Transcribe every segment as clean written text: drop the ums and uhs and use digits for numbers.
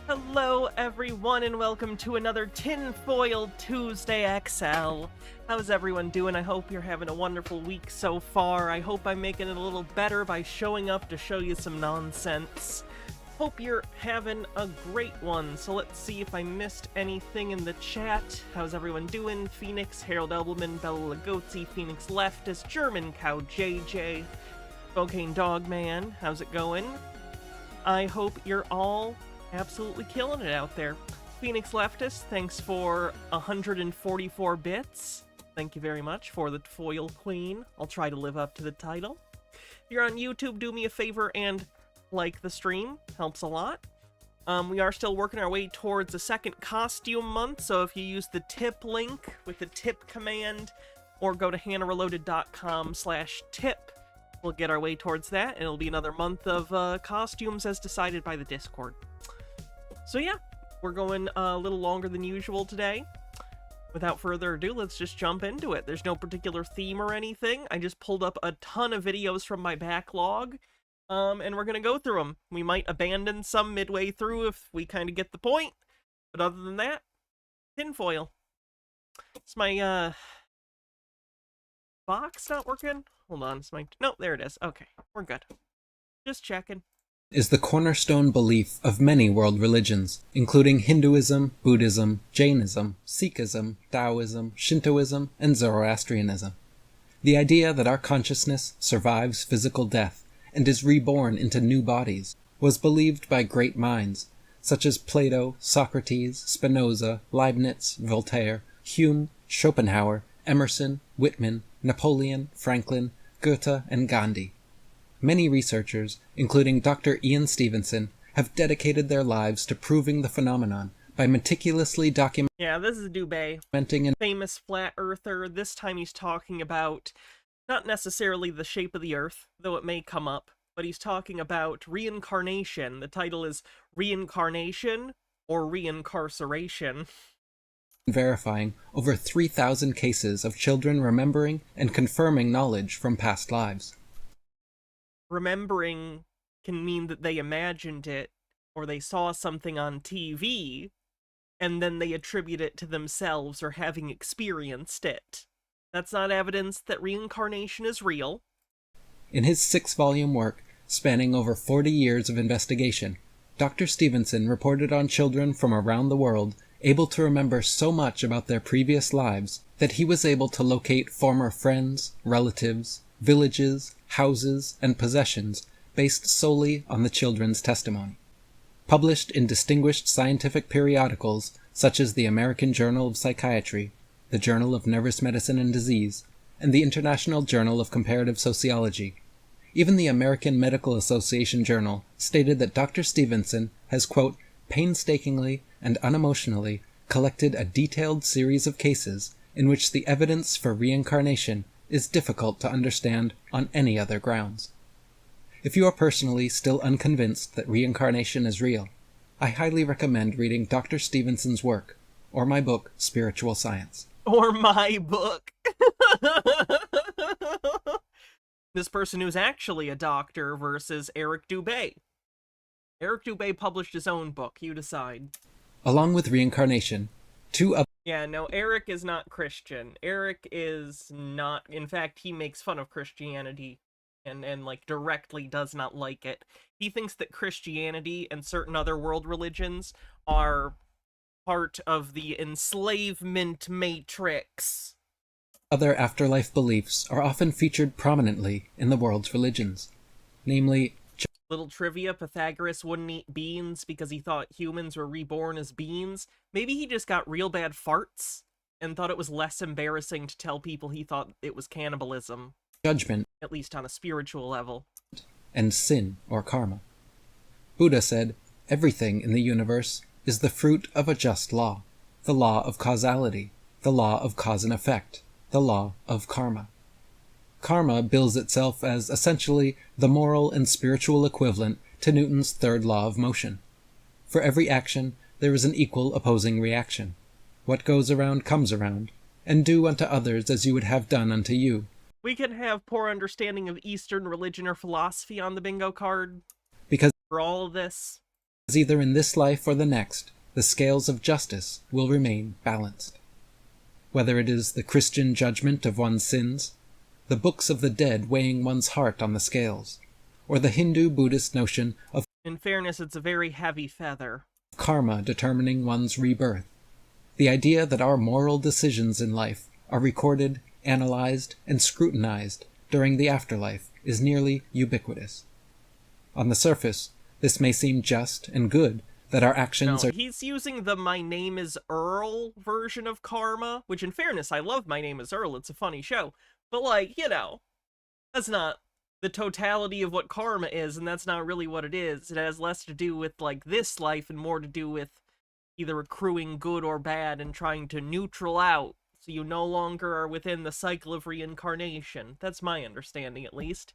Hello everyone and welcome to another Tinfoil Tuesday XL. How's everyone doing? I hope you're having a wonderful week so far. I hope I'm making it a little better by showing up to show you some nonsense. Hope you're having a great one. So let's see if I missed anything in the chat. How's everyone doing? Phoenix, Harold Elbelman, Bella Lagozzi, Phoenix Leftist, German Cow JJ, Bocane Dogman, how's it going? I hope you're all absolutely killing it out there. Phoenix Leftist, thanks for 144 bits. Thank you very much for the foil queen. I'll try to live up to the title. If you're on YouTube, do me a favor and like the stream. Helps a lot. We are still working our way towards the second costume month, so if you use the tip link with the tip command, or go to hannahreloaded.com/tip, we'll get our way towards that, and it'll be another month of costumes as decided by the Discord. So yeah, we're going a little longer than usual today. Without further ado, let's just jump into it. There's no particular theme or anything. I just pulled up a ton of videos from my backlog, and we're gonna go through them. We might abandon some midway through if we kind of get the point, but other than that, tinfoil. It's my, box not working? Hold on, it's my... No, there it is. Okay, we're good. Just checking. Is the cornerstone belief of many world religions, including Hinduism, Buddhism, Jainism, Sikhism, Taoism, Shintoism, and Zoroastrianism. The idea that our consciousness survives physical death and is reborn into new bodies was believed by great minds, such as Plato, Socrates, Spinoza, Leibniz, Voltaire, Hume, Schopenhauer, Emerson, Whitman, Napoleon, Franklin, Goethe, and Gandhi. Many researchers, including Dr. Ian Stevenson, have dedicated their lives to proving the phenomenon by meticulously documenting... Yeah, this is Dubé, famous flat earther. This time he's talking about not necessarily the shape of the earth, though it may come up, but he's talking about reincarnation. The title is Reincarnation or Reincarceration. Verifying over 3,000 cases of children remembering and confirming knowledge from past lives. Remembering can mean that they imagined it, or they saw something on TV, and then they attribute it to themselves or having experienced it. That's not evidence that reincarnation is real. In his 6-volume work, spanning over 40 years of investigation, Dr. Stevenson reported on children from around the world able to remember so much about their previous lives that he was able to locate former friends, relatives, villages, houses, and possessions based solely on the children's testimony. Published in distinguished scientific periodicals such as the American Journal of Psychiatry, the Journal of Nervous Medicine and Disease, and the International Journal of Comparative Sociology. Even the American Medical Association Journal stated that Dr. Stevenson has, quote, painstakingly and unemotionally collected a detailed series of cases in which the evidence for reincarnation is difficult to understand on any other grounds. If you are personally still unconvinced that reincarnation is real, I highly recommend reading Dr. Stevenson's work, or my book, Spiritual Science. Or my book. This person who's actually a doctor versus Eric Dubé. Eric Dubé published his own book, you decide. Along with reincarnation, two other... Yeah, no, Eric is not Christian. Eric is not... In fact, he makes fun of Christianity and like, directly does not like it. He thinks that Christianity and certain other world religions are part of the enslavement matrix. Other afterlife beliefs are often featured prominently in the world's religions, namely... Little trivia, Pythagoras wouldn't eat beans because he thought humans were reborn as beans. Maybe he just got real bad farts and thought it was less embarrassing to tell people he thought it was cannibalism. Judgment, at least on a spiritual level. And sin, or karma. Buddha said, everything in the universe is the fruit of a just law, the law of causality, the law of cause and effect, the law of karma. Karma bills itself as essentially the moral and spiritual equivalent to Newton's third law of motion. For every action, there is an equal opposing reaction. What goes around comes around, and do unto others as you would have done unto you. We can have poor understanding of Eastern religion or philosophy on the bingo card. Because for all of this. as either in this life or the next, the scales of justice will remain balanced. Whether it is the Christian judgment of one's sins, the books of the dead weighing one's heart on the scales, or the Hindu-Buddhist notion of In fairness, it's a very heavy feather. karma determining one's rebirth, the idea that our moral decisions in life are recorded, analyzed, and scrutinized during the afterlife is nearly ubiquitous. On the surface, this may seem just and good that our actions No, are... he's using the My Name is Earl version of karma, which in fairness, I love My Name is Earl, it's a funny show. But like, you know, that's not the totality of what karma is, and that's not really what it is. It has less to do with, like, this life and more to do with either accruing good or bad and trying to neutral out so you no longer are within the cycle of reincarnation. That's my understanding, at least.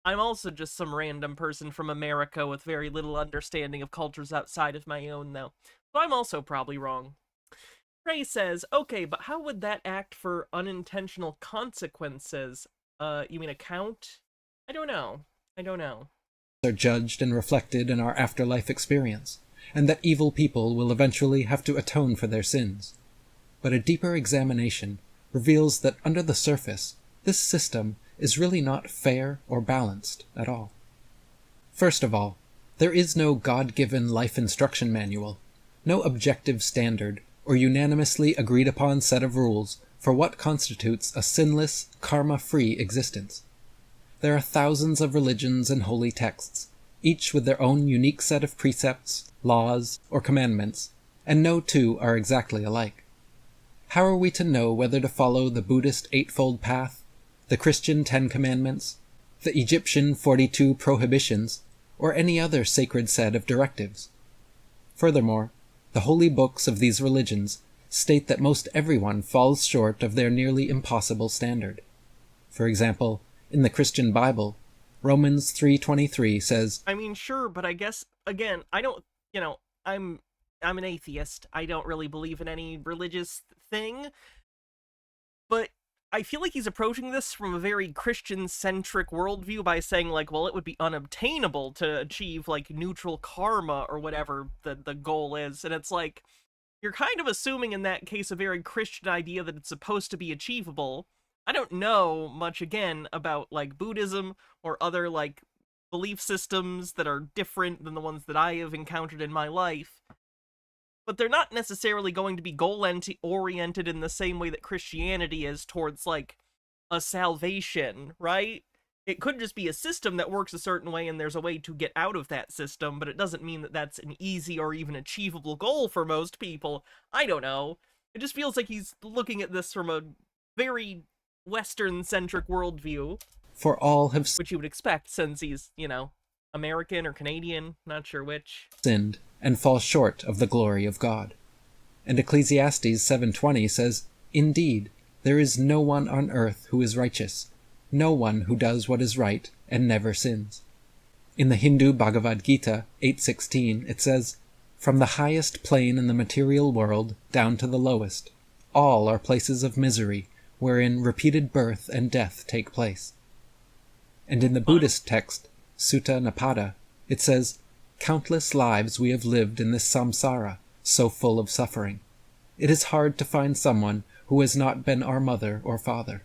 I'm also just some random person from America with very little understanding of cultures outside of my own, though. So I'm also probably wrong. Trey says, okay, but how would that act for unintentional consequences? You mean account? I don't know. are judged and reflected in our afterlife experience, and that evil people will eventually have to atone for their sins. But a deeper examination reveals that under the surface, this system is really not fair or balanced at all. First of all, there is no God-given life instruction manual, no objective standard or unanimously agreed-upon set of rules for what constitutes a sinless, karma-free existence. There are thousands of religions and holy texts, each with their own unique set of precepts, laws, or commandments, and no two are exactly alike. How are we to know whether to follow the Buddhist Eightfold Path, the Christian 10 Commandments, the Egyptian 42 Prohibitions, or any other sacred set of directives? Furthermore, the holy books of these religions state that most everyone falls short of their nearly impossible standard. For example, in the Christian Bible, Romans 3:23 says, I mean, sure, but I guess, again, I don't, I'm an atheist. I don't really believe in any religious thing, but I feel like he's approaching this from a very Christian-centric worldview by saying, like, well, it would be unobtainable to achieve, like, neutral karma or whatever the goal is, and it's like, you're kind of assuming in that case a very Christian idea that it's supposed to be achievable. I don't know much, again, about, like, Buddhism or other, like, belief systems that are different than the ones that I have encountered in my life, but they're not necessarily going to be goal-oriented in the same way that Christianity is towards, like, a salvation, right? It could just be a system that works a certain way and there's a way to get out of that system, but it doesn't mean that that's an easy or even achievable goal for most people. I don't know. It just feels like he's looking at this from a very Western-centric worldview. For all have Which you would expect since he's, American or Canadian, not sure which. sinned and fall short of the glory of God. And Ecclesiastes 7:20 says, Indeed, there is no one on earth who is righteous, no one who does what is right and never sins. In the Hindu Bhagavad Gita 8:16 it says, From the highest plane in the material world down to the lowest, all are places of misery, wherein repeated birth and death take place. And in the Buddhist text, Sutta Nipada, it says, Countless lives we have lived in this samsara, so full of suffering. It is hard to find someone who has not been our mother or father.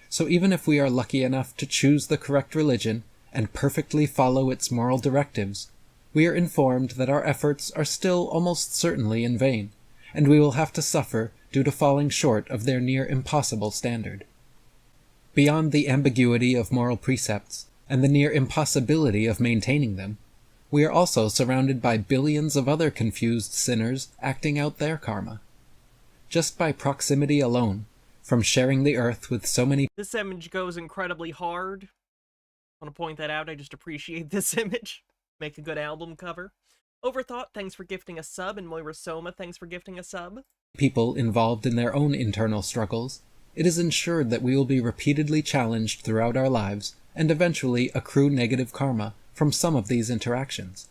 So even if we are lucky enough to choose the correct religion and perfectly follow its moral directives, we are informed that our efforts are still almost certainly in vain, and we will have to suffer due to falling short of their near impossible standard. Beyond the ambiguity of moral precepts and the near impossibility of maintaining them, we are also surrounded by billions of other confused sinners acting out their karma. Just by proximity alone, from sharing the earth with so many... This image goes incredibly hard. I want to point that out, I just appreciate this image. Make a good album cover. Overthought, thanks for gifting a sub, and Moira Soma, thanks for gifting a sub. People involved in their own internal struggles, it is ensured that we will be repeatedly challenged throughout our lives and eventually accrue negative karma from some of these interactions.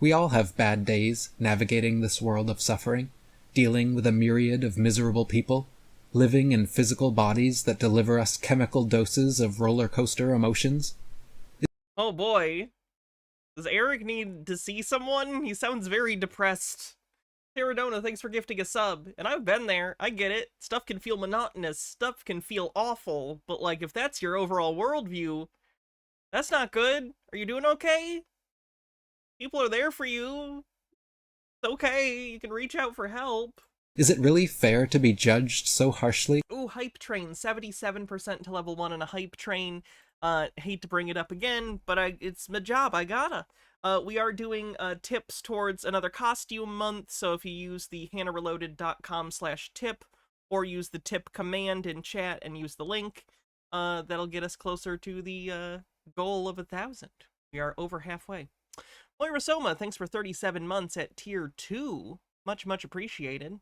We all have bad days navigating this world of suffering, dealing with a myriad of miserable people, living in physical bodies that deliver us chemical doses of roller coaster emotions. Oh boy. Does Eric need to see someone? He sounds very depressed. Teradona, thanks for gifting a sub. And I've been there. I get it. Stuff can feel monotonous. Stuff can feel awful. But, like, if that's your overall worldview, that's not good. Are you doing okay? People are there for you. It's okay. You can reach out for help. Is it really fair to be judged so harshly? Ooh, hype train. 77% to level 1 on a hype train. Hate to bring it up again, but it's my job. I gotta. We are doing tips towards another costume month, so if you use the hannahreloaded.com/tip or use the tip command in chat and use the link, that'll get us closer to the goal of 1,000. We are over halfway. Moira Soma, thanks for 37 months at tier 2. Much appreciated.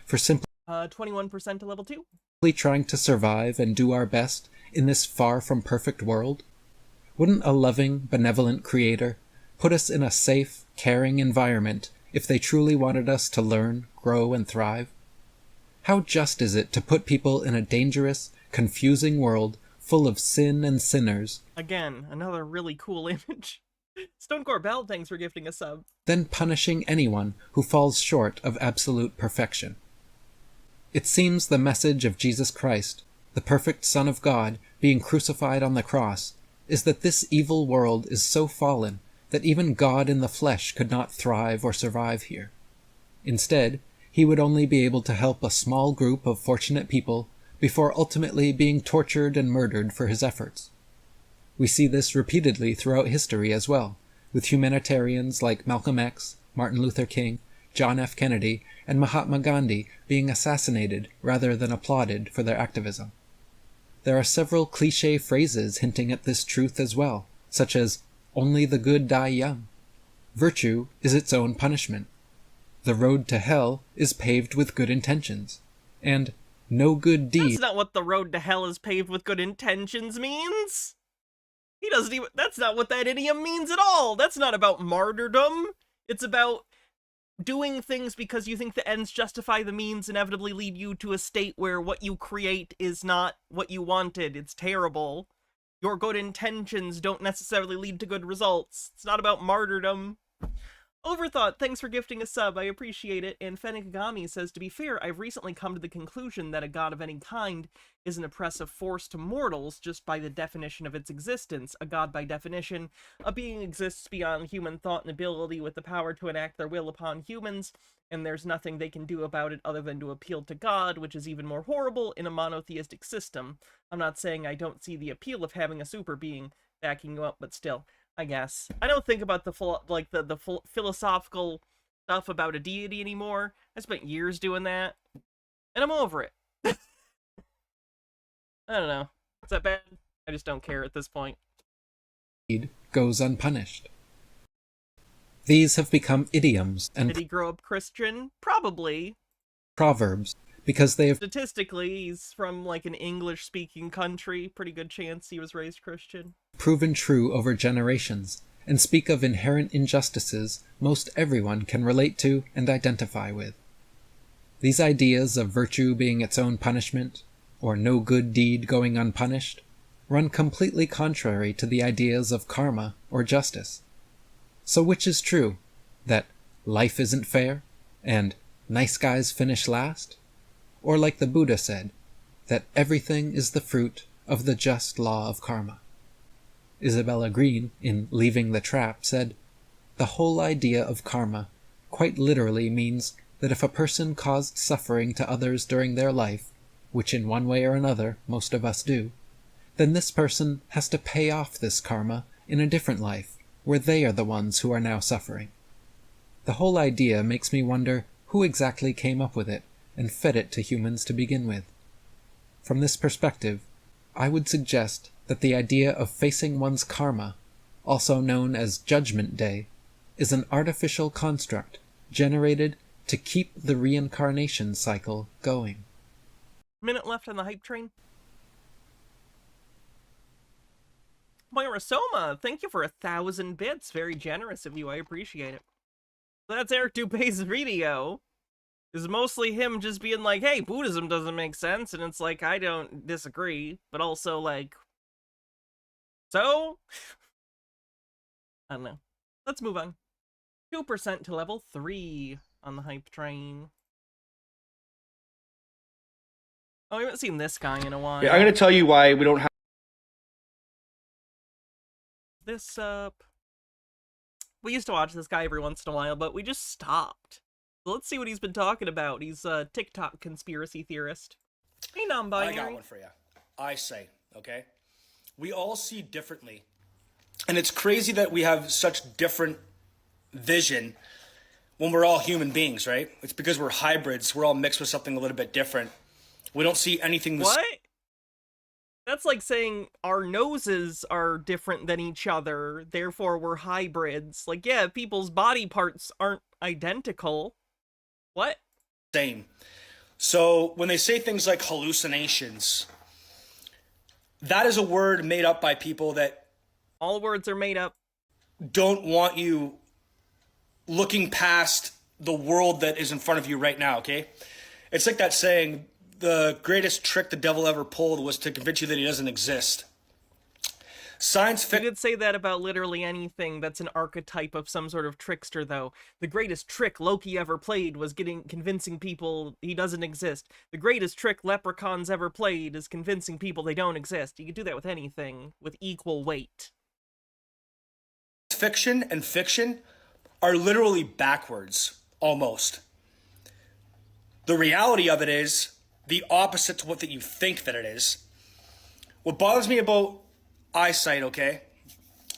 For simply 21% to level 2. Trying to survive and do our best in this far from perfect world? Wouldn't a loving, benevolent creator put us in a safe, caring environment if they truly wanted us to learn, grow, and thrive? How just is it to put people in a dangerous, confusing world full of sin and sinners? Again, another really cool image. Stonecore Bell, thanks for gifting a sub. Then punishing anyone who falls short of absolute perfection. It seems the message of Jesus Christ, the perfect Son of God, being crucified on the cross, is that this evil world is so fallen that even God in the flesh could not thrive or survive here. Instead, he would only be able to help a small group of fortunate people before ultimately being tortured and murdered for his efforts. We see this repeatedly throughout history as well, with humanitarians like Malcolm X, Martin Luther King, John F. Kennedy, and Mahatma Gandhi being assassinated rather than applauded for their activism. There are several cliché phrases hinting at this truth as well, such as, "Only the good die young." Virtue is its own punishment. The road to hell is paved with good intentions. And no good deed... That's not what the road to hell is paved with good intentions means! He doesn't even... That's not what that idiom means at all! That's not about martyrdom! It's about doing things because you think the ends justify the means inevitably lead you to a state where what you create is not what you wanted. It's terrible. Your good intentions don't necessarily lead to good results. It's not about martyrdom. Overthought, thanks for gifting a sub, I appreciate it. And Fenigami says, to be fair, I've recently come to the conclusion that a god of any kind is an oppressive force to mortals just by the definition of its existence. A god by definition, a being exists beyond human thought and ability with the power to enact their will upon humans, and there's nothing they can do about it other than to appeal to God, which is even more horrible in a monotheistic system. I'm not saying I don't see the appeal of having a super being backing you up, but still, I guess. I don't think about the philosophical stuff about a deity anymore. I spent years doing that, and I'm over it. I don't know. Is that bad? I just don't care at this point. Goes unpunished. These have become idioms and Did he grow up Christian? Probably. proverbs because they have Statistically, he's from like an English-speaking country. Pretty good chance he was raised Christian. proven true over generations and speak of inherent injustices most everyone can relate to and identify with. These ideas of virtue being its own punishment, or no good deed going unpunished, run completely contrary to the ideas of karma or justice. So which is true? That life isn't fair, and nice guys finish last? Or like the Buddha said, that everything is the fruit of the just law of karma? Isabella Green, in Leaving the Trap, said, "The whole idea of karma quite literally means that if a person caused suffering to others during their life, which in one way or another most of us do, then this person has to pay off this karma in a different life, where they are the ones who are now suffering." The whole idea makes me wonder who exactly came up with it and fed it to humans to begin with. From this perspective, I would suggest that the idea of facing one's karma, also known as Judgment Day, is an artificial construct generated to keep the reincarnation cycle going. Minute left on the hype train. Moira Soma, thank you for 1,000 bits. Very generous of you. I appreciate it. So that's Eric Dupé's video. It's mostly him just being like, hey, Buddhism doesn't make sense. And it's like, I don't disagree. But also like, so? I don't know. Let's move on. 2% to level 3 on the hype train. Oh, we haven't seen this guy in a while. Yeah, I'm going to tell you why we don't have this up. We used to watch this guy every once in a while, but we just stopped. So let's see what he's been talking about. He's a TikTok conspiracy theorist. Hey, non-binary. I got one for you. Eyesight, okay? We all see differently. And it's crazy that we have such different vision when we're all human beings, right? It's because we're hybrids. We're all mixed with something a little bit different. We don't see anything the What? That's like saying our noses are different than each other, therefore we're hybrids. Like, yeah, people's body parts aren't identical. What? same. So when they say things like hallucinations, that is a word made up by people that All words are made up. don't want you looking past the world that is in front of you right now, okay? It's like that saying, the greatest trick the devil ever pulled was to convince you that he doesn't exist. Science You fiction. could say that about literally anything that's an archetype of some sort of trickster, though. The greatest trick Loki ever played was convincing people he doesn't exist. The greatest trick leprechauns ever played is convincing people they don't exist. You could do that with anything, with equal weight. Fiction and fiction are literally backwards, almost. The reality of it is the opposite to what that you think that it is. What bothers me about eyesight, okay?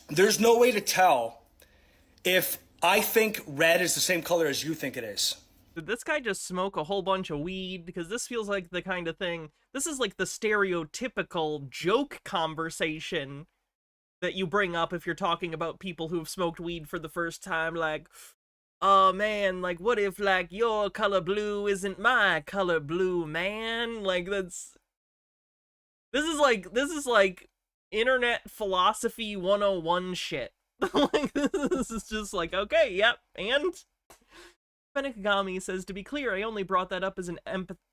There's no way to tell if I think red is the same color as you think it is. Did this guy just smoke a whole bunch of weed? Because this feels like the kind of thing... This is like the stereotypical joke conversation that you bring up if you're talking about people who've smoked weed for the first time, like, oh man, like, what if, like, your color blue isn't my color blue, man? Like, that's... This is like internet philosophy 101 shit. Like, this is just like, okay, yep, and... Fenekagami says, to be clear, I only brought that up as an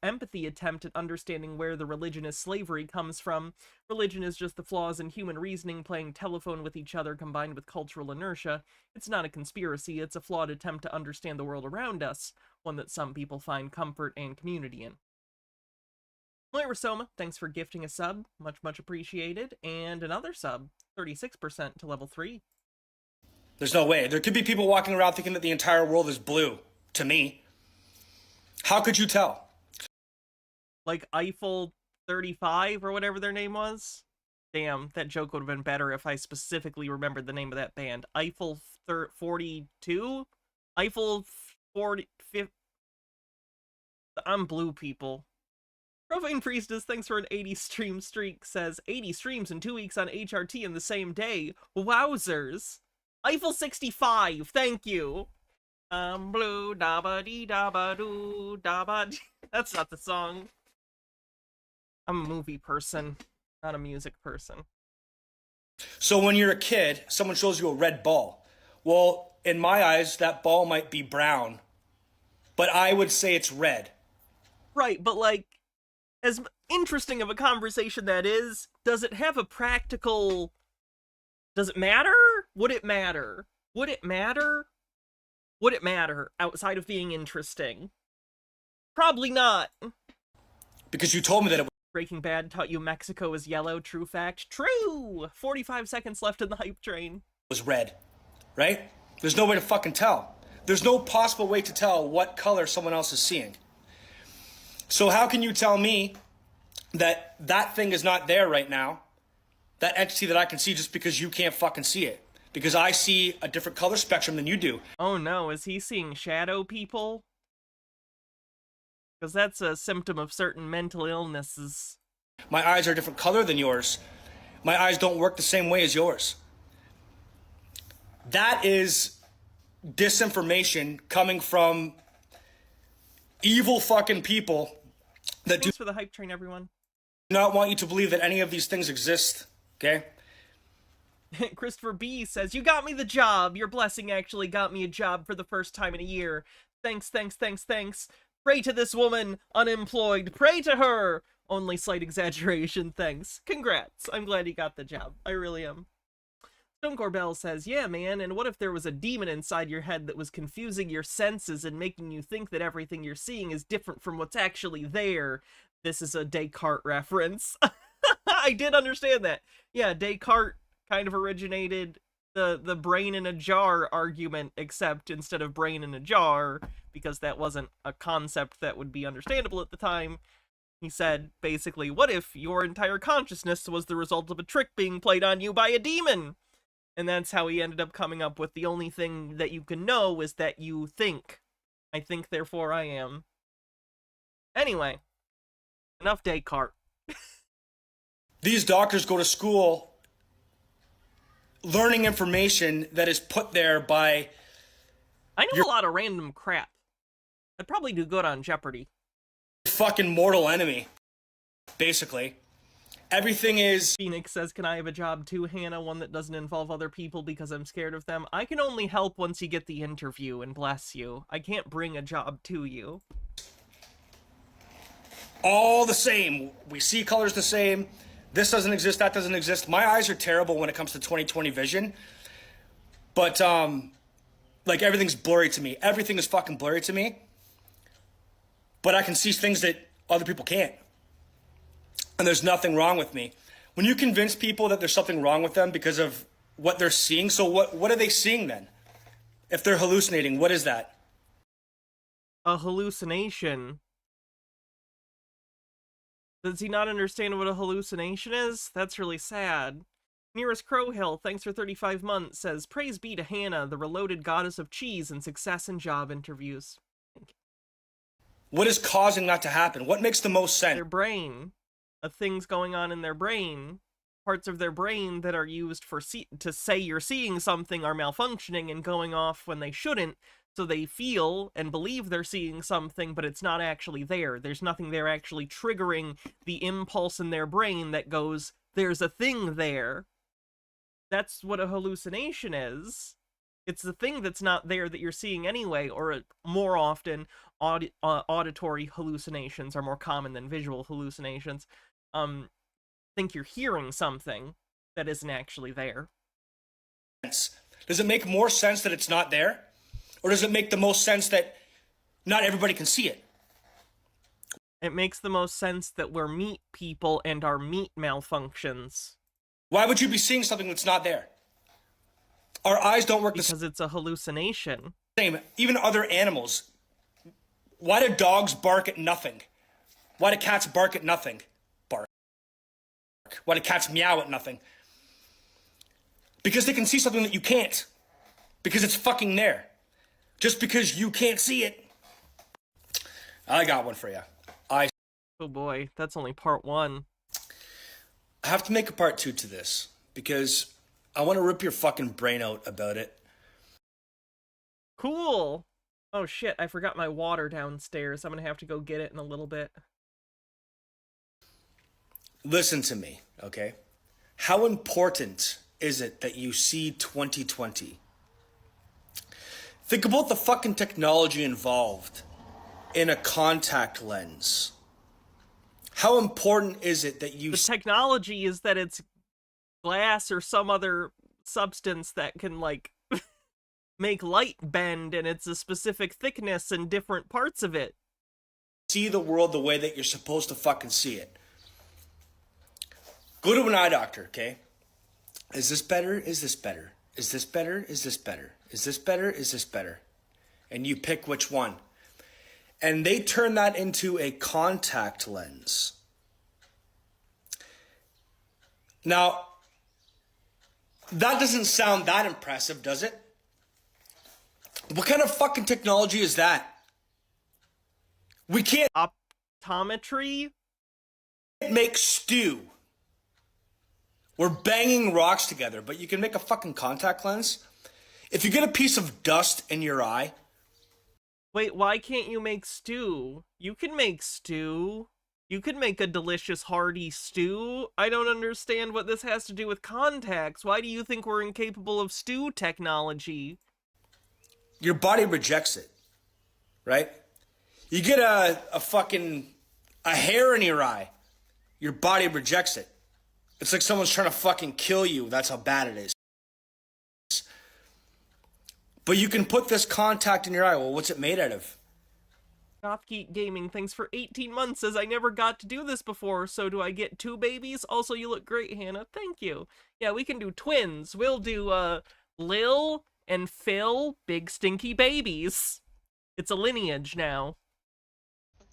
empathy attempt at understanding where the religionist slavery comes from. Religion is just the flaws in human reasoning playing telephone with each other combined with cultural inertia. It's not a conspiracy, it's a flawed attempt to understand the world around us, one that some people find comfort and community in. Moira Soma, thanks for gifting a sub, much appreciated, and another sub, 36% to level 3. There's no way. There could be people walking around thinking that the entire world is blue, to me. How could you tell? Like Eiffel 35 or whatever their name was? Damn, that joke would have been better if I specifically remembered the name of that band. Eiffel 42? Eiffel 40... I'm blue, people. Profane Priestess, thanks for an 80 stream streak, says 80 streams in 2 weeks on HRT in the same day. Wowzers. Eiffel 65, thank you. I'm blue, da-ba-dee-da-ba-doo, da-ba-dee. That's not the song. I'm a movie person, not a music person. So when you're a kid, someone shows you a red ball. Well, in my eyes, that ball might be brown, but I would say it's red. Right, but like, as interesting of a conversation that is, does it have a practical... Does it matter? Would it matter? Would it matter? Would it matter outside of being interesting? Probably not. Because you told me that it Breaking Bad taught you Mexico is yellow, true fact. True! 45 seconds left in the hype train. was red, right? There's no way to fucking tell. There's no possible way to tell what color someone else is seeing. So how can you tell me that that thing is not there right now, that entity that I can see, just because you can't fucking see it? Because I see a different color spectrum than you do. Oh no, is he seeing shadow people? Because that's a symptom of certain mental illnesses. My eyes are a different color than yours. My eyes don't work the same way as yours. That is disinformation coming from evil fucking people that do Thanks for the hype train, everyone. not want you to believe that any of these things exist, okay? Christopher B says, you got me the job. Your blessing actually got me a job for the first time in a year. Thanks. Pray to this woman, unemployed. Pray to her. Only slight exaggeration, thanks. Congrats. I'm glad he got the job. I really am. Stone Corbell says, yeah, man, and what if there was a demon inside your head that was confusing your senses and making you think that everything you're seeing is different from what's actually there? This is a Descartes reference. I did understand that. Yeah, Descartes kind of originated the brain in a jar argument, except instead of brain in a jar, because that wasn't a concept that would be understandable at the time, he said, basically, what if your entire consciousness was the result of a trick being played on you by a demon? And that's how he ended up coming up with the only thing that you can know is that you think. I think, therefore I am. Anyway, enough Descartes. These doctors go to school learning information that is put there by... I know a lot of random crap. I'd probably do good on Jeopardy. Fucking mortal enemy, basically. Everything is... Phoenix says, can I have a job too, Hannah? One that doesn't involve other people because I'm scared of them. I can only help once you get the interview, and bless you. I can't bring a job to you. All the same. We see colors the same. This doesn't exist, that doesn't exist. My eyes are terrible when it comes to 20/20 vision. But, like, everything's blurry to me. Everything is fucking blurry to me. But I can see things that other people can't. And there's nothing wrong with me. When you convince people that there's something wrong with them because of what they're seeing, so what are they seeing then? If they're hallucinating, what is that? A hallucination. Does he not understand what a hallucination is? That's really sad. Nearest Crowhill, thanks for 35 months, says, praise be to Hannah, the reloaded goddess of cheese and success in job interviews. What is causing that to happen? What makes the most sense? Their brain. Things going on in their brain. Parts of their brain that are used for to say you're seeing something are malfunctioning and going off when they shouldn't, so they feel and believe they're seeing something, but it's not actually there. There's nothing there actually triggering the impulse in their brain that goes, there's a thing there. That's what a hallucination is. It's the thing that's not there that you're seeing anyway, or more often, auditory hallucinations are more common than visual hallucinations. Think you're hearing something that isn't actually there. Does it make more sense that it's not there? Or does it make the most sense that not everybody can see it? It makes the most sense that we're meat people and our meat malfunctions. Why would you be seeing something that's not there? Our eyes don't work because it's a hallucination. Same. Even other animals. Why do dogs bark at nothing? Why do cats bark at nothing? Bark. Why do cats meow at nothing? Because they can see something that you can't. Because it's fucking there. Just because you can't see it. I got one for you. Oh boy, that's only part 1. I have to make a part 2 to this. Because I want to rip your fucking brain out about it. Cool. Oh shit, I forgot my water downstairs. I'm gonna have to go get it in a little bit. Listen to me, okay? How important is it that you see 20/20? Think about the fucking technology involved in a contact lens. How important is it that you... The technology is that it's glass or some other substance that can, like, make light bend, and it's a specific thickness in different parts of it. See the world the way that you're supposed to fucking see it. Go to an eye doctor, okay? Is this better? Is this better? Is this better? Is this better? Is this better? Is this better? And you pick which one. And they turn that into a contact lens. Now, that doesn't sound that impressive, does it? What kind of fucking technology is that? We can't optometry make stew. We're banging rocks together, but you can make a fucking contact lens. If you get a piece of dust in your eye... Wait, why can't you make stew? You can make stew. You can make a delicious hearty stew. I don't understand what this has to do with contacts. Why do you think we're incapable of stew technology? Your body rejects it, right? You get a hair in your eye, your body rejects it. It's like someone's trying to fucking kill you. That's how bad it is. But you can put this contact in your eye. Well, what's it made out of? Gothgeek Gaming, thanks for 18 months, says I never got to do this before, so do I get 2 babies? Also, you look great, Hannah. Thank you. Yeah, we can do twins. We'll do, Lil and Phil, big stinky babies. It's a lineage now.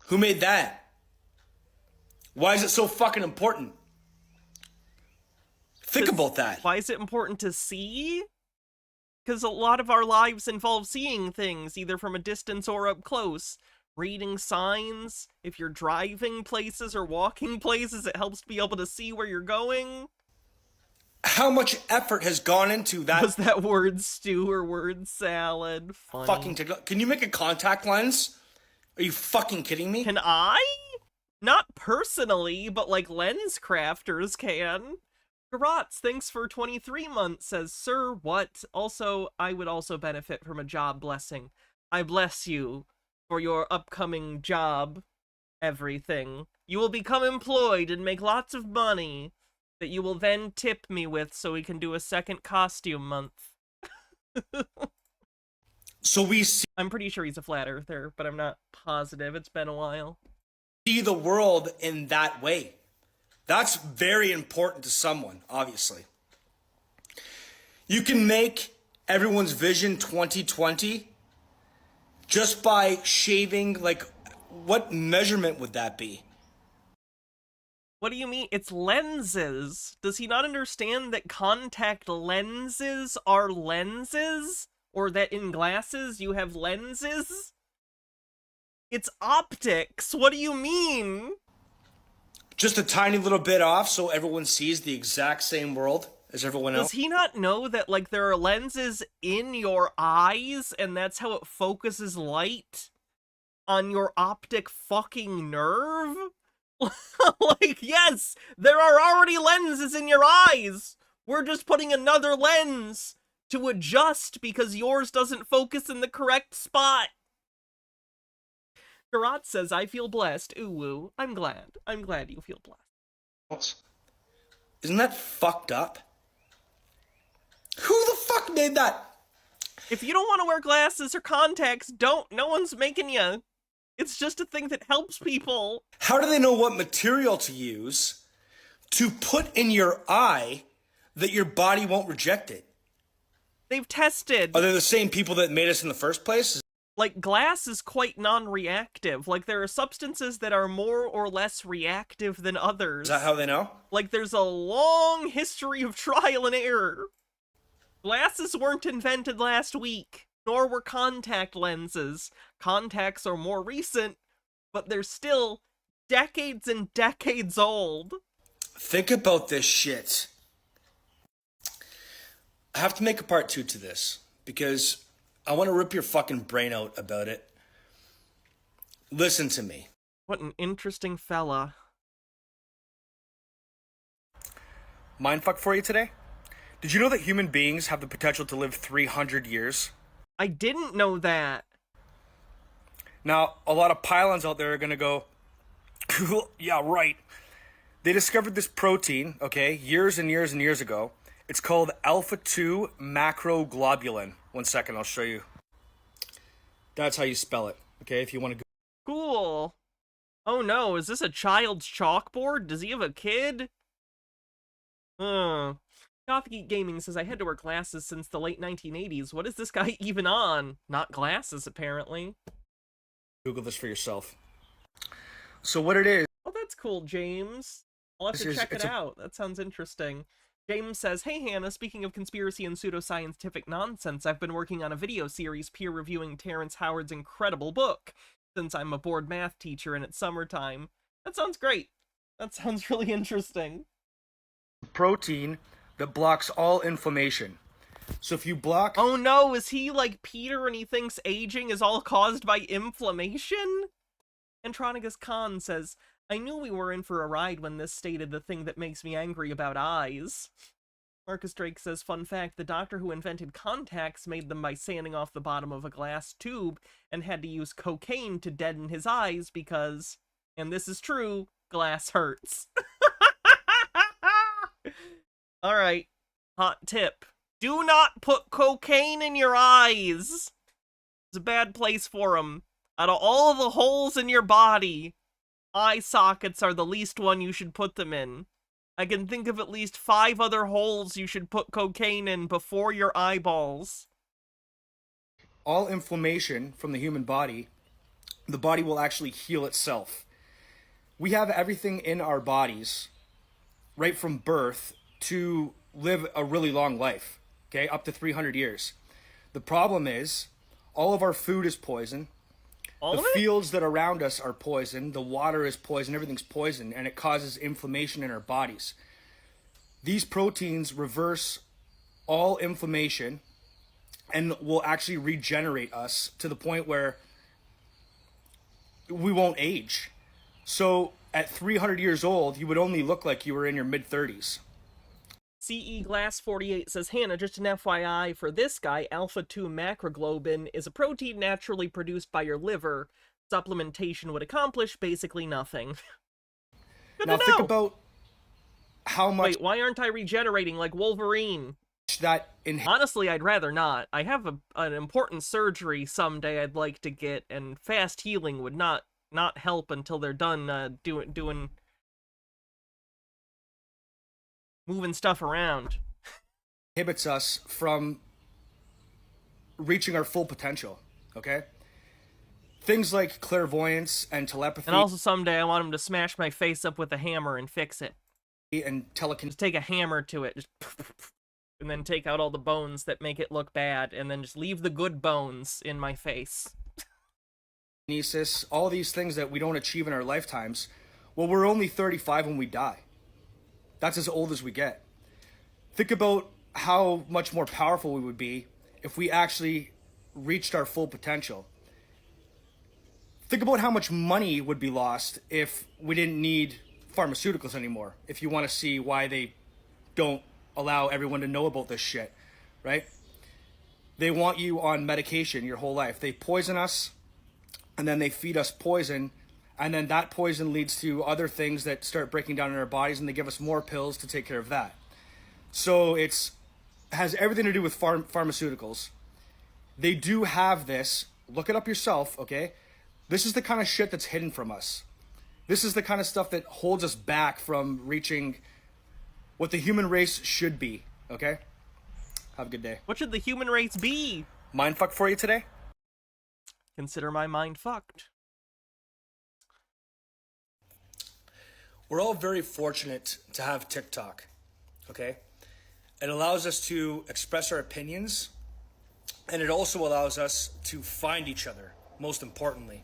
Who made that? Why is it so fucking important? Think about that. Why is it important to see? Because a lot of our lives involve seeing things, either from a distance or up close. Reading signs, if you're driving places or walking places, it helps be able to see where you're going. How much effort has gone into that? Was that word stew or word salad? Funny. Fucking can you make a contact lens? Are you fucking kidding me? Can I? Not personally, but like lens crafters can. Garotz, thanks for 23 months, says, sir, what? Also, I would also benefit from a job blessing. I bless you for your upcoming job, everything. You will become employed and make lots of money that you will then tip me with so we can do a second costume month. So we see I'm pretty sure he's a flat earther, but I'm not positive. It's been a while. the world in that way. That's very important to someone, obviously. You can make everyone's vision 2020 just by shaving, like, what measurement would that be? What do you mean? It's lenses. Does he not understand that contact lenses are lenses? Or that in glasses you have lenses? It's optics. What do you mean? Just a tiny little bit off so everyone sees the exact same world as everyone else? Does he not know that, like, there are lenses in your eyes and that's how it focuses light on your optic fucking nerve? Like, yes, there are already lenses in your eyes. We're just putting another lens to adjust because yours doesn't focus in the correct spot. Garot says, I feel blessed. Ooh woo. I'm glad. I'm glad you feel blessed. Isn't that fucked up? Who the fuck made that? If you don't want to wear glasses or contacts, don't. No one's making you. It's just a thing that helps people. How do they know what material to use to put in your eye that your body won't reject it? They've tested. Are they the same people that made us in the first place? Like, glass is quite non-reactive. Like, there are substances that are more or less reactive than others. Is that how they know? Like, there's a long history of trial and error. Glasses weren't invented last week, nor were contact lenses. Contacts are more recent, but they're still decades and decades old. Think about this shit. I have to make a part 2 to this, because I want to rip your fucking brain out about it. Listen to me. What an interesting fella. Mindfuck for you today? Did you know that human beings have the potential to live 300 years? I didn't know that. Now, a lot of pylons out there are going to go, yeah, right. They discovered this protein, okay, years and years and years ago. It's called alpha-2 macroglobulin. 1 second, I'll show you. That's how you spell it, okay, if you want to go. Cool. Oh no, is this a child's chalkboard? Does he have a kid? Gothgeek Gaming says, I had to wear glasses since the late 1980s. What is this guy even on? Not glasses, apparently. Google this for yourself. So what it is... Oh, that's cool, James. I'll have to check it out. That sounds interesting. James says, hey Hannah, speaking of conspiracy and pseudoscientific nonsense, I've been working on a video series peer-reviewing Terrence Howard's incredible book, since I'm a bored math teacher and it's summertime. That sounds great. That sounds really interesting. Protein that blocks all inflammation. So if you block... Oh no, is he like Peter and he thinks aging is all caused by inflammation? Antronicus Khan says, I knew we were in for a ride when this stated the thing that makes me angry about eyes. Marcus Drake says, fun fact, the doctor who invented contacts made them by sanding off the bottom of a glass tube and had to use cocaine to deaden his eyes because, and this is true, glass hurts. Alright, hot tip. Do not put cocaine in your eyes. It's a bad place for them. Out of all of the holes in your body, eye sockets are the least one you should put them in. I can think of at least 5 other holes you should put cocaine in before your eyeballs. All inflammation from the human body, the body will actually heal itself. We have everything in our bodies, right from birth, to live a really long life, okay, up to 300 years. The problem is, all of our food is poison. The fields that are around us are poison. The water is poison. Everything's poison, and it causes inflammation in our bodies. These proteins reverse all inflammation and will actually regenerate us to the point where we won't age. So at 300 years old, you would only look like you were in your mid-30s. CE Glass 48 says, Hannah, just an FYI, for this guy, alpha-2 macroglobin is a protein naturally produced by your liver. Supplementation would accomplish basically nothing. Good now to think know. about how much... Wait, why aren't I regenerating like Wolverine? that Honestly, I'd rather not. I have an important surgery someday I'd like to get, and fast healing would not help until they're done doing moving stuff around. inhibits us from reaching our full potential, okay? Things like clairvoyance and telepathy. And also someday I want him to smash my face up with a hammer and fix it. And Just take a hammer to it, just and then take out all the bones that make it look bad, and then just leave the good bones in my face. telekinesis, all these things that we don't achieve in our lifetimes. Well, we're only 35 when we die. That's as old as we get. Think about how much more powerful we would be if we actually reached our full potential. Think about how much money would be lost if we didn't need pharmaceuticals anymore. If you want to see why they don't allow everyone to know about this shit, right? They want you on medication your whole life. They poison us, and then they feed us poison, and then that poison leads to other things that start breaking down in our bodies, and they give us more pills to take care of that. So has everything to do with pharmaceuticals. They do have this. Look it up yourself, okay? This is the kind of shit that's hidden from us. This is the kind of stuff that holds us back from reaching what the human race should be, okay? Have a good day. What should the human race be? Mindfuck for you today? Consider my mind fucked. We're all very fortunate to have TikTok, okay? It allows us to express our opinions, and it also allows us to find each other, most importantly.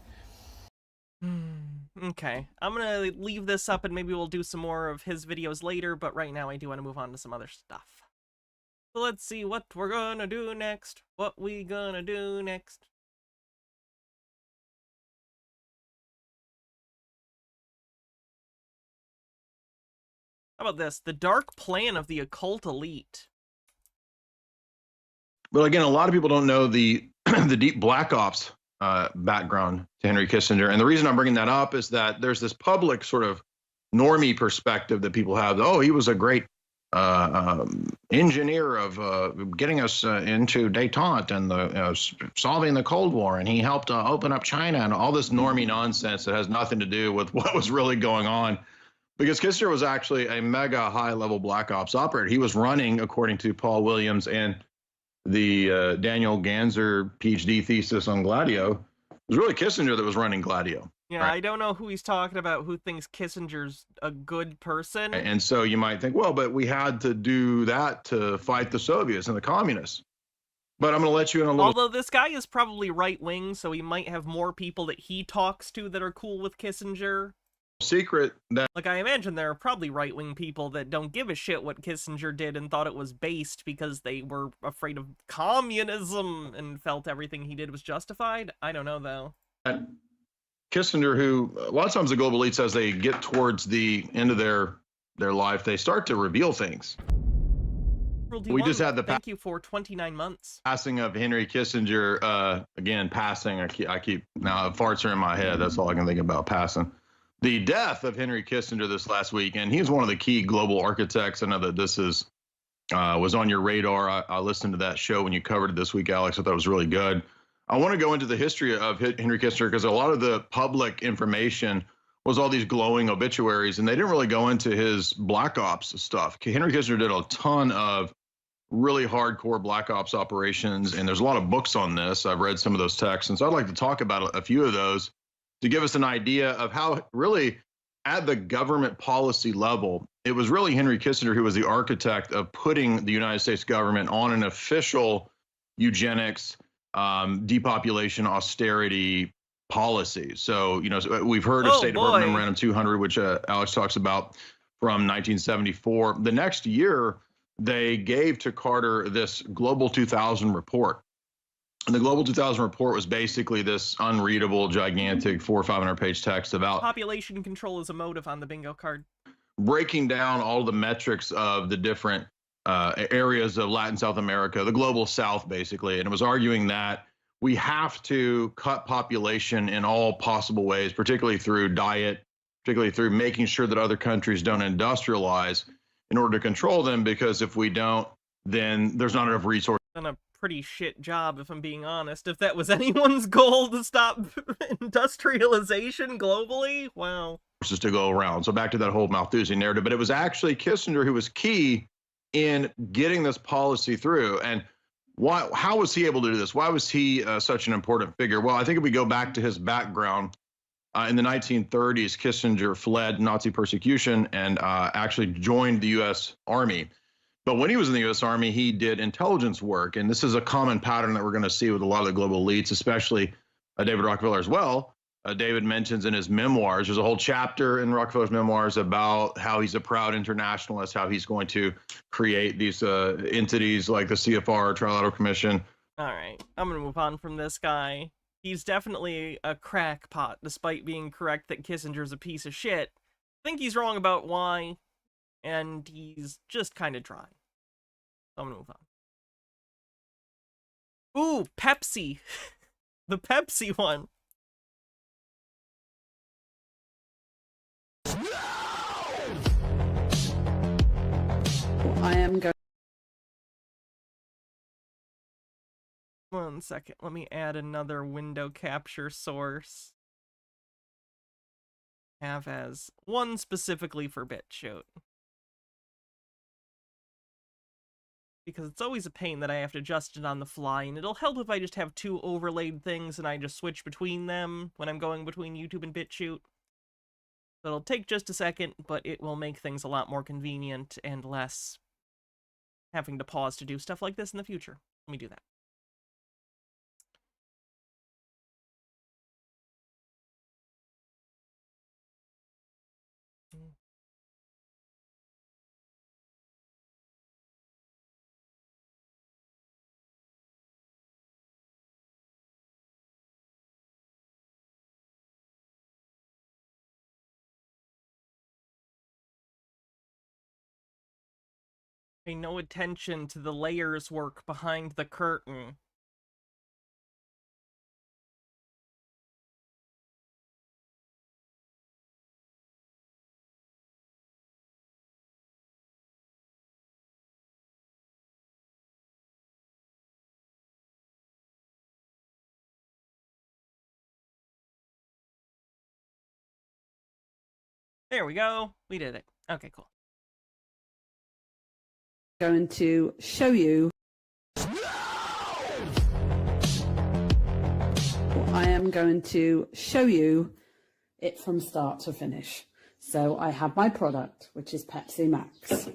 Okay, I'm gonna leave this up and maybe we'll do some more of his videos later, but right now I do want to move on to some other stuff. So let's see what we're gonna do next. What we gonna do next. How about this? The dark plan of the occult elite. But again, a lot of people don't know the the deep black ops background to Henry Kissinger. And the reason I'm bringing that up is that there's this public sort of normie perspective that people have. Oh, he was a great engineer of getting us into détente and solving the Cold War. And he helped open up China and all this normie nonsense that has nothing to do with what was really going on. Because Kissinger was actually a mega high-level black ops operator. He was running, according to Paul Williams and the Daniel Ganser PhD thesis on Gladio, it was really Kissinger that was running Gladio. Yeah, right? I don't know who he's talking about, who thinks Kissinger's a good person. And so you might think, well, but we had to do that to fight the Soviets and the communists. But I'm going to let you in a little... Although this guy is probably right-wing, so he might have more people that he talks to that are cool with Kissinger. secret that Like, I imagine there are probably right-wing people that don't give a shit what Kissinger did and thought it was based because they were afraid of communism and felt everything he did was justified. I don't know, though. Kissinger, who a lot of times the global elites, as they get towards the end of their life, they start to reveal things. We just had the Thank you for 29 months. passing of Henry Kissinger. Again, passing. I keep now farts are in my head. That's all I can think about. Passing. The death of Henry Kissinger this last week, and he's one of the key global architects. I know that this is was on your radar. I listened to that show when you covered it this week, Alex. I thought it was really good. I want to go into the history of Henry Kissinger because a lot of the public information was all these glowing obituaries, and they didn't really go into his Black Ops stuff. Henry Kissinger did a ton of really hardcore Black Ops operations, and there's a lot of books on this. I've read some of those texts, and so I'd like to talk about a few of those to give us an idea of how really at the government policy level, it was really Henry Kissinger who was the architect of putting the United States government on an official eugenics, depopulation, austerity policy. So, we've heard of State Department Memorandum 200, which Alex talks about from 1974. The next year, they gave to Carter this Global 2000 report. And the Global 2000 report was basically this unreadable, gigantic 400 or 500 page text about population control as a motive on the bingo card, breaking down all the metrics of the different areas of Latin South America, the global South, basically. And it was arguing that we have to cut population in all possible ways, particularly through diet, particularly through making sure that other countries don't industrialize in order to control them, because if we don't, then there's not enough resources. Done a pretty shit job, if I'm being honest. If that was anyone's goal to stop industrialization globally, wow. To go around. So back to that whole Malthusian narrative, but it was actually Kissinger who was key in getting this policy through. And how was he able to do this? Why was he such an important figure? Well, I think if we go back to his background, in the 1930s, Kissinger fled Nazi persecution and actually joined the U.S. Army. But when he was in the U.S. Army, he did intelligence work. And this is a common pattern that we're going to see with a lot of the global elites, especially David Rockefeller as well. David mentions in his memoirs, there's a whole chapter in Rockefeller's memoirs about how he's a proud internationalist, how he's going to create these entities like the CFR, Trilateral Commission. All right, I'm going to move on from this guy. He's definitely a crackpot, despite being correct that Kissinger's a piece of shit. I think he's wrong about why, and he's just kind of dry. I'm gonna move on. Ooh, Pepsi. The Pepsi one. I am going. One second, let me add another window capture source. Have as one specifically for BitChute. Because it's always a pain that I have to adjust it on the fly, and it'll help if I just have two overlaid things and I just switch between them when I'm going between YouTube and BitChute. It'll take just a second, but it will make things a lot more convenient and less having to pause to do stuff like this in the future. Let me do that. Pay no attention to the layers work behind the curtain. There we go. We did it. Okay, cool. Going to show you. I am going to show you it from start to finish. So I have my product, which is Pepsi Max.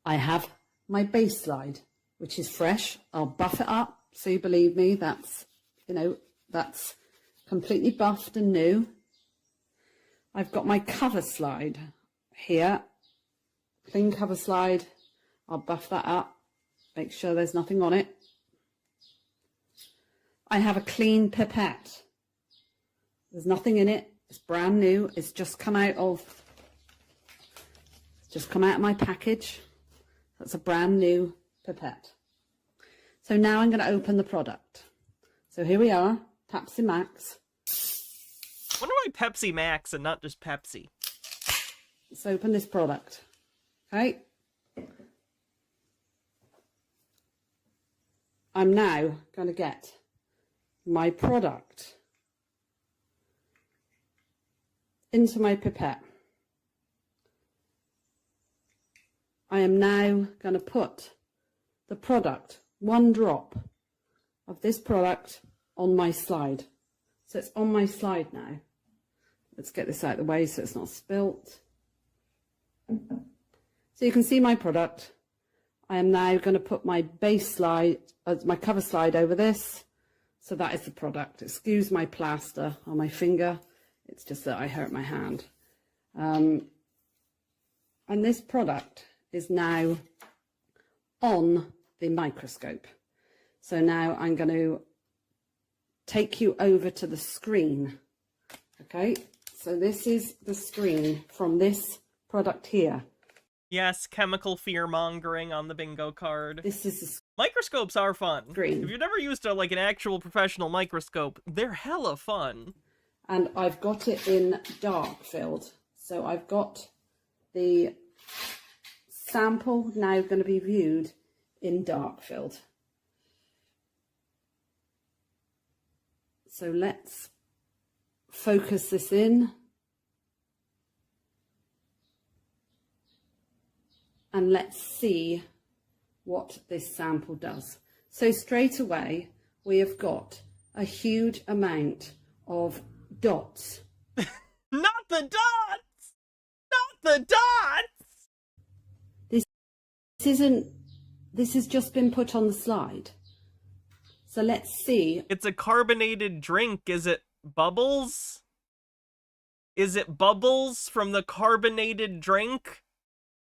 I have my base slide, which is fresh. I'll buff it up so you believe me. That's, that's completely buffed and new. I've got my cover slide here. Clean cover slide. I'll buff that up. Make sure there's nothing on it. I have a clean pipette. There's nothing in it. It's brand new. It's just come out of my package. That's a brand new pipette. So now I'm going to open the product. So here we are, Pepsi Max. I wonder why Pepsi Max and not just Pepsi. Let's open this product. Okay. I'm now going to get my product into my pipette. I am now going to put the product, 1 drop of this product, on my slide. So it's on my slide now. Let's get this out of the way so it's not spilt. So you can see my product. I am now going to put my base slide, my cover slide over this. So that is the product. Excuse my plaster on my finger. It's just that I hurt my hand. And this product is now on the microscope. So now I'm going to take you over to the screen. Okay, so this is the screen from this product here. Yes, chemical fear-mongering on the bingo card. This is the Microscopes are fun. screen. If you've never used an actual professional microscope, they're hella fun. And I've got it in dark filled. So I've got the sample now going to be viewed in dark filled. So let's focus this in. And let's see what this sample does. So straight away, we have got a huge amount of dots. Not the dots! Not the dots! This has just been put on the slide. So let's see. It's a carbonated drink. Is it bubbles? Is it bubbles from the carbonated drink?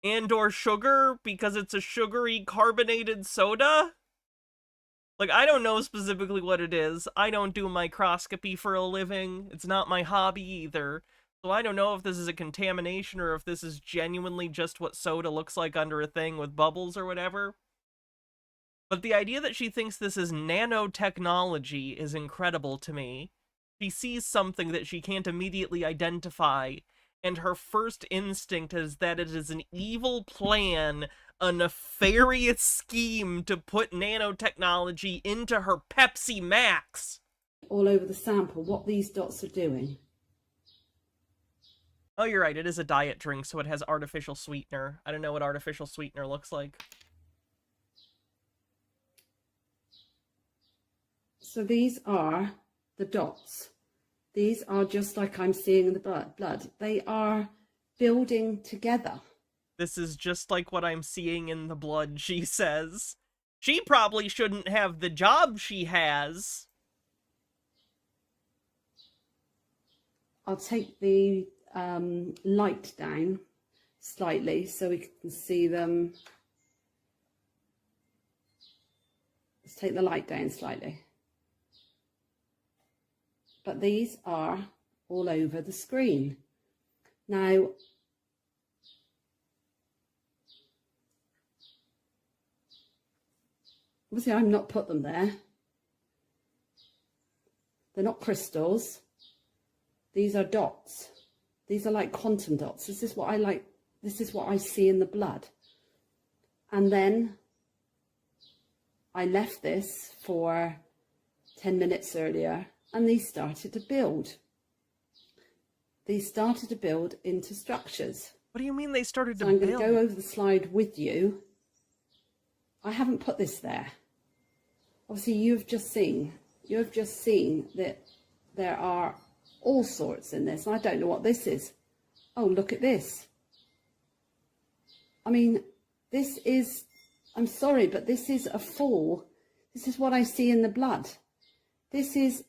And or sugar, because it's a sugary carbonated soda? Like, I don't know specifically what it is. I don't do microscopy for a living. It's not my hobby either. So I don't know if this is a contamination or if this is genuinely just what soda looks like under a thing with bubbles or whatever. But the idea that she thinks this is nanotechnology is incredible to me. She sees something that she can't immediately identify, and her first instinct is that it is an evil plan, a nefarious scheme to put nanotechnology into her Pepsi Max. All over the sample, what these dots are doing. Oh, you're right, it is a diet drink, so it has artificial sweetener. I don't know what artificial sweetener looks like. So these are the dots. These are just like I'm seeing in the blood. They are building together. This is just like what I'm seeing in the blood, she says. She probably shouldn't have the job she has. I'll take the light down slightly so we can see them. Let's take the light down slightly. But these are all over the screen. Now, obviously I've not put them there. They're not crystals. These are dots. These are like quantum dots. This is what I like. This is what I see in the blood. And then I left this for 10 minutes earlier, and these started to build. These started to build into structures. What do you mean they started to So I'm build? going to go over the slide with you. I haven't put this there. Obviously, you have just seen that there are all sorts in this. I don't know what this is. Oh, look at this. I mean, this is, I'm sorry, but this is a fall. This is what I see in the blood. This is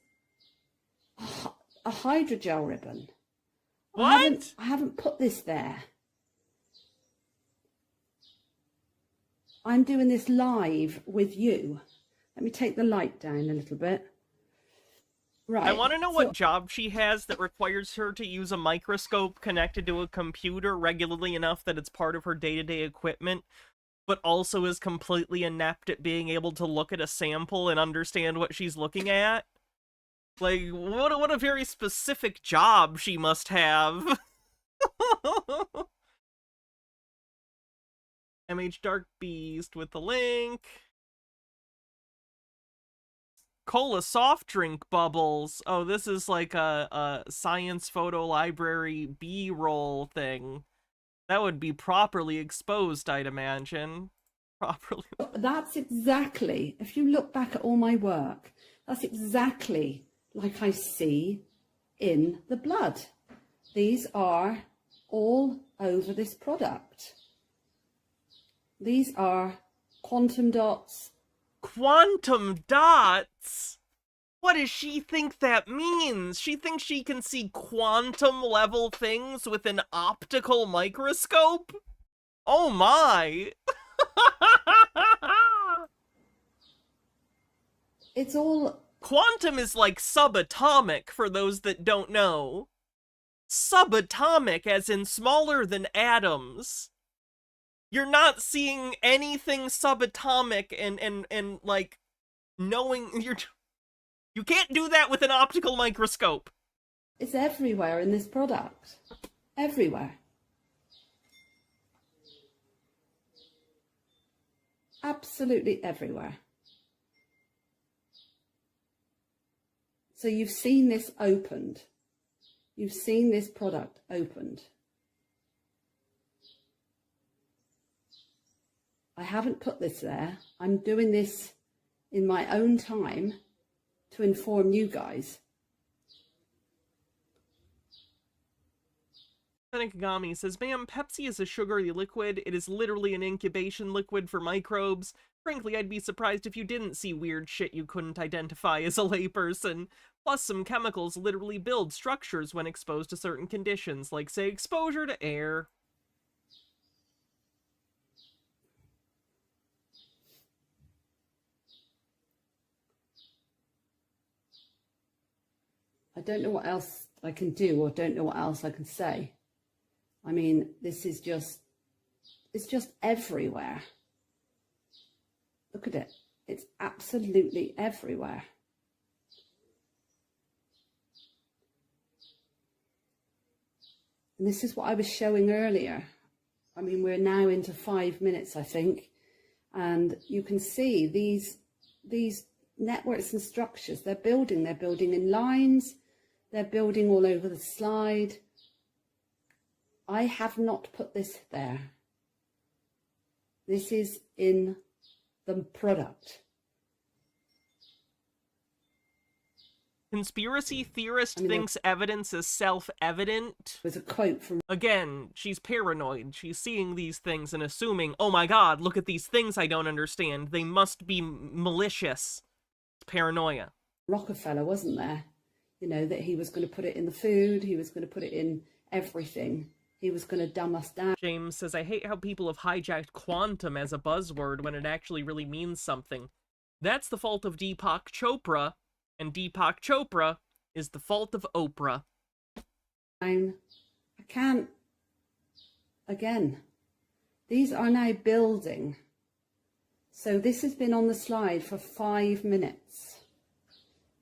a hydrogel ribbon. What? I haven't put this there. I'm doing this live with you. Let me take the light down a little bit. Right. I want to know what job she has that requires her to use a microscope connected to a computer regularly enough that it's part of her day-to-day equipment, but also is completely inept at being able to look at a sample and understand what she's looking at. Like, what a very specific job she must have. MH Dark Beast with the link. Cola soft drink bubbles. Oh, this is like a science photo library B-roll thing. That would be properly exposed, I'd imagine. Properly. That's exactly, if you look back at all my work, that's exactly like I see in the blood. These are all over this product. These are quantum dots. Quantum dots? What does she think that means? She thinks she can see quantum level things with an optical microscope? Oh my! It's all... Quantum is like subatomic, for those that don't know. Subatomic as in smaller than atoms. You're not seeing anything subatomic and like knowing you can't do that with an optical microscope. It's everywhere in this product. Everywhere. Absolutely everywhere. So you've seen this opened. You've seen this product opened. I haven't put this there. I'm doing this in my own time to inform you guys. Senekagami says, ma'am, Pepsi is a sugary liquid. It is literally an incubation liquid for microbes. Frankly, I'd be surprised if you didn't see weird shit you couldn't identify as a layperson. Plus, some chemicals literally build structures when exposed to certain conditions, like, say, exposure to air. I don't know what else I can do or don't know what else I can say. I mean, this is just, it's just everywhere. Look at it. It's absolutely everywhere. And this is what I was showing earlier. I mean, we're now into 5 minutes, I think. And you can see these networks and structures, they're building in lines, they're building all over the slide. I have not put this there. This is in the product. Conspiracy theorist thinks evidence is self-evident. There's a quote from... Again, she's paranoid. She's seeing these things and assuming, oh my god, look at these things I don't understand. They must be malicious. It's paranoia. Rockefeller, wasn't there? You know, that he was going to put it in the food, he was going to put it in everything. He was going to dumb us down. James says, I hate how people have hijacked quantum as a buzzword when it actually really means something. That's the fault of Deepak Chopra, and Deepak Chopra is the fault of Oprah. I can't... Again, these are now building. So this has been on the slide for 5 minutes.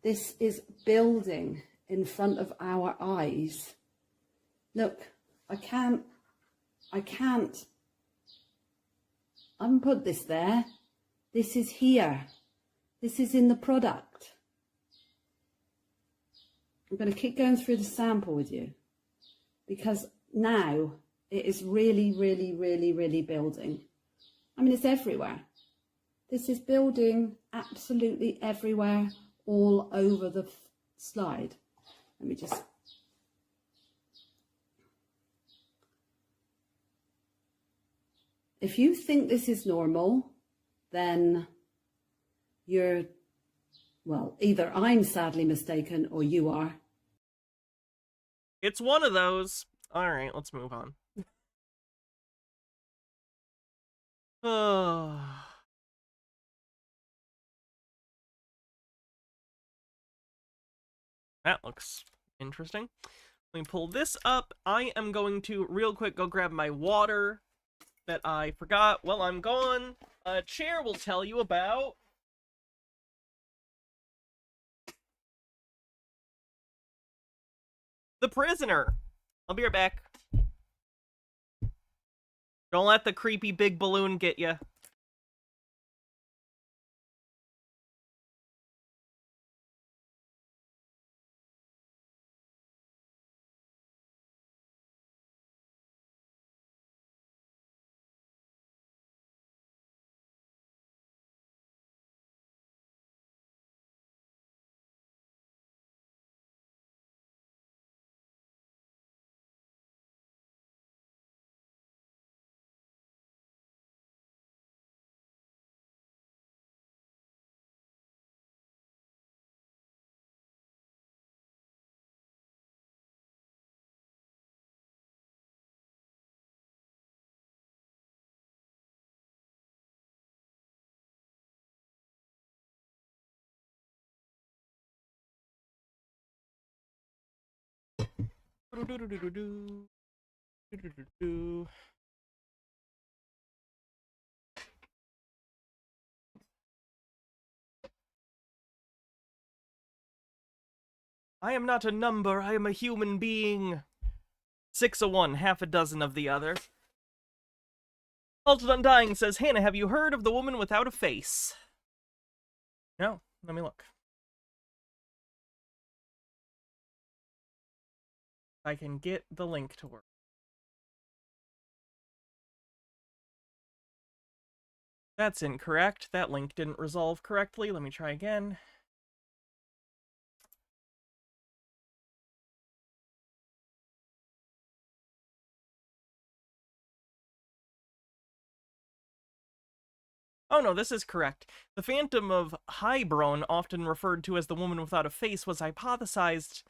This is building in front of our eyes. Look, I can't put this there. This is here. This is in the product. I'm going to keep going through the sample with you because now it is really, really, really, really building. I mean, it's everywhere. This is building absolutely everywhere, all over the slide. Let me just... If you think this is normal, then you're, well, either I'm sadly mistaken or you are. It's one of those. All right, let's move on. That looks interesting. Let me pull this up. I am going to, real quick, go grab my water that I forgot while I'm gone. Chair will tell you about The Prisoner. I'll be right back. Don't let the creepy big balloon get you. I am not a number, I am a human being. 6 of one, half a dozen of the other. Halted Undying says, Hannah, have you heard of the woman without a face? No, let me look. I can get the link to work. That's incorrect. That link didn't resolve correctly. Let me try again. Oh no, this is correct. The Phantom of Hybron, often referred to as the woman without a face, was a hypothesized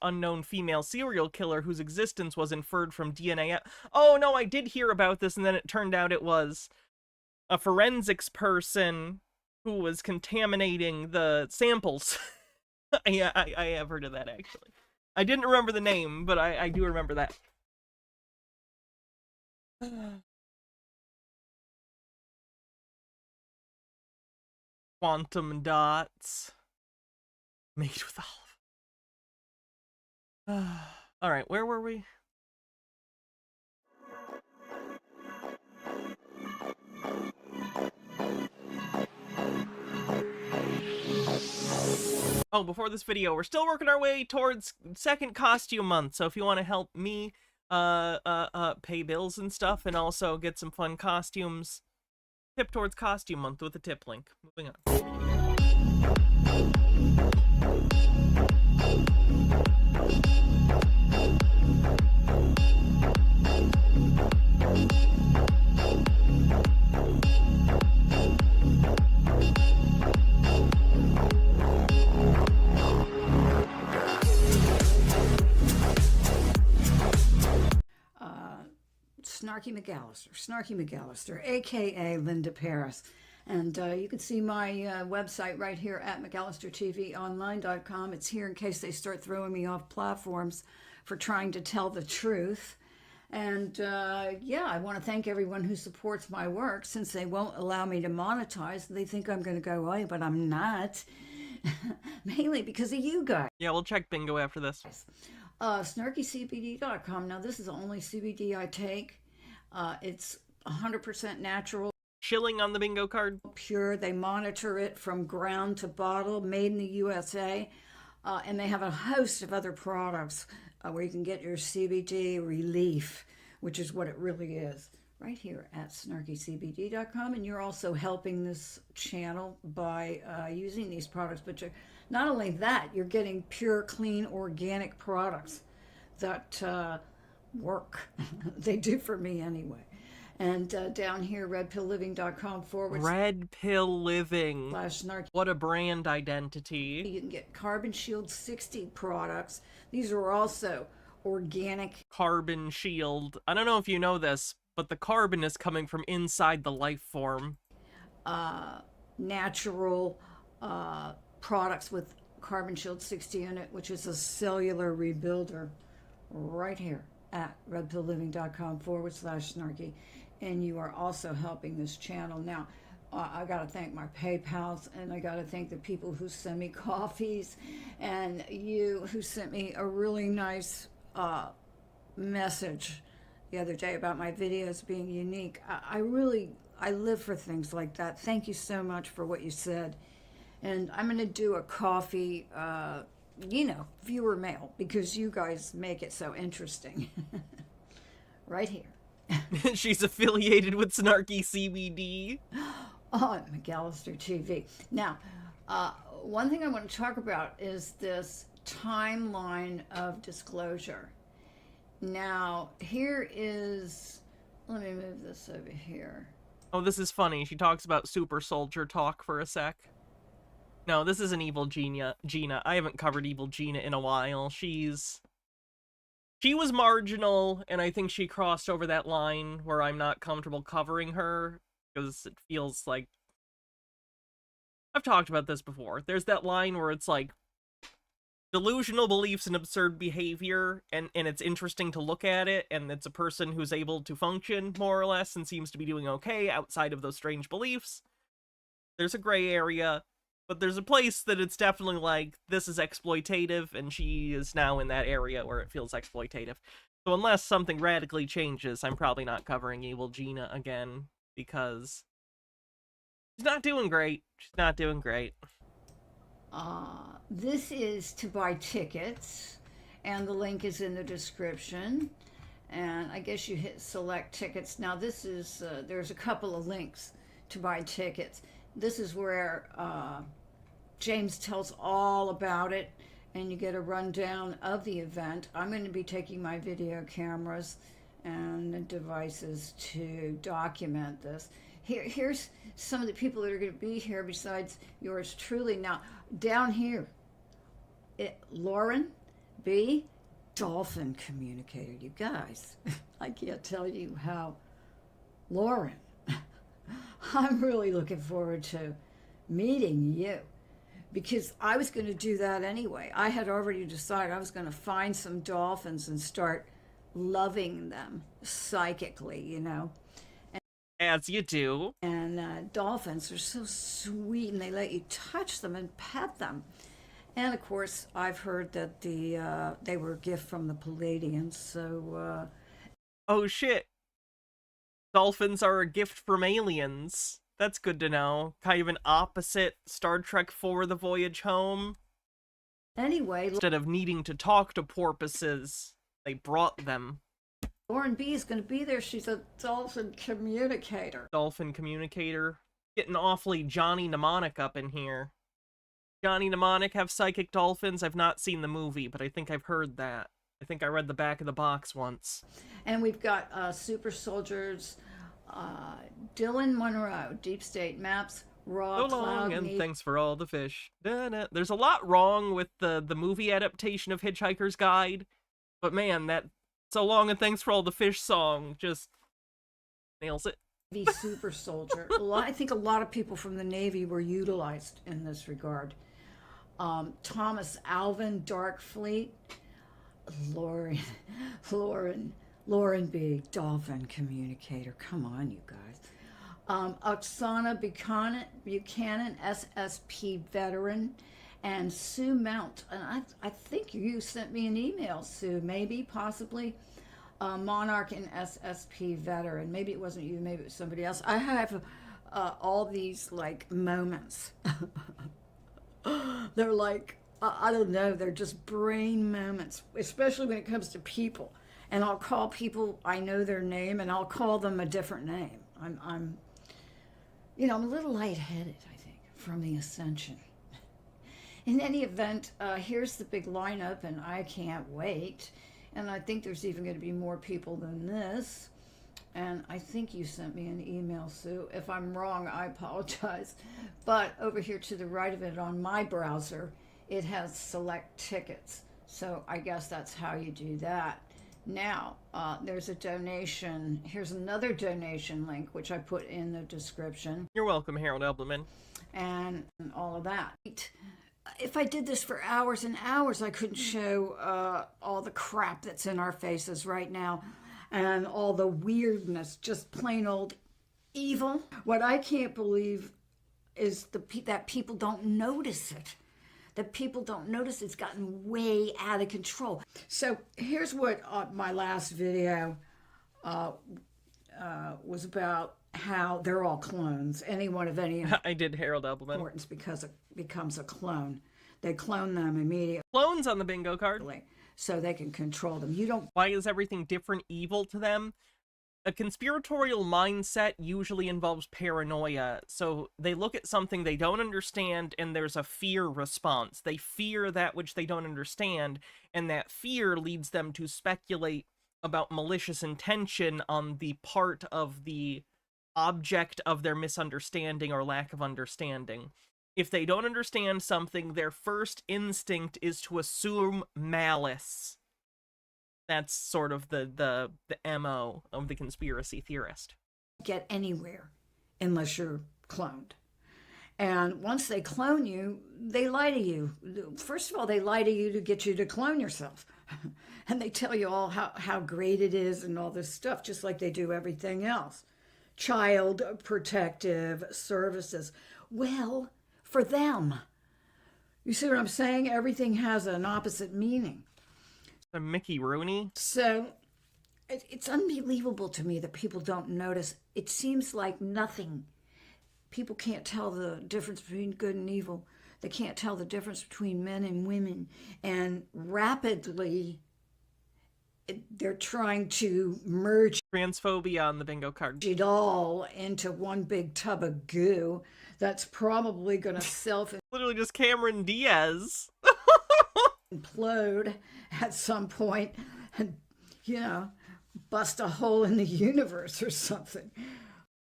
unknown female serial killer whose existence was inferred from DNA. Oh no, I did hear about this, and then it turned out it was a forensics person who was contaminating the samples. I have heard of that, actually. I didn't remember the name, but I do remember that. Quantum dots. Made with olive. Alright, where were we? Oh, before this video, we're still working our way towards second costume month, so if you want to help me pay bills and stuff and also get some fun costumes, tip towards costume month with a tip link. Moving on. Snarky McAllister, aka Linda Paris. And you can see my website right here at McAllisterTVOnline.com. It's here in case they start throwing me off platforms for trying to tell the truth. And yeah, I want to thank everyone who supports my work. Since they won't allow me to monetize, they think I'm going to go away, but I'm not. Mainly because of you guys. Yeah, we'll check bingo after this. SnarkyCBD.com. Now, this is the only CBD I take. It's 100% natural. Shilling on the bingo card. Pure. They monitor it from ground to bottle, made in the USA. And they have a host of other products where you can get your CBD relief, which is what it really is, right here at snarkycbd.com. And you're also helping this channel by using these products. But not only that, you're getting pure, clean, organic products that work. They do for me anyway. And down here, redpillliving.com / Red Pill Living. /snarky. What a brand identity. You can get Carbon Shield 60 products. These are also organic. Carbon Shield. I don't know if you know this, but the carbon is coming from inside the life form. Natural products with Carbon Shield 60 in it, which is a cellular rebuilder, right here at redpillliving.com / snarky. And you are also helping this channel. Now, I got to thank my PayPals, and I got to thank the people who send me coffees, and you who sent me a really nice message the other day about my videos being unique. I live for things like that. Thank you so much for what you said. And I'm going to do a coffee, viewer mail, because you guys make it so interesting. Right here. She's affiliated with Snarky CBD. On McAllister TV. Now, one thing I want to talk about is this timeline of disclosure. Now, here is, let me move this over here. Oh, this is funny. She talks about super soldier talk for a sec. No, this isn't Evil Gina. I haven't covered Evil Gina in a while. She was marginal, and I think she crossed over that line where I'm not comfortable covering her, because it feels like... I've talked about this before. There's that line where it's like, delusional beliefs and absurd behavior, and it's interesting to look at it, and it's a person who's able to function, more or less, and seems to be doing okay outside of those strange beliefs. There's a gray area, but there's a place that it's definitely like, this is exploitative, and she is now in that area where it feels exploitative. So unless something radically changes, I'm probably not covering Evil Gina again, because she's not doing great. She's not doing great. This is to buy tickets, and the link is in the description. And I guess you hit select tickets. Now this is, there's a couple of links to buy tickets. This is where James tells all about it, and you get a rundown of the event. I'm going to be taking my video cameras and devices to document this. Here's some of the people that are going to be here besides yours truly. Now, down here, Lauren B., dolphin communicator. You guys, I can't tell you how. Lauren, I'm really looking forward to meeting you, because I was going to do that anyway. I had already decided I was going to find some dolphins and start loving them psychically, you know. As you do. And dolphins are so sweet, and they let you touch them and pet them. And of course, I've heard that they were a gift from the Palladians, so... Oh shit. Dolphins are a gift from aliens. That's good to know. Kind of an opposite Star Trek IV: The Voyage Home. Anyway... Instead of needing to talk to porpoises, they brought them. Lauren B. is going to be there. She's a dolphin communicator. Dolphin communicator. Getting awfully Johnny Mnemonic up in here. Johnny Mnemonic have psychic dolphins? I've not seen the movie, but I think I've heard that. I think I read the back of the box once. And we've got super soldiers, Dylan Monroe, Deep State Maps, Raw So long, Cloud and thanks for all the fish. Da-da. There's a lot wrong with the movie adaptation of Hitchhiker's Guide, but man, that so long and thanks for all the fish song just nails it. Navy super soldier. I think a lot of people from the Navy were utilized in this regard. Thomas Alvin, Dark Fleet, Lauren B., dolphin communicator. Come on, you guys. Oksana Buchanan, SSP veteran, and Sue Mount. And I think you sent me an email, Sue, maybe, possibly. Monarch and SSP veteran. Maybe it wasn't you, maybe it was somebody else. I have all these, like, moments. They're like, I don't know, they're just brain moments, especially when it comes to people. And I'll call people, I know their name, and I'll call them a different name. I'm a little lightheaded, I think, from the ascension. In any event, here's the big lineup, and I can't wait. And I think there's even going to be more people than this. And I think you sent me an email, Sue. If I'm wrong, I apologize. But over here to the right of it on my browser, it has select tickets. So I guess that's how you do that. Now, there's a donation. Here's another donation link, which I put in the description. You're welcome, Harold Edelman. And all of that. If I did this for hours and hours, I couldn't show all the crap that's in our faces right now and all the weirdness, just plain old evil. What I can't believe is that people don't notice it. That people don't notice it's gotten way out of control. So here's what my last video was about, how they're all clones. Anyone of any I did Harold Edelman. importance because it becomes a clone. They clone them immediately. Clones on the bingo card. So they can control them. You don't... Why is everything different evil to them? A conspiratorial mindset usually involves paranoia, so they look at something they don't understand and there's a fear response. They fear that which they don't understand, and that fear leads them to speculate about malicious intention on the part of the object of their misunderstanding or lack of understanding. If they don't understand something, their first instinct is to assume malice. That's sort of the MO of the conspiracy theorist. Get anywhere unless you're cloned. And once they clone you, they lie to you. First of all, they lie to you to get you to clone yourself. And they tell you all how great it is and all this stuff, just like they do everything else. Child protective services. Well, for them. You see what I'm saying? Everything has an opposite meaning. The Mickey Rooney? So it's unbelievable to me that people don't notice. It seems like nothing. People can't tell the difference between good and evil. They can't tell the difference between men and women. And rapidly, they're trying to merge Transphobia on the bingo card. it all into one big tub of goo that's probably going to Literally just Cameron Diaz. implode at some point and, bust a hole in the universe or something.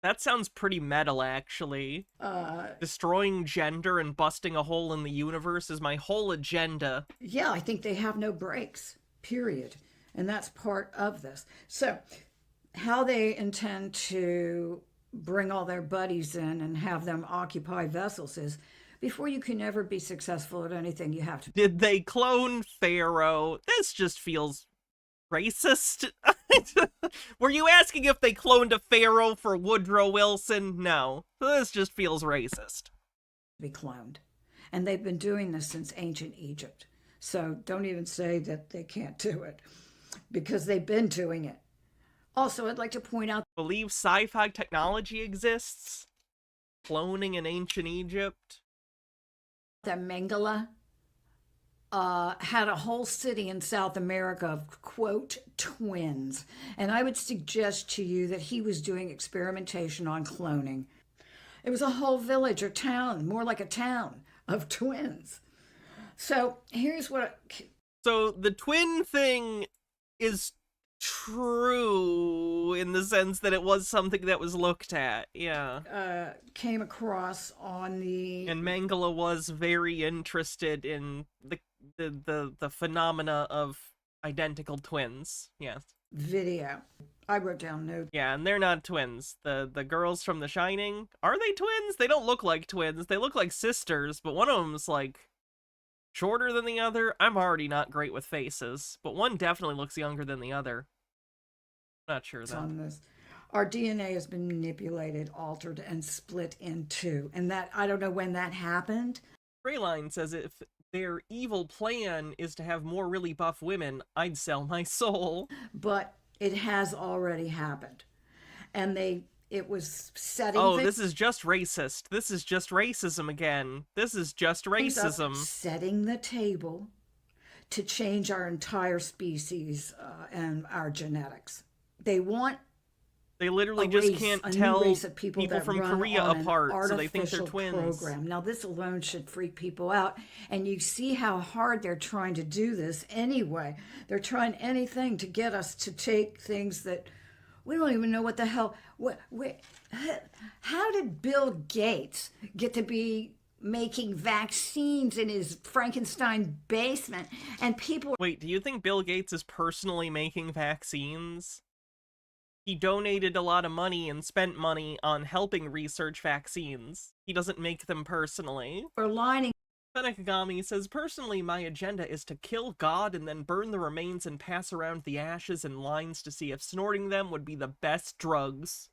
That sounds pretty metal, actually. Destroying gender and busting a hole in the universe is my whole agenda. Yeah, I think they have no brakes, period. And that's part of this. So, how they intend to bring all their buddies in and have them occupy vessels is, before you can ever be successful at anything, you have to... Did they clone Pharaoh? This just feels racist. Were you asking if they cloned a Pharaoh for Woodrow Wilson? No. This just feels racist. Be cloned. And they've been doing this since ancient Egypt. So don't even say that they can't do it, because they've been doing it. Also, I'd like to point out... Believe sci-fi technology exists? Cloning in ancient Egypt? that Mengele had a whole city in South America of, quote, twins. And I would suggest to you that he was doing experimentation on cloning. It was a whole village or town, more like a town, of twins. So here's what... So the twin thing is true in the sense that it was something that was looked at, yeah. Came across on the... And Mengele was very interested in the phenomena of identical twins, yes. Video. I wrote down notes. Yeah, and they're not twins. The girls from The Shining, are they twins? They don't look like twins. They look like sisters, but one of them's like shorter than the other. I'm already not great with faces, but one definitely looks younger than the other. Not sure though. On this. Our DNA has been manipulated, altered, and split in two. And that, I don't know when that happened. Greyline says if their evil plan is to have more really buff women, I'd sell my soul. But it has already happened. And it was setting... Oh, this is just racist. This is just racism again. This is just racism. Setting the table to change our entire species and our genetics. They want... They literally just can't tell people from Korea apart, so they think they're twins. Program. Now, this alone should freak people out. And you see how hard they're trying to do this anyway. They're trying anything to get us to take things that we don't even know what the hell... How did Bill Gates get to be making vaccines in his Frankenstein basement? And people... Wait, do you think Bill Gates is personally making vaccines? He donated a lot of money and spent money on helping research vaccines. He doesn't make them personally. We're lining... Senekagami says, personally, my agenda is to kill God and then burn the remains and pass around the ashes in lines to see if snorting them would be the best drugs.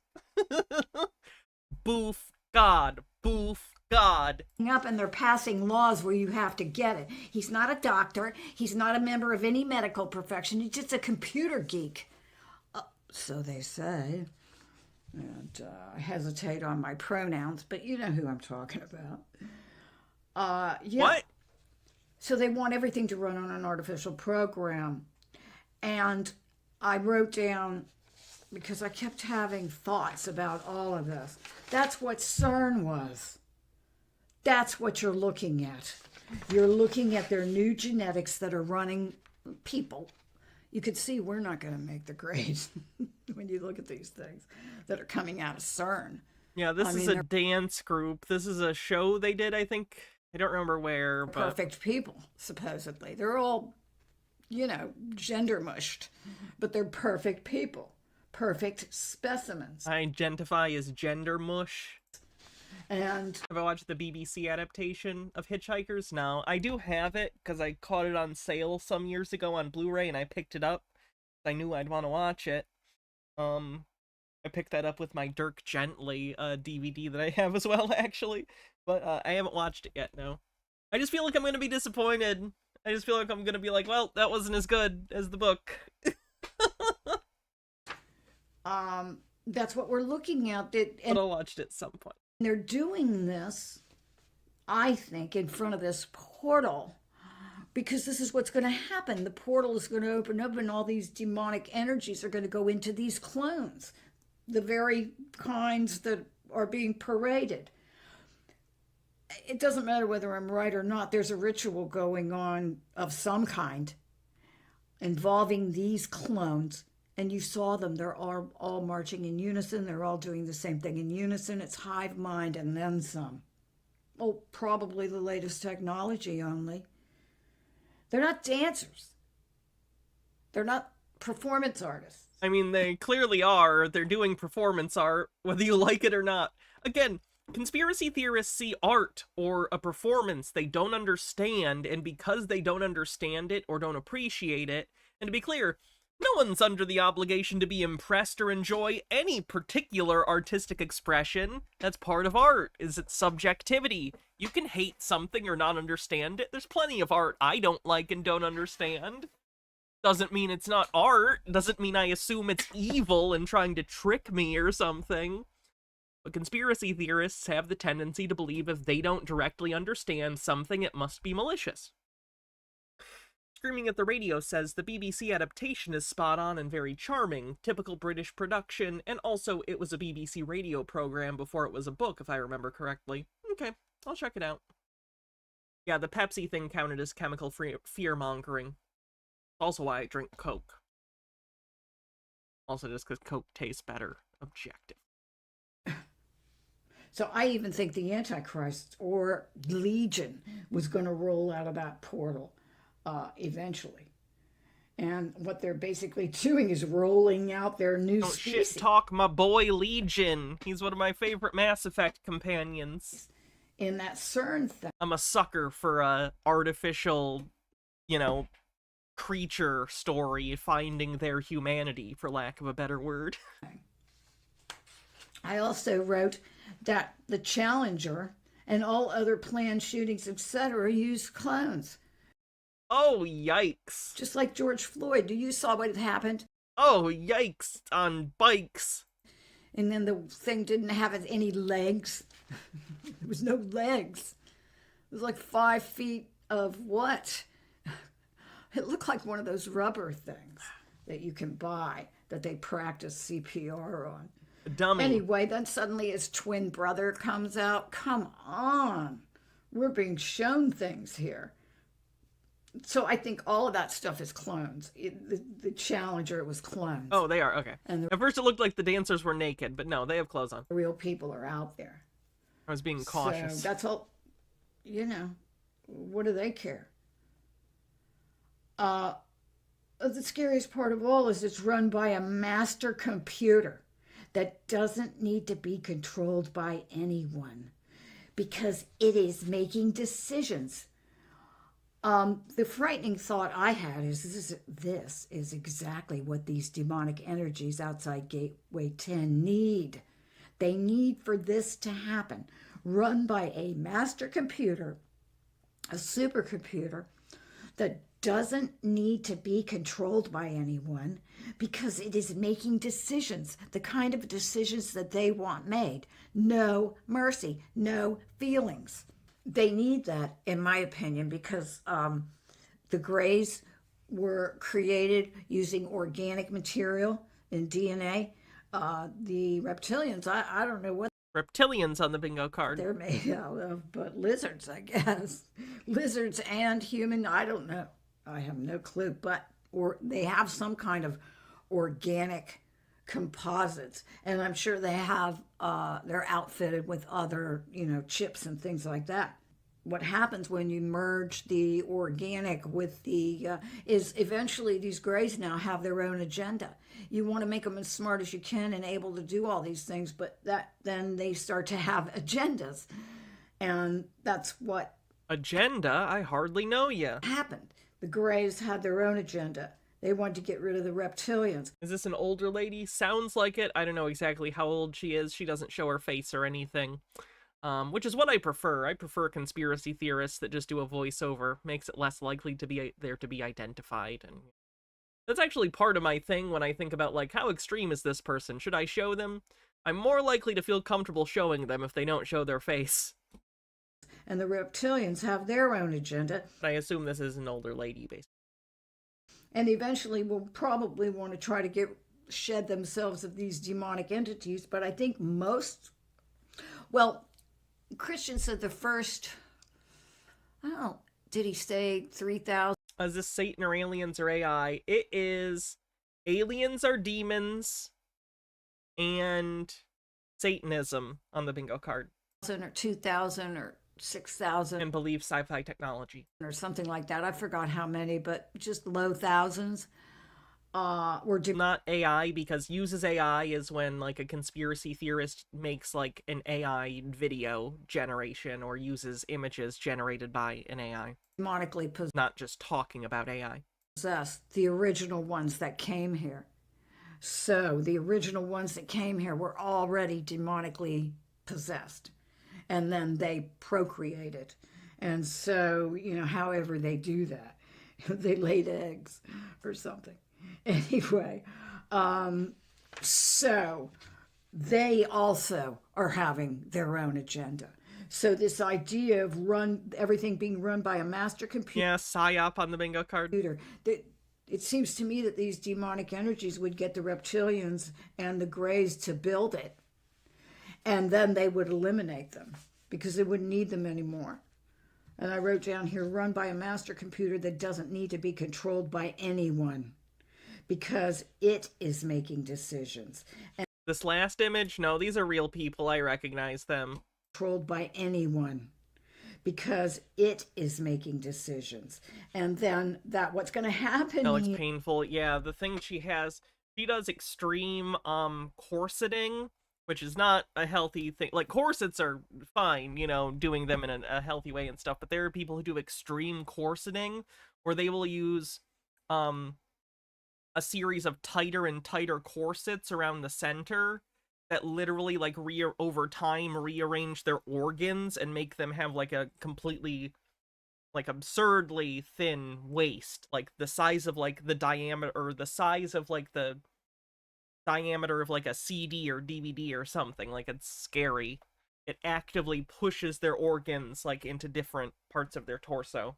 Boof God. Boof God. Up and they're passing laws where you have to get it. He's not a doctor. He's not a member of any medical profession. He's just a computer geek. So they say. And I hesitate on my pronouns, but you know who I'm talking about. Yeah. What? So they want everything to run on an artificial program. And I wrote down, because I kept having thoughts about all of this. That's what CERN was. That's what you're looking at. You're looking at their new genetics that are running people. You could see we're not going to make the grade when you look at these things that are coming out of CERN. Yeah, this is a dance group. This is a show they did, I think. I don't remember where, but... Perfect people, supposedly. They're all, gender mushed, but they're perfect people. Perfect specimens. I identify as gender mush. And Have I watched the BBC adaptation of Hitchhikers? No, I do have it because I caught it on sale some years ago on Blu-ray and I picked it up. I knew I'd want to watch it. I picked that up with my Dirk Gently DVD that I have as well, actually. But I haven't watched it yet, no. I just feel like I'm going to be disappointed. I just feel like I'm going to be like, well, that wasn't as good as the book. that's what we're looking at. But I'll watch it at some point. They're doing this, I think, in front of this portal because this is what's going to happen. The portal is going to open up and all these demonic energies are going to go into these clones, the very kinds that are being paraded. It doesn't matter whether I'm right or not. There's a ritual going on of some kind involving these clones. And you saw them. They're all marching in unison. They're all doing the same thing in unison. It's hive mind and then some. Oh, probably the latest technology only. They're not dancers. They're not performance artists. I mean, they clearly are. They're doing performance art, whether you like it or not. Again, conspiracy theorists see art or a performance they don't understand, and because they don't understand it or don't appreciate it, and to be clear, no one's under the obligation to be impressed or enjoy any particular artistic expression. That's part of art, is its subjectivity. You can hate something or not understand it. There's plenty of art I don't like and don't understand. Doesn't mean it's not art. Doesn't mean I assume it's evil and trying to trick me or something. But conspiracy theorists have the tendency to believe if they don't directly understand something, it must be malicious. Screaming at the Radio says the BBC adaptation is spot on and very charming, typical British production, and also it was a BBC radio program before it was a book, if I remember correctly. Okay, I'll check it out. Yeah, the Pepsi thing counted as chemical fear-mongering. Also why I drink Coke. Also just because Coke tastes better. Objective. So I even think the Antichrist or Legion was going to roll out of that portal. Eventually. And what they're basically doing is rolling out their new Don't species. shit talk my boy Legion. He's one of my favorite Mass Effect companions. In that CERN thing. I'm a sucker for a artificial, creature story finding their humanity, for lack of a better word. I also wrote that the Challenger and all other planned shootings, etc., used clones. Oh, yikes. Just like George Floyd. You saw what had happened? Oh, yikes, on bikes. And then the thing didn't have any legs. There was no legs. It was like 5 feet of what? It looked like one of those rubber things that you can buy that they practice CPR on. A dummy. Anyway, then suddenly his twin brother comes out. Come on. We're being shown things here. So I think all of that stuff is clones. The Challenger was clones. Oh, they are, okay. And At first it looked like the dancers were naked, but no, they have clothes on. the real people are out there. I was being cautious. So that's all, what do they care? The scariest part of all is it's run by a master computer that doesn't need to be controlled by anyone because it is making decisions. The frightening thought I had is this is exactly what these demonic energies outside Gateway 10 need. They need for this to happen. Run by a master computer, a supercomputer that doesn't need to be controlled by anyone because it is making decisions, the kind of decisions that they want made. No mercy, no feelings. They need that, in my opinion, because the Greys were created using organic material in DNA. The reptilians, I don't know what Reptilians on the bingo card. they're made out of, but lizards, I guess. Lizards and human, I don't know. I have no clue, or they have some kind of organic composites, and I'm sure they have they're outfitted with other chips and things like that. what happens when you merge the organic with the, is eventually these grays now have their own agenda. You want to make them as smart as you can and able to do all these things, but then they start to have agendas. And that's what Agenda? I hardly know you. happened. The grays had their own agenda. They wanted to get rid of the reptilians. Is this an older lady? Sounds like it. I don't know exactly how old she is. She doesn't show her face or anything. Which is what I prefer. I prefer conspiracy theorists that just do a voiceover. Makes it less likely to be there to be identified. And that's actually part of my thing when I think about, like, how extreme is this person? Should I show them? I'm more likely to feel comfortable showing them if they don't show their face. And the reptilians have their own agenda. I assume this is an older lady, basically. And eventually will probably want to try to shed themselves of these demonic entities. But I think Christian said the first, I don't know, did he say 3,000? Is this Satan or aliens or AI? It is aliens are demons and Satanism on the bingo card. Or 2,000 or 6,000. And believe sci-fi technology. Or something like that. I forgot how many, but just low thousands. Not AI, because uses AI is when, like, a conspiracy theorist makes, like, an AI video generation or uses images generated by an AI. Demonically possessed. Not just talking about AI. The original ones that came here. So the original ones that came here were already demonically possessed. And then they procreated. And so, however they do that, they laid eggs or something. Anyway, so they also are having their own agenda. So this idea of everything being run by a master computer. Yeah, PSYOP on the bingo card. It seems to me that these demonic energies would get the reptilians and the grays to build it. And then they would eliminate them because they wouldn't need them anymore. And I wrote down here, run by a master computer that doesn't need to be controlled by anyone because it is making decisions. And this last image, no, these are real people. I recognize them. Controlled by anyone because it is making decisions. And then what's going to happen. No, it's painful. Yeah, the thing she does extreme corseting, which is not a healthy thing. Like, corsets are fine, doing them in a healthy way and stuff, but there are people who do extreme corseting where they will use a series of tighter and tighter corsets around the center that literally, like, over time rearrange their organs and make them have, like, a completely, like, absurdly thin waist, like the size of, like, the diameter, or the size of, like, the diameter of, like, a CD or DVD or something. Like, it's scary. It actively pushes their organs, like, into different parts of their torso.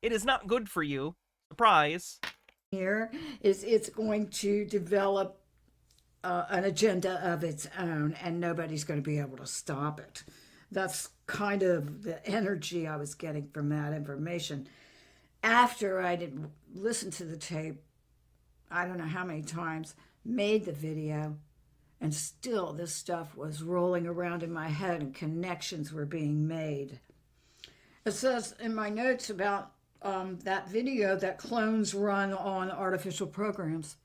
It is not good for you. Surprise. Here is it's going to develop an agenda of its own, and nobody's going to be able to stop it. That's kind of the energy I was getting from that information. After I did listen to the tape, I don't know how many times, made the video, and still this stuff was rolling around in my head and connections were being made. It says in my notes about that video that clones run on artificial programs.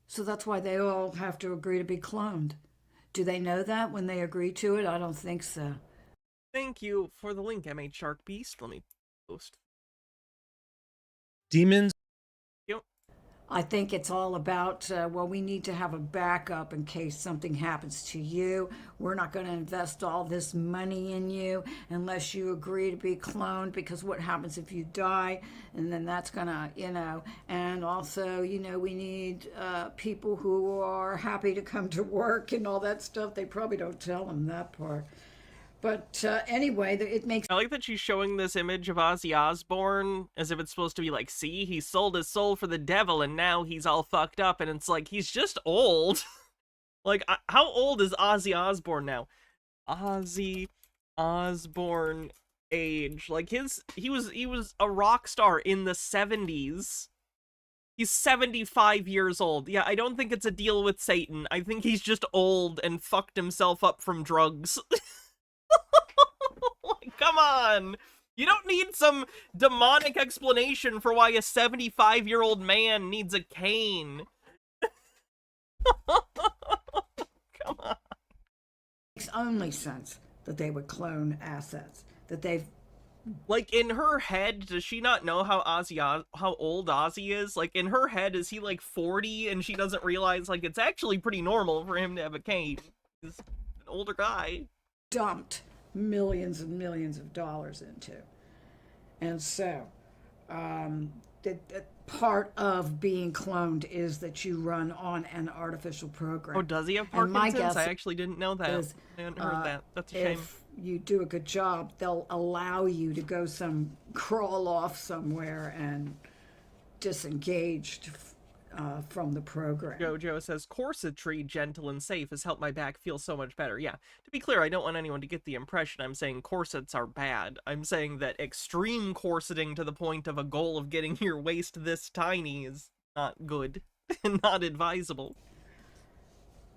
So that's why they all have to agree to be cloned. Do they know that when they agree to it? I don't think so. Thank you for the link, M8 Shark Beast. Let me post. Demons. I think it's all about, we need to have a backup in case something happens to you. We're not going to invest all this money in you unless you agree to be cloned, because what happens if you die? And then that's going to, and also, we need people who are happy to come to work and all that stuff. They probably don't tell them that part. But anyway, it makes... I like that she's showing this image of Ozzy Osbourne as if it's supposed to be like, see, he sold his soul for the devil and now he's all fucked up. And it's like, he's just old. Like, how old is Ozzy Osbourne now? Ozzy Osbourne age. Like, he was a rock star in the 70s. He's 75 years old. Yeah, I don't think it's a deal with Satan. I think he's just old and fucked himself up from drugs. Like, come on. You don't need some demonic explanation for why a 75-year-old man needs a cane. Come on. Makes only sense that they would clone assets, that they've... Like, in her head, does she not know how old Ozzy is? Like, in her head, is he like 40 and she doesn't realize, like, it's actually pretty normal for him to have a cane? He's an older guy. dumped millions and millions of dollars into. And so, part of being cloned is that you run on an artificial program. Oh, does he have And my Parkinson's? guess I actually didn't know that. is, I hadn't heard that. That's a shame. if you do a good job, they'll allow you to go crawl off somewhere and disengaged from the program. Jojo says, corsetry, gentle and safe, has helped my back feel so much better. Yeah, to be clear, I don't want anyone to get the impression I'm saying corsets are bad. I'm saying that extreme corseting to the point of a goal of getting your waist this tiny is not good and not advisable.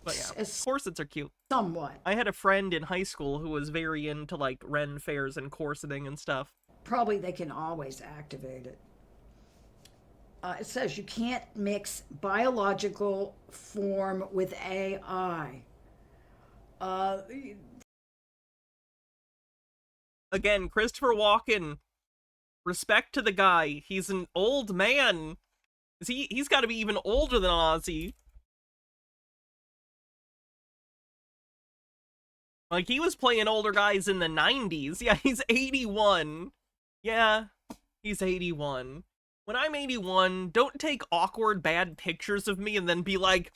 But yeah, corsets are cute. Somewhat. I had a friend in high school who was very into, like, Ren fairs and corseting and stuff. Probably they can always activate it. It says you can't mix biological form with AI. Again, Christopher Walken, respect to the guy. He's an old man. He's got to be even older than Ozzy. Like, he was playing older guys in the 90s. Yeah, he's 81. Yeah, he's 81. When I'm 81, don't take awkward bad pictures of me and then be like,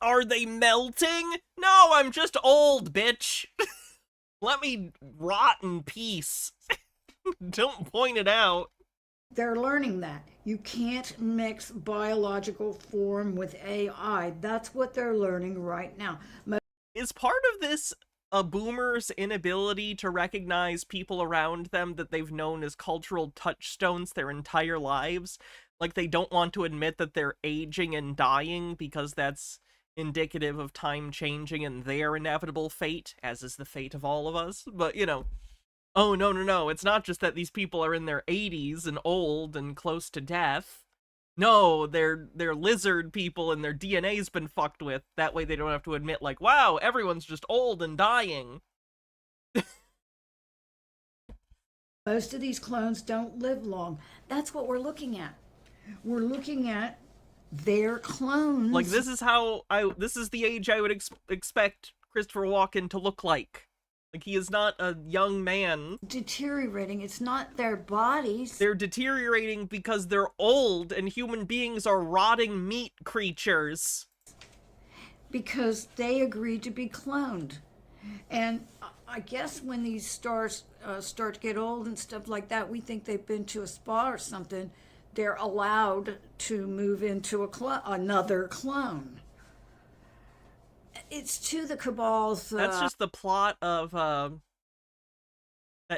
are they melting? No, I'm just old, bitch. Let me rot in peace. Don't point it out. They're learning that. You can't mix biological form with AI. That's what they're learning right now. Is part of this a boomer's inability to recognize people around them that they've known as cultural touchstones their entire lives? Like, they don't want to admit that they're aging and dying because that's indicative of time changing and their inevitable fate, as is the fate of all of us. But, you know, oh, no, it's not just that these people are in their 80s and old and close to death. No, they're lizard people and their DNA's been fucked with. That way they don't have to admit, like, wow, everyone's just old and dying. Most of these clones don't live long. That's what we're looking at. We're looking at their clones. Like, this is the age I would expect Christopher Walken to look like. Like, he is not a young man. Deteriorating. It's not their bodies. They're deteriorating because they're old and human beings are rotting meat creatures. Because they agreed to be cloned. And I guess when these stars start to get old and stuff like that, we think they've been to a spa or something. They're allowed to move into another clone. It's to the cabal's... That's just the plot of that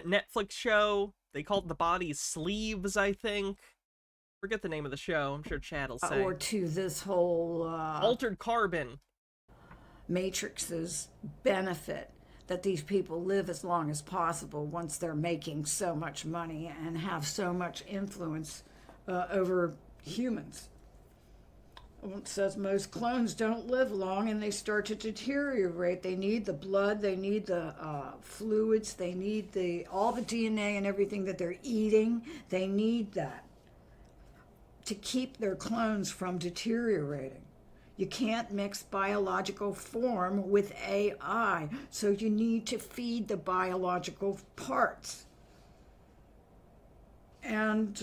Netflix show. They called the bodies sleeves, I think. Forget the name of the show. I'm sure Chad will say. Or to this whole... Altered Carbon. Matrix's benefit that these people live as long as possible once they're making so much money and have so much influence over humans. It says most clones don't live long and they start to deteriorate. They need the blood, they need the fluids, they need all the DNA and everything that they're eating. They need that to keep their clones from deteriorating. You can't mix biological form with AI, so you need to feed the biological parts. And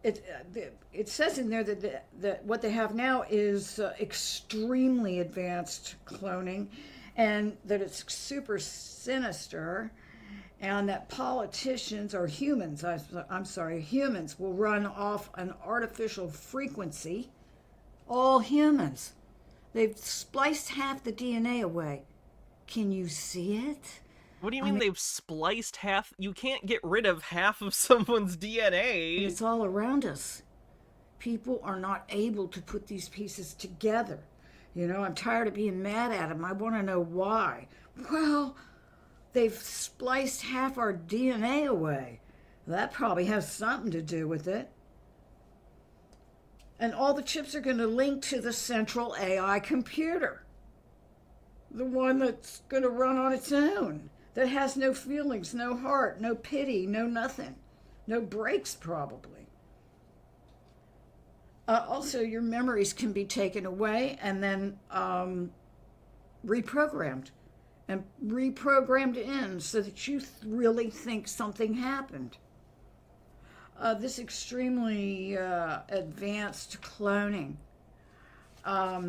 it says in there that what they have now is extremely advanced cloning, and that it's super sinister, and that politicians or humans, humans will run off an artificial frequency. All humans. They've spliced half the DNA away. Can you see it? What do you mean they've spliced half? You can't get rid of half of someone's DNA. It's all around us. People are not able to put these pieces together. You know, I'm tired of being mad at them. I want to know why. Well, they've spliced half our DNA away. That probably has something to do with it. And all the chips are going to link to the central AI computer. The one that's going to run on its own. That has no feelings, no heart, no pity, no nothing. No brakes, probably. Also, your memories can be taken away and then reprogrammed. And reprogrammed in so that you really think something happened. This extremely advanced cloning. I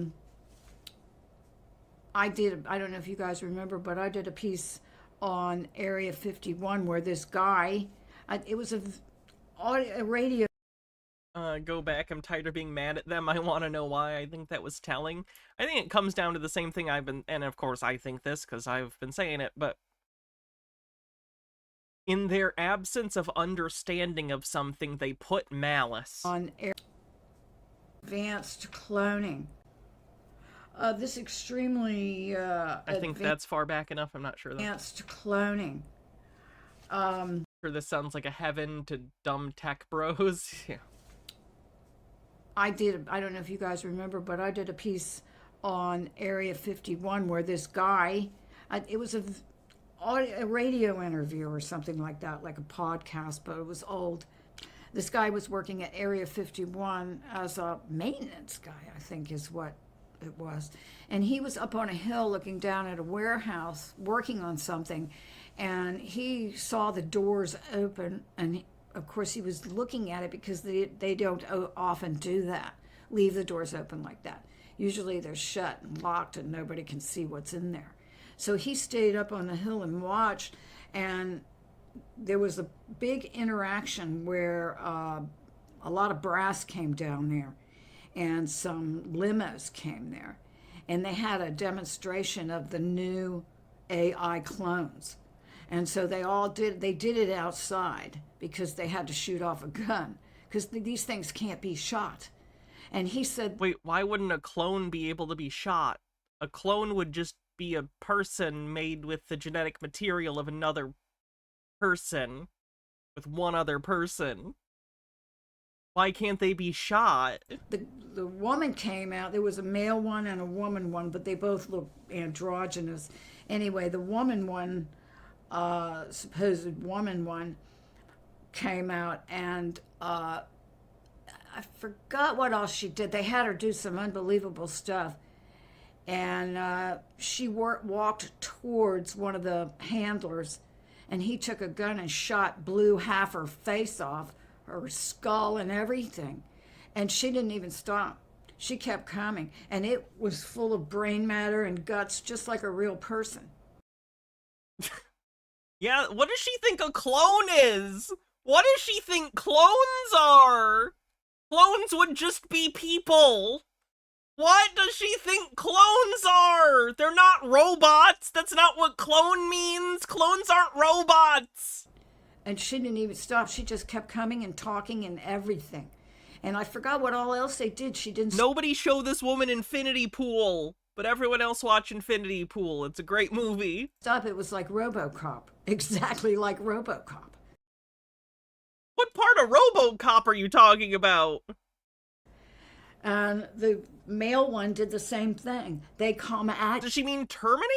don't know if you guys remember, but I did a piece on Area 51 where this guy, it was a radio. Go back. I'm tired of being mad at them. I want to know why. I think that was telling. I think it comes down to the same thing and of course I think this because I've been saying it, but in their absence of understanding of something, they put malice. On advanced cloning. This extremely I think that's far back enough. I'm not sure though. Advanced cloning. Sure, this sounds like a heaven to dumb tech bros. Yeah. I don't know if you guys remember, but I did a piece on Area 51 where this guy, it was a radio interview or something like that, like a podcast, but it was old. This guy was working at Area 51 as a maintenance guy, I think is what it was. And he was up on a hill looking down at a warehouse working on something, and he saw the doors open, and of course he was looking at it because they don't often do that, leave the doors open like that. Usually they're shut and locked and nobody can see what's in there. So he stayed up on the hill and watched, and there was a big interaction where a lot of brass came down there and some limos came there, and they had a demonstration of the new AI clones. And so they did it outside because they had to shoot off a gun because these things can't be shot. And he said, wait, why wouldn't a clone be able to be shot? A clone would just be a person made with the genetic material of another person with one other person. Why can't they be shot? The woman came out. There was a male one and a woman one, but they both look androgynous. Anyway, the woman one, supposed woman one, came out, and I forgot what else she did. They had her do some unbelievable stuff. And she walked towards one of the handlers, and he took a gun and blew half her face off, her skull and everything. And she didn't even stop. She kept coming, and it was full of brain matter and guts, just like a real person. Yeah, what does she think a clone is? What does she think clones are? Clones would just be people. What does she think clones are? They're not robots. That's not what clone means. Clones aren't robots. And she didn't even stop. She just kept coming and talking and everything. And I forgot what all else they did. She didn't... Nobody show this woman Infinity Pool, but everyone else watch Infinity Pool. It's a great movie. Stop. It was like RoboCop. Exactly like RoboCop. What part of RoboCop are you talking about? And the male one did the same thing. They come at... Does she mean Terminator?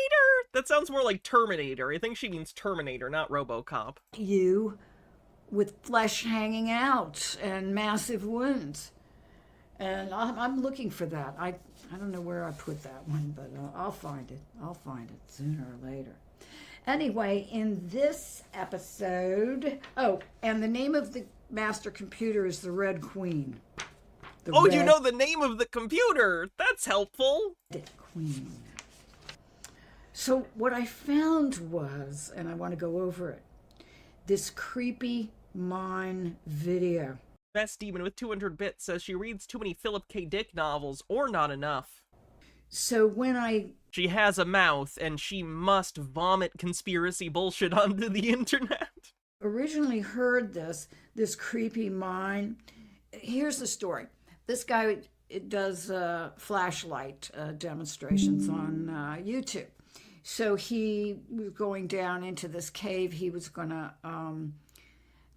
That sounds more like Terminator. I think she means Terminator, not RoboCop. You with flesh hanging out and massive wounds. And I'm looking for that. I don't know where I put that one, but I'll find it. I'll find it sooner or later. Anyway, in this episode... Oh, and the name of the master computer is the Red Queen. You know the name of the computer. That's helpful. Red Queen. So what I found was, and I want to go over it, this creepy mine video. Best Demon with 200 bits says she reads too many Philip K. Dick novels, or not enough. So when she has a mouth, and she must vomit conspiracy bullshit onto the internet. Originally heard this creepy mine. Here's the story. This guy does flashlight demonstrations on YouTube. So he was going down into this cave. He was going to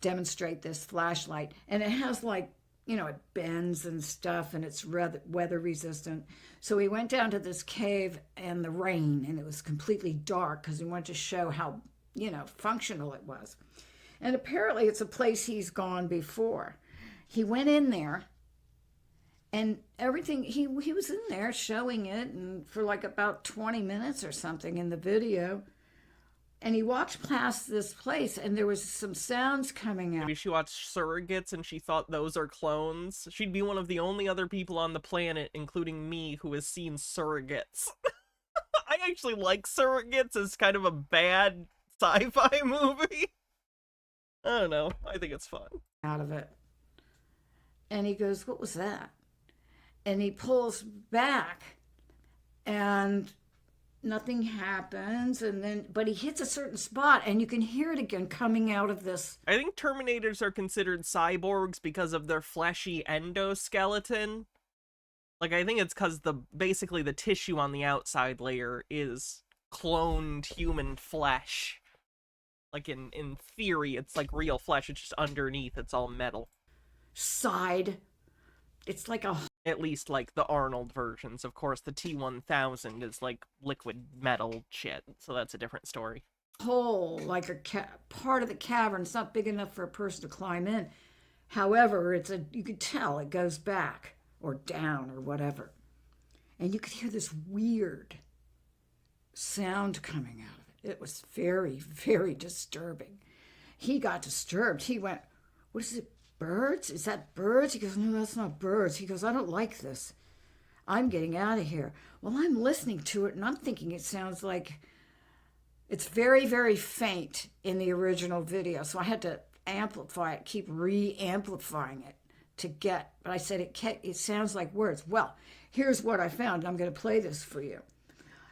demonstrate this flashlight. And it has like, you know, it bends and stuff, and it's weather resistant. So he went down to this cave in the rain, and it was completely dark because he wanted to show how, you know, functional it was. And apparently it's a place he's gone before. He went in there, and everything, he was in there showing it, and for like about 20 minutes or something in the video. And he walked past this place, and there was some sounds coming out. Maybe she watched Surrogates and she thought those are clones. She'd be one of the only other people on the planet, including me, who has seen Surrogates. I actually like Surrogates as kind of a bad sci-fi movie. I don't know. I think it's fun. Out of it. And he goes, "What was that?" And he pulls back, and nothing happens, and then but he hits a certain spot, and you can hear it again coming out of this. I think Terminators are considered cyborgs because of their fleshy endoskeleton. Like, I think it's because basically the tissue on the outside layer is cloned human flesh. Like, in theory, it's like real flesh. It's just underneath, it's all metal. Side. It's like a... At least, like, the Arnold versions. Of course, the T-1000 is, like, liquid metal shit, so that's a different story. hole, like a part of the cavern. It's not big enough for a person to climb in. However, you could tell it goes back or down or whatever. And you could hear this weird sound coming out of it. It was very, very disturbing. He got disturbed. He went, "What is it, birds? Is that birds?" He goes, "No, that's not birds." He goes, "I don't like this. I'm getting out of here." Well, I'm listening to it, and I'm thinking it sounds like it's very, very faint in the original video. So I had to amplify it, keep re-amplifying it to get, but I said it sounds like words. Well, here's what I found. I'm going to play this for you.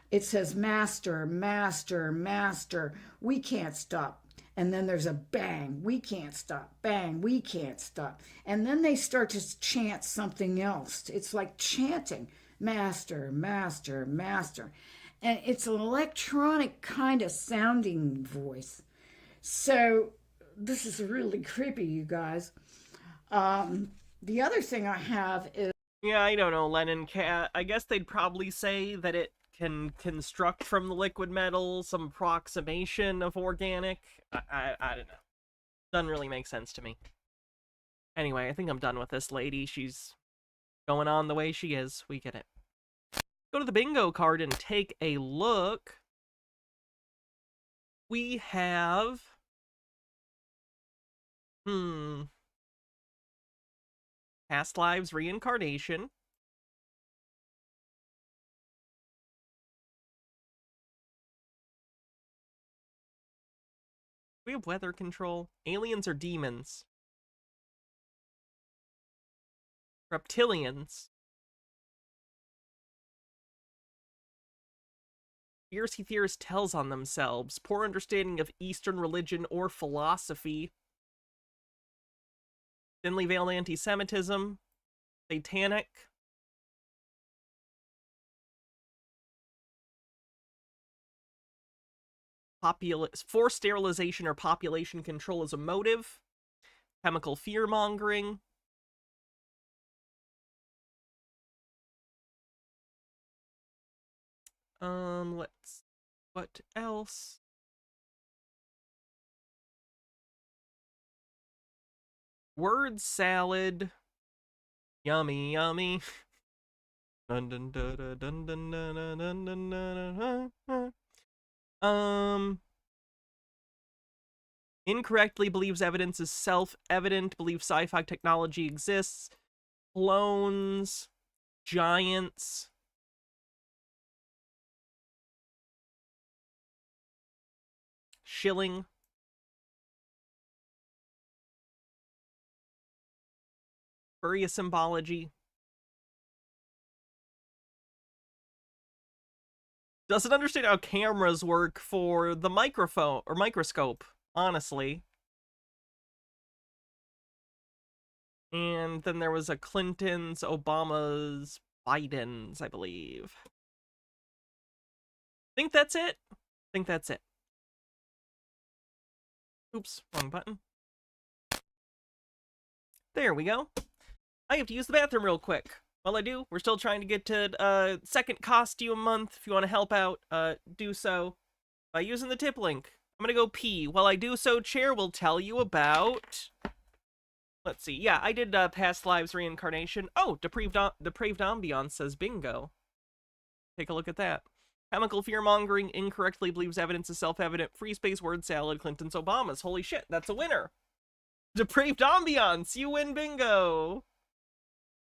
It says, "Master, master, master, we can't stop." And then there's a bang, "We can't stop." Bang, "We can't stop." And then they start to chant something else. It's like chanting, "Master, master, master." And it's an electronic kind of sounding voice. So this is really creepy, you guys. The other thing I have is... Yeah, I don't know, Lennon Cat. I guess they'd probably say that it can construct from the liquid metal some approximation of organic. I don't know. Doesn't really make sense to me. Anyway, I think I'm done with this lady. She's going on the way she is. We get it. Go to the bingo card and take a look. We have... Past lives reincarnation. We have weather control. Aliens or demons? Reptilians. Conspiracy theorists tells on themselves. Poor understanding of Eastern religion or philosophy. Thinly veiled anti-Semitism. Satanic. Forced sterilization or population control as a motive. Chemical fear-mongering. What else? Word salad. Yummy, yummy. Dun dun dun dun dun dun dun dun dun dun dun. Incorrectly believes evidence is self-evident, believes sci-fi technology exists. Clones. Giants. Shilling. Furrier symbology. Doesn't understand how cameras work for the microphone or microscope, honestly. And then there was a Clinton's, Obama's, Biden's, I believe. Think that's it? Think that's it. Oops, wrong button. There we go. I have to use the bathroom real quick. While I do, we're still trying to get to second costume month. If you want to help out, do so by using the tip link. I'm gonna go pee. While I do so, Chair will tell you about... Let's see. Yeah, I did Past Lives Reincarnation. Oh, Depraved Ambiance says bingo. Take a look at that. Chemical fear-mongering incorrectly believes evidence is self-evident. Free space word salad, Clinton's Obama's. Holy shit, that's a winner. Depraved Ambiance, you win bingo.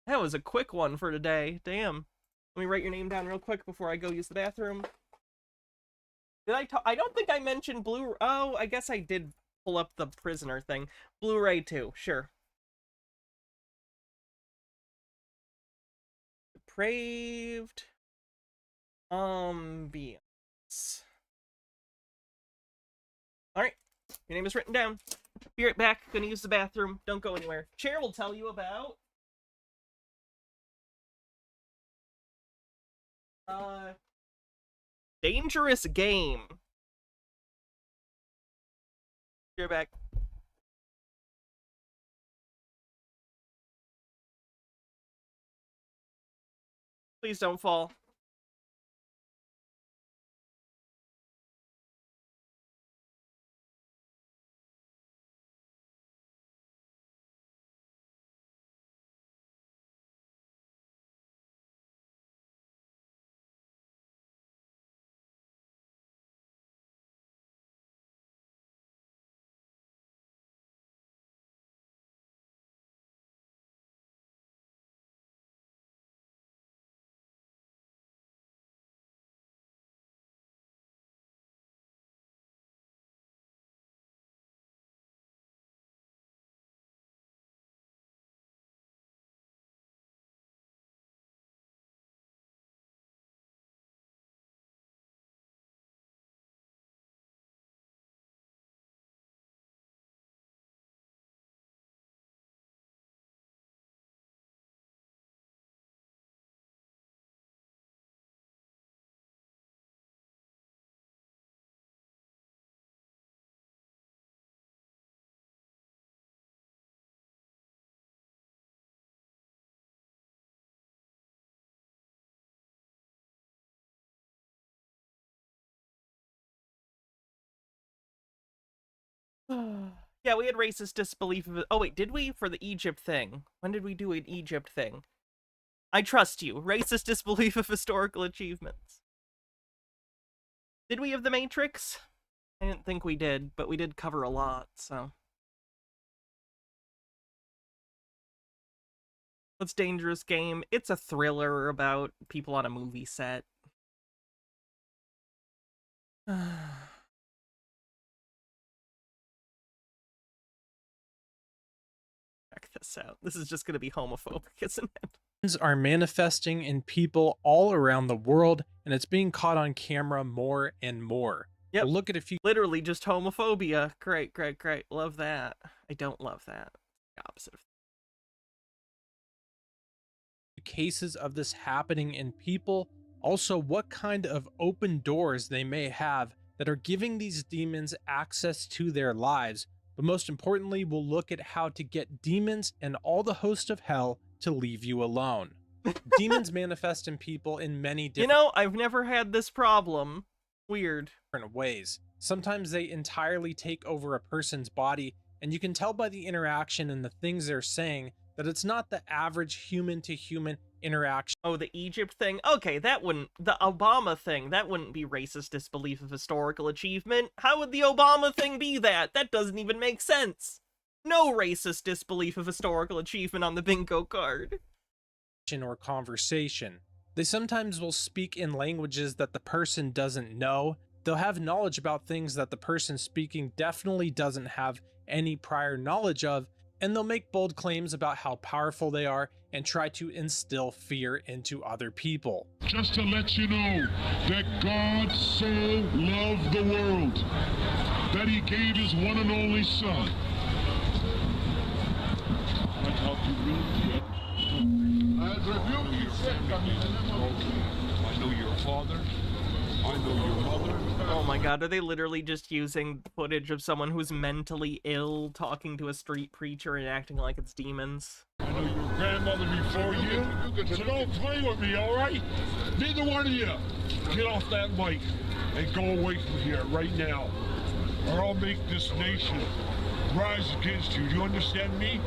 That was a quick one for today. Damn. Let me write your name down real quick before I go use the bathroom. Did I don't think I mentioned Blu-ray. Oh, I guess I did pull up the prisoner thing. Blu-ray too, sure. Depraved Ambiance. Alright, your name is written down. Be right back, gonna use the bathroom. Don't go anywhere. Chair will tell you about... Dangerous Game. Be right back. Please don't fall. Yeah, we had racist disbelief of it. Oh wait, did we? For the Egypt thing. When did we do an Egypt thing? I trust you. Racist disbelief of historical achievements. Did we have the Matrix? I didn't think we did, but we did cover a lot, so. What's Dangerous Game? It's a thriller about people on a movie set. Check this out. This is just going to be homophobic, isn't it? Are manifesting in people all around the world, and it's being caught on camera more and more. Yep. We'll look at a few Literally just homophobia. Great, great, great. Love that. I don't love that. The opposite of cases of this happening in people, also what kind of open doors they may have that are giving these demons access to their lives. But most importantly, we'll look at how to get demons and all the host of hell to leave you alone. Demons manifest in people in many different I've never had this problem. Weird. ways. Sometimes they entirely take over a person's body, and you can tell by the interaction and the things they're saying that it's not the average human-to-human interaction. Oh, the Egypt thing? Okay, the Obama thing, that wouldn't be racist disbelief of historical achievement. How would the Obama thing be that? That doesn't even make sense. No racist disbelief of historical achievement on the bingo card. Or conversation. They sometimes will speak in languages that the person doesn't know. They'll have knowledge about things that the person speaking definitely doesn't have any prior knowledge of, and they'll make bold claims about how powerful they are and try to instill fear into other people. Just to let you know that God so loved the world that he gave his one and only son. I know your father. I know your mother. Oh my god, are they literally just using footage of someone who's mentally ill talking to a street preacher and acting like it's demons? I know your grandmother before you, so don't play with me, all right? Neither one of you. Get off that mic and go away from here right now, or I'll make this nation rise against you. You understand me?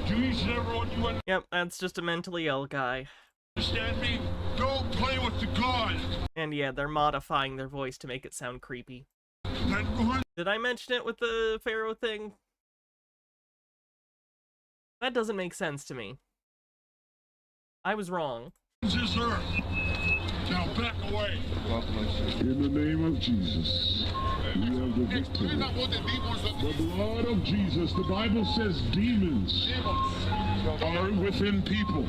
Do each and every one you Yep, that's just a mentally ill guy. understand me? Don't play with the God. And yeah, they're modifying their voice to make it sound creepy. That ruins Did I mention it with the Pharaoh thing? That doesn't make sense to me. I was wrong. this earth. Now back away. In the name of Jesus, we have the victory. The blood of Jesus. The Bible says demons are within people.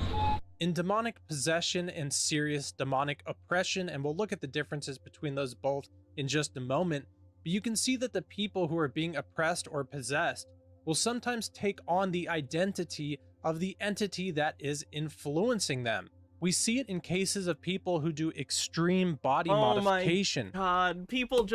In demonic possession and serious demonic oppression, and we'll look at the differences between those both in just a moment, but you can see that the people who are being oppressed or possessed will sometimes take on the identity of the entity that is influencing them. We see it in cases of people who do extreme body modification. Oh my god, people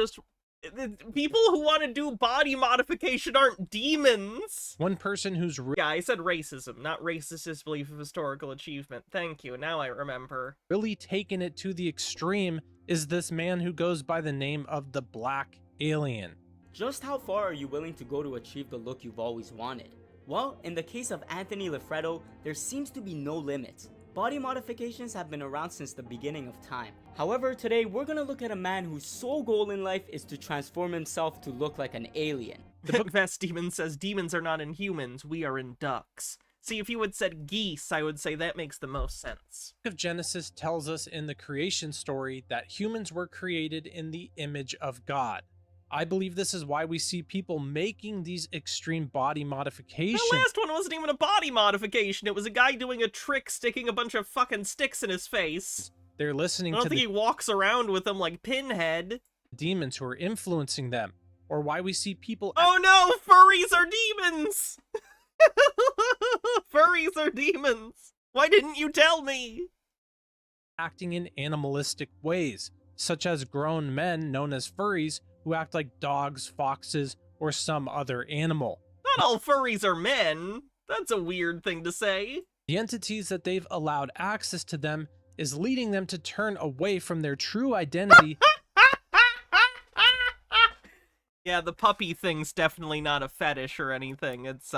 who want to do body modification aren't demons! One person who's Yeah, I said racism, not racist disbelief of historical achievement. Thank you, now I remember. really taken it to the extreme is this man who goes by the name of the Black Alien. Just how far are you willing to go to achieve the look you've always wanted? Well, in the case of Anthony Lefredo, there seems to be no limits. Body modifications have been around since the beginning of time. However, today we're gonna look at a man whose sole goal in life is to transform himself to look like an alien. The book Vast Demon says demons are not in humans, we are in ducks. See, if you had said geese, I would say that makes the most sense. The book of Genesis tells us in the creation story that humans were created in the image of God. I believe this is why we see people making these extreme body modifications. The last one wasn't even a body modification, it was a guy doing a trick sticking a bunch of fucking sticks in his face. They're listening I don't to think the he walks around with them like Pinhead. demons who are influencing them, or why we see people Oh no, furries are demons! Furries are demons! Why didn't you tell me? acting in animalistic ways, such as grown men known as furries who act like dogs, foxes, or some other animal. Not all furries are men. That's a weird thing to say. The entities that they've allowed access to them is leading them to turn away from their true identity. Yeah, the puppy thing's definitely not a fetish or anything. It's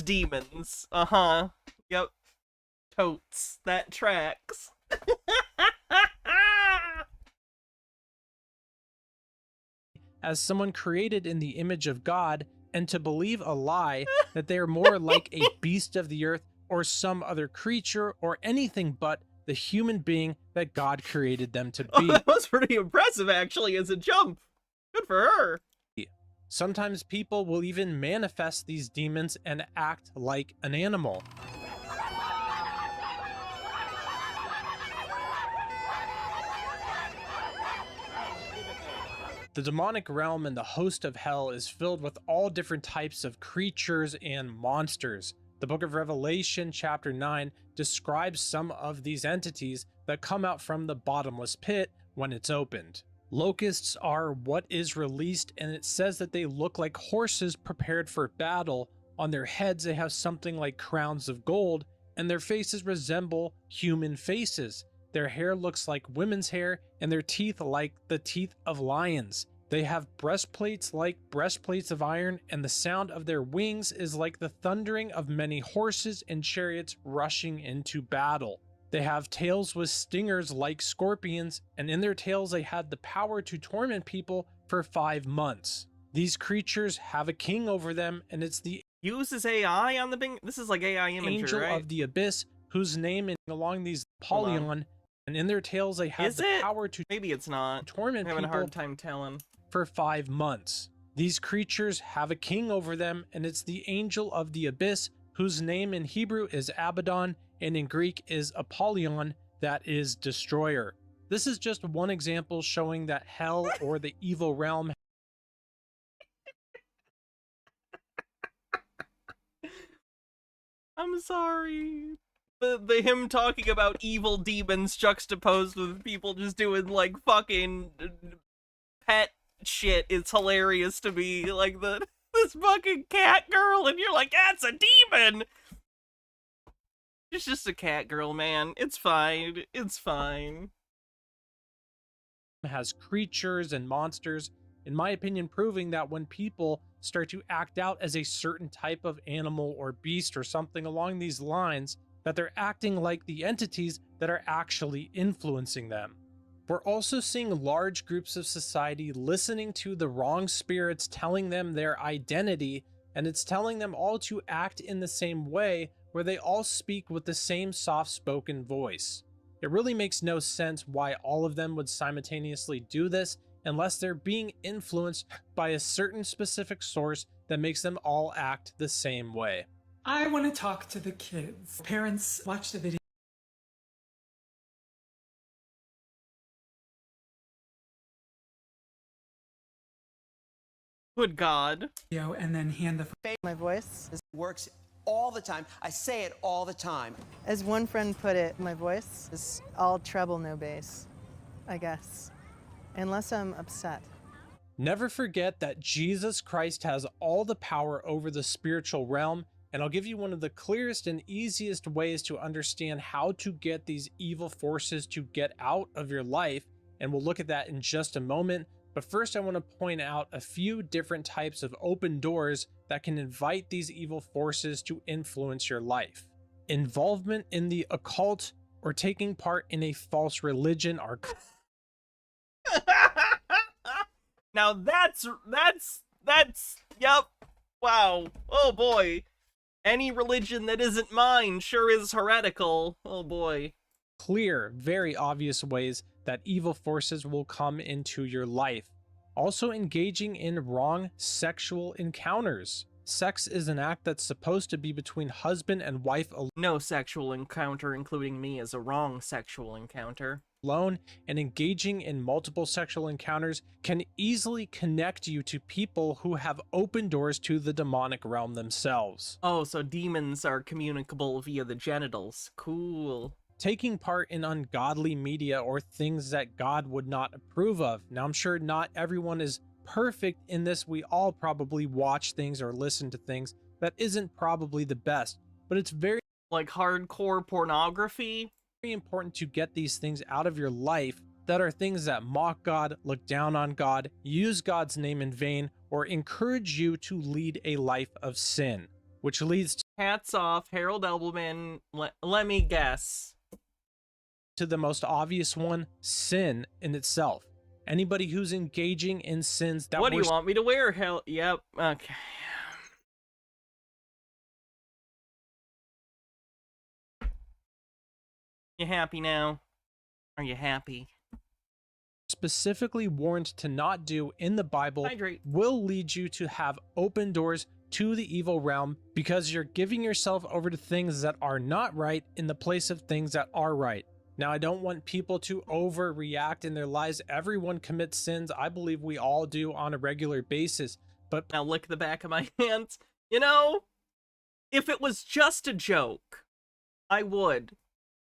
demons. Uh-huh. Yep. Totes. That tracks. As someone created in the image of God, and to believe a lie that they are more like a beast of the earth or some other creature or anything but the human being that God created them to Oh, be. that was pretty impressive, actually, as a jump. Good for her. Sometimes people will even manifest these demons and act like an animal. The demonic realm and the host of hell is filled with all different types of creatures and monsters. The book of Revelation, chapter 9, describes some of these entities that come out from the bottomless pit when it's opened. Locusts are what is released, and it says that they look like horses prepared for battle. On their heads, they have something like crowns of gold, and their faces resemble human faces. Their hair looks like women's hair, and their teeth like the teeth of lions. They have breastplates like breastplates of iron, and the sound of their wings is like the thundering of many horses and chariots rushing into battle. They have tails with stingers like scorpions, and in their tails they had the power to torment people for 5 months. These creatures have a king over them, and it's the Uses AI on the Bing. This is like AI imagery, angel right? of the abyss, whose name is along these Apollyon, and in their tails they have Is the it? power to Maybe it's not. torment I'm having a people hard time telling. for 5 months. These creatures have a king over them, and it's the angel of the abyss, whose name in Hebrew is Abaddon, and in Greek is Apollyon, that is destroyer. This is just one example showing that hell or the evil realm. I'm sorry. the him talking about evil demons juxtaposed with people just doing like fucking pet shit is hilarious to me. Like this fucking cat girl, and you're like, that's a demon. It's just a cat girl, man. It's fine. It's fine. Has creatures and monsters, in my opinion, proving that when people start to act out as a certain type of animal or beast or something along these lines, that they're acting like the entities that are actually influencing them. We're also seeing large groups of society listening to the wrong spirits telling them their identity, and it's telling them all to act in the same way, where they all speak with the same soft-spoken voice. It really makes no sense why all of them would simultaneously do this unless they're being influenced by a certain specific source that makes them all act the same way. I want to talk to the kids. Parents, watch the video. Good God. And then hand the My voice works all the time. I say it all the time. as one friend put it, my voice is all treble, no bass, I guess, unless I'm upset. Never forget that Jesus Christ has all the power over the spiritual realm, and I'll give you one of the clearest and easiest ways to understand how to get these evil forces to get out of your life, and we'll look at that in just a moment. But first, I want to point out a few different types of open doors that can invite these evil forces to influence your life. Involvement in the occult or taking part in a false religion are Now that's, yep. Wow. Oh boy. Any religion that isn't mine sure is heretical. Oh boy. clear, very obvious ways that evil forces will come into your life. Also, engaging in wrong sexual encounters. Sex is an act that's supposed to be between husband and wife No sexual encounter, including me, is a wrong sexual encounter. alone, and engaging in multiple sexual encounters can easily connect you to people who have open doors to the demonic realm themselves. Oh, so demons are communicable via the genitals. Cool. Taking part in ungodly media or things that God would not approve of. Now, I'm sure not everyone is perfect in this. We all probably watch things or listen to things that isn't probably the best, but it's very Like hardcore pornography? important to get these things out of your life that are things that mock God, look down on God, use God's name in vain, or encourage you to lead a life of sin, which leads Hats off, Harold Elbelman. Let me guess. to the most obvious one, sin in itself. Anybody who's engaging in sins that What do you want me to wear? Hell, yep. Okay. You happy now? Are you happy? specifically warned to not do in the Bible Hydrate. will lead you to have open doors to the evil realm, because you're giving yourself over to things that are not right in the place of things that are right. Now, I don't want people to overreact in their lives. Everyone commits sins. I believe we all do on a regular basis. But Now lick the back of my hands. You know, if it was just a joke, I would.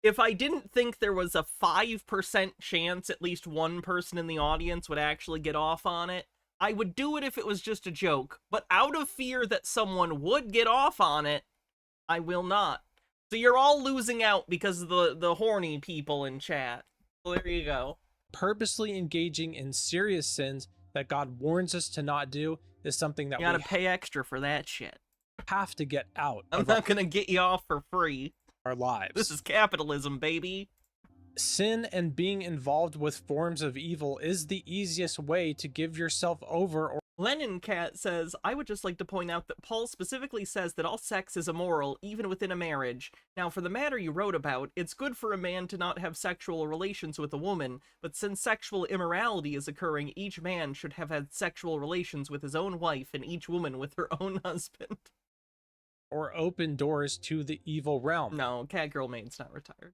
If I didn't think there was a 5% chance at least one person in the audience would actually get off on it, I would do it if it was just a joke. But out of fear that someone would get off on it, I will not. So you're all losing out because of the horny people in chat. So there you go. purposely engaging in serious sins that God warns us to not do is something that You gotta we pay extra for that shit. have to get out I'm of not gonna get you off for free. our lives. This is capitalism, baby. Sin and being involved with forms of evil is the easiest way to give yourself over. Or Lennon Cat says, I would just like to point out that Paul specifically says that all sex is immoral, even within a marriage. Now, for the matter you wrote about, it's good for a man to not have sexual relations with a woman, but since sexual immorality is occurring, each man should have had sexual relations with his own wife and each woman with her own husband. or open doors to the evil realm. No, Catgirl Maid's not retired.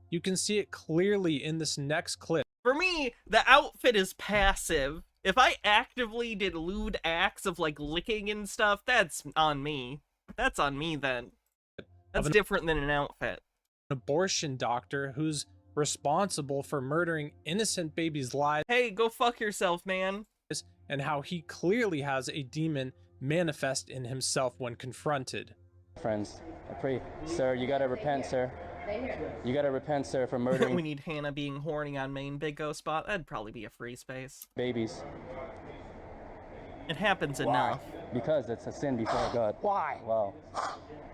You can see it clearly in this next clip. For me, the outfit is passive. If I actively did lewd acts of, like, licking and stuff, that's on me. That's on me, then. That's different than an outfit. abortion doctor who's responsible for murdering innocent babies' lives. Hey, go fuck yourself, man. And how he clearly has a demon manifest in himself when confronted. Friends, I pray, sir, you gotta repent, sir. You gotta repent, sir, for murdering We need Hannah being horny on main Big Go spot. That'd probably be a free space. babies. It happens enough. Because it's a sin before God. Why? Wow.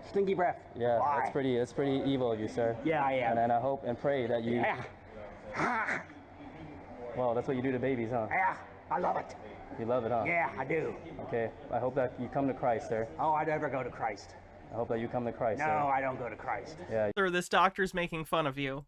Stinky breath. Yeah, Why? that's pretty evil of you, sir. Yeah, I am. And I hope and pray that you... Yeah. Well, that's what you do to babies, huh? Yeah, I love it. You love it, huh? Yeah, I do. Okay, I hope that you come to Christ, sir. Oh, I never go to Christ. I hope that you come to Christ, No, sir. I don't go to Christ. Yeah. Sir, this doctor's making fun of you.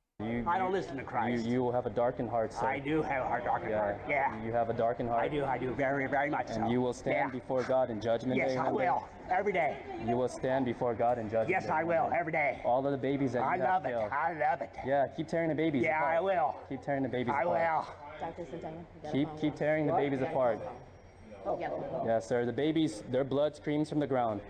I don't listen to Christ. You will have a darkened heart, sir. I do have a darkened heart. Yeah. You have a darkened heart. I do very, very much so. And you will stand before God in judgment day. Yes, I one day. will. Every day. You will stand before God in judgment Yes, day. I will. Every day. All of the babies that you I have love it. killed. I love it. Yeah, keep tearing the babies Yeah, apart. I will. Keep tearing the babies I apart. will. Keep tearing the babies apart. Oh, Yeah, sir. The babies, their blood screams from the ground.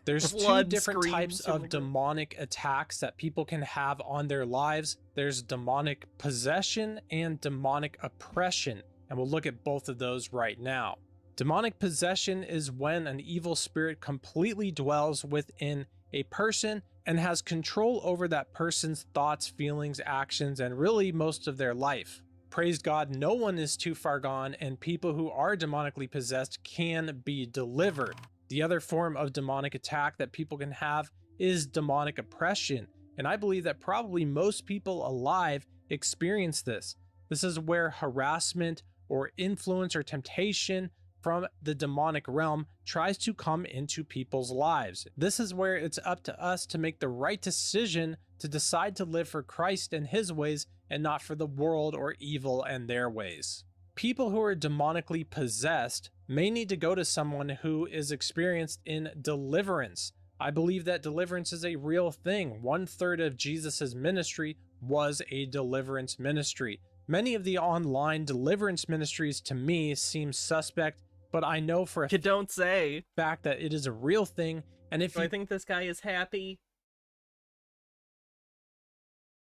There's two Blood different screams types from of the- demonic attacks that people can have on their lives. There's demonic possession and demonic oppression, and we'll look at both of those right now. Demonic possession is when an evil spirit completely dwells within a person and has control over that person's thoughts, feelings, actions, and really most of their life. Praise God, no one is too far gone, and people who are demonically possessed can be delivered. The other form of demonic attack that people can have is demonic oppression, and I believe that probably most people alive experience this. This is where harassment or influence or temptation from the demonic realm tries to come into people's lives. This is where it's up to us to make the right decision to decide to live for Christ and his ways and not for the world or evil and their ways. People who are demonically possessed may need to go to someone who is experienced in deliverance. I believe that deliverance is a real thing. 1/3 of Jesus's ministry was a deliverance ministry. Many of the online deliverance ministries to me seem suspect, but I know for a You don't say. fact that it is a real thing. And if Do you I think this guy is happy?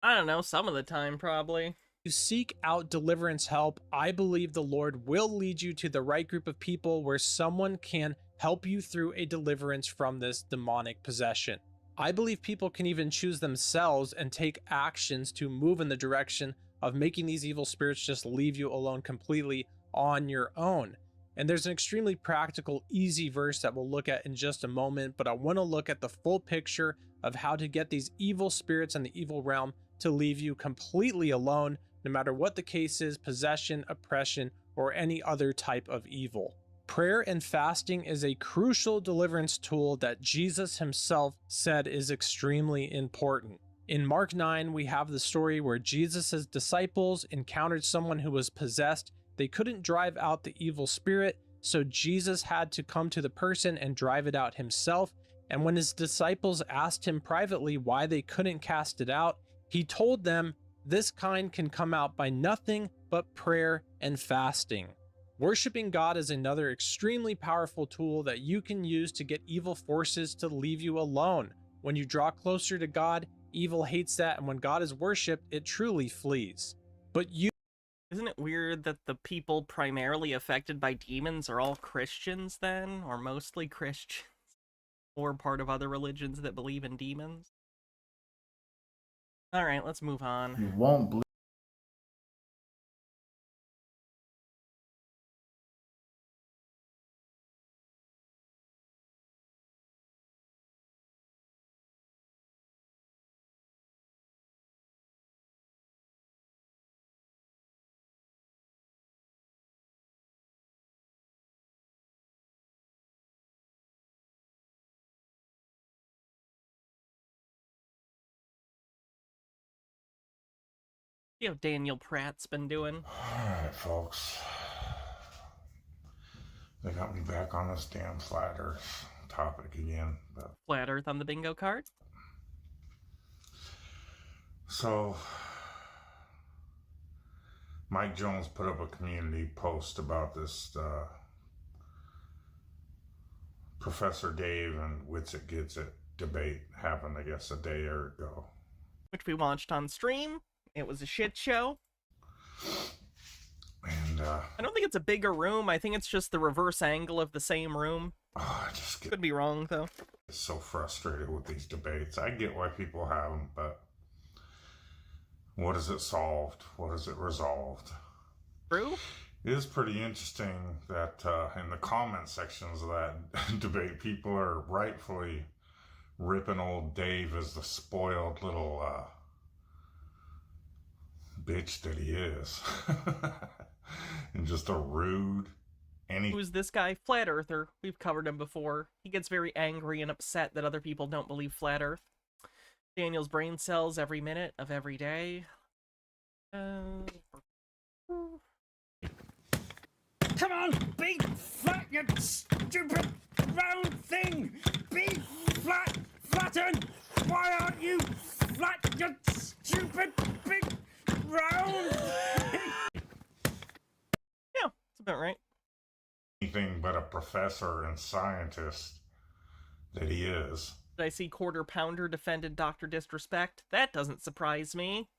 I don't know, some of the time probably. you seek out deliverance help, I believe the Lord will lead you to the right group of people where someone can help you through a deliverance from this demonic possession. I believe people can even choose themselves and take actions to move in the direction of making these evil spirits just leave you alone completely on your own. And there's an extremely practical, easy verse that we'll look at in just a moment, but I want to look at the full picture of how to get these evil spirits in the evil realm to leave you completely alone, no matter what the case is, possession, oppression, or any other type of evil. Prayer and fasting is a crucial deliverance tool that Jesus himself said is extremely important. In Mark 9, we have the story where Jesus' disciples encountered someone who was possessed. They couldn't drive out the evil spirit, so Jesus had to come to the person and drive it out himself. And when his disciples asked him privately why they couldn't cast it out, he told them, "This kind can come out by nothing but prayer and fasting." Worshiping God is another extremely powerful tool that you can use to get evil forces to leave you alone. When you draw closer to God, evil hates that, and when God is worshipped, it truly flees. But you Isn't it weird that the people primarily affected by demons are all Christians then? Or mostly Christians? Or part of other religions that believe in demons? Alright, let's move on. You won't believe. See how Daniel Pratt's been doing. Alright, folks. They got me back on this damn flat earth topic again. But Flat Earth on the bingo card? so, Mike Jones put up a community post about this Professor Dave and Wits It Gets It debate happened, I guess, a day or ago. which we watched on stream. It was a shit show. And I don't think it's a bigger room. I think it's just the reverse angle of the same room. I just Could be wrong, though. so frustrated with these debates. I get why people have them, but what is it solved? What is it resolved? True. It is pretty interesting that in the comment sections of that debate, people are rightfully ripping old Dave as the spoiled little bitch that he is. And just a rude... Who's this guy? Flat Earther. We've covered him before. He gets very angry and upset that other people don't believe Flat Earth. Daniel's brain cells every minute of every day. Come on, be flat, you stupid round thing! Be flat, flatten! Why aren't you flat, you stupid big round thing? Yeah, that's about right. Anything but a professor and scientist that he is. Did I see Quarter Pounder defended Dr. Disrespect? That doesn't surprise me.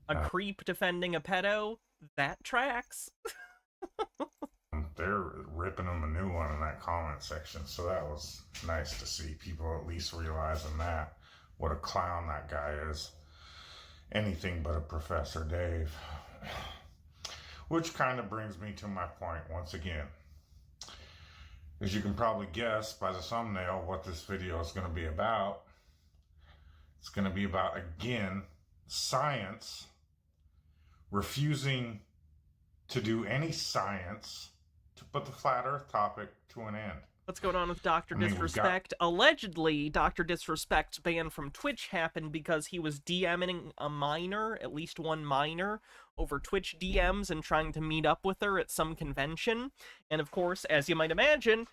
A creep defending a pedo? That tracks. They're ripping him a new one in that comment section, so that was nice to see people at least realizing that. What a clown that guy is. Anything but a Professor Dave. Which kind of brings me to my point once again. As you can probably guess by the thumbnail what this video is going to be about. It's going to be about, again, science refusing to do any science to put the flat earth topic to an end. What's going on with Dr. Disrespect? Allegedly, Dr. Disrespect's ban from Twitch happened because he was DMing a minor, at least one minor, over Twitch DMs and trying to meet up with her at some convention. And of course, as you might imagine,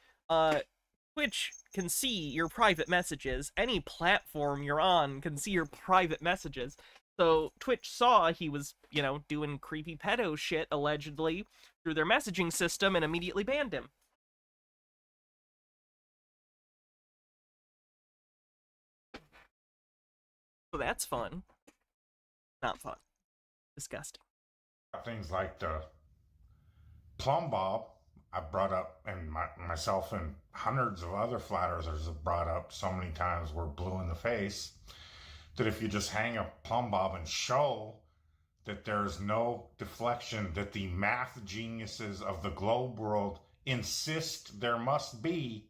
Twitch can see your private messages. Any platform you're on can see your private messages. So Twitch saw he was, you know, doing creepy pedo shit, allegedly, through their messaging system and immediately banned him. So that's fun. Not fun. Disgusting. Things like the plumb bob I brought up, and myself and hundreds of other flat earthers have brought up so many times, we're blue in the face, that if you just hang a plumb bob and show that there's no deflection, that the math geniuses of the globe world insist there must be,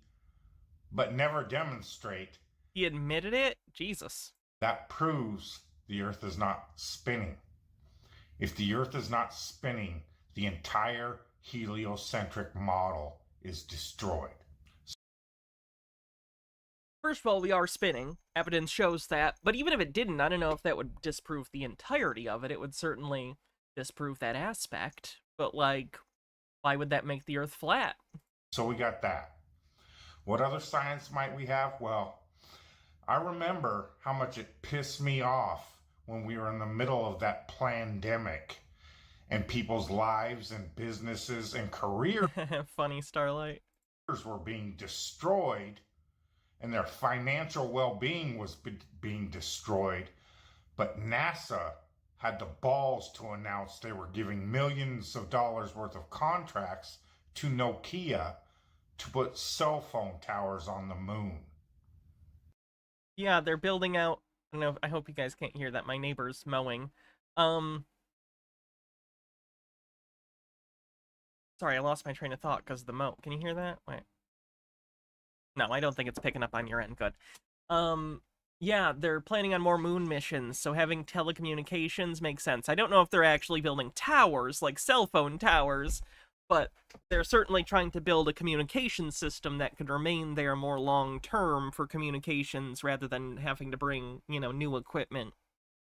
but never demonstrate. He admitted it? Jesus. That proves the earth is not spinning. If the earth is not spinning, the entire heliocentric model is destroyed. First of all, we are spinning. Evidence shows that. But even if it didn't, I don't know if that would disprove the entirety of it. It would certainly disprove that aspect. But, like, why would that make the earth flat? So we got that. What other science might we have? Well, I remember how much it pissed me off when we were in the middle of that plandemic and people's lives and businesses and careers Funny, Starlight. were being destroyed and their financial well-being was being destroyed. But NASA had the balls to announce they were giving millions of dollars worth of contracts to Nokia to put cell phone towers on the moon. Yeah, they're building out... I don't know, I hope you guys can't hear that. My neighbor's mowing. Sorry, I lost my train of thought because of the mow. Can you hear that? Wait. No, I don't think it's picking up on your end. Good. Yeah, they're planning on more moon missions, so having telecommunications makes sense. I don't know if they're actually building towers, like cell phone towers, but they're certainly trying to build a communication system that could remain there more long-term for communications rather than having to bring, you know, new equipment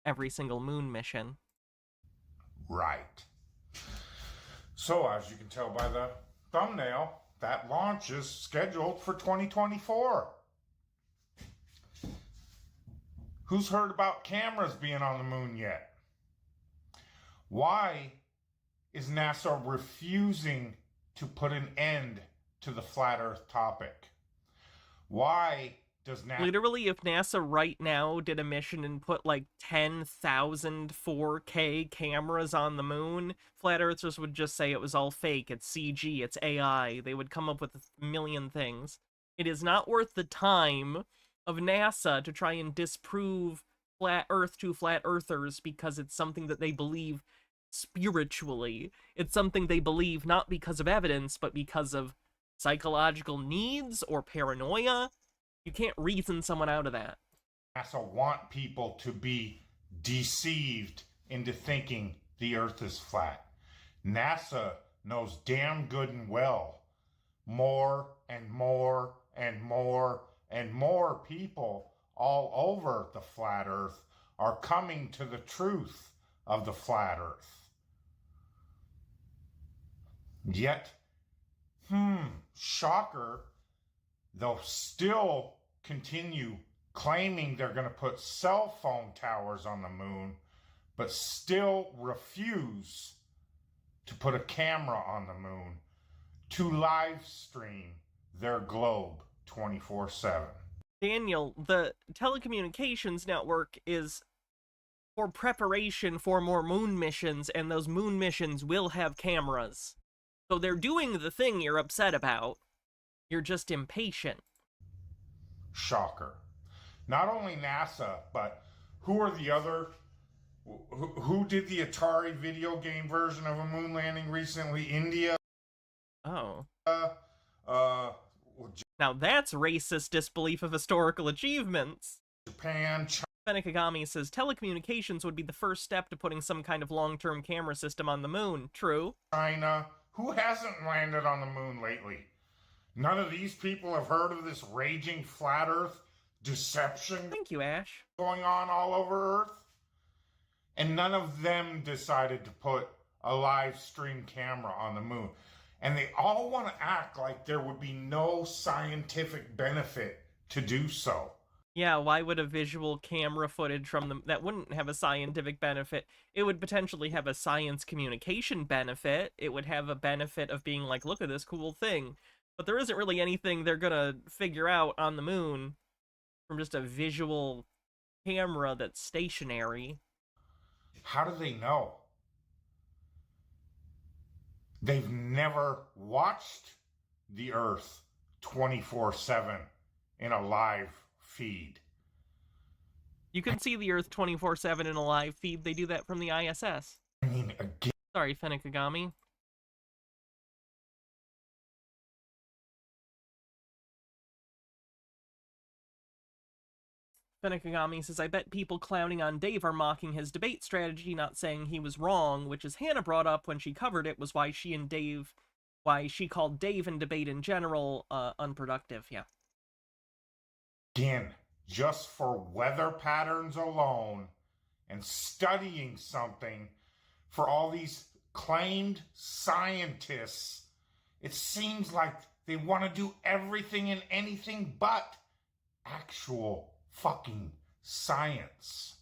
every single moon mission. Right. So, as you can tell by the thumbnail, that launch is scheduled for 2024. Who's heard about cameras being on the moon yet? Why is NASA refusing to put an end to the flat earth topic? Why does NASA... Literally, if NASA right now did a mission and put like 10,000 4K cameras on the moon, flat earthers would just say it was all fake, it's CG, it's AI. They would come up with a million things. It is not worth the time of NASA to try and disprove flat earth to flat earthers because it's something that they believe spiritually. It's something they believe not because of evidence, but because of psychological needs or paranoia. You can't reason someone out of that. NASA want people to be deceived into thinking the Earth is flat. NASA knows damn good and well more and more and more and more people all over the flat Earth are coming to the truth of the flat Earth. Yet, shocker, they'll still continue claiming they're going to put cell phone towers on the moon, but still refuse to put a camera on the moon to live stream their globe 24/7. Daniel, the telecommunications network is for preparation for more moon missions, and those moon missions will have cameras. So they're doing the thing you're upset about. You're just impatient. Shocker. Not only NASA, but who are the other... Who did the Atari video game version of a moon landing recently? India? Oh. Now that's racist disbelief of historical achievements. Japan, Fenekagami says telecommunications would be the first step to putting some kind of long-term camera system on the moon. True. China. Who hasn't landed on the moon lately? None of these people have heard of this raging flat Earth deception. Thank you, Ash. Going on all over Earth? And none of them decided to put a live stream camera on the moon. And they all want to act like there would be no scientific benefit to do so. Yeah, why would a visual camera footage from them that wouldn't have a scientific benefit? It would potentially have a science communication benefit. It would have a benefit of being like, look at this cool thing. But there isn't really anything they're gonna figure out on the moon from just a visual camera that's stationary. How do they know? They've never watched the Earth 24/7 in a live feed. You can see the Earth 24/7 in a live feed. They do that from the ISS. I mean, again... Sorry, Fenekagami. Fenekagami says, I bet people clowning on Dave are mocking his debate strategy, not saying he was wrong, which as Hannah brought up when she covered it was why she called Dave and debate in general unproductive. Yeah. Again, just for weather patterns alone and studying something for all these claimed scientists, it seems like they want to do everything and anything but actual fucking science.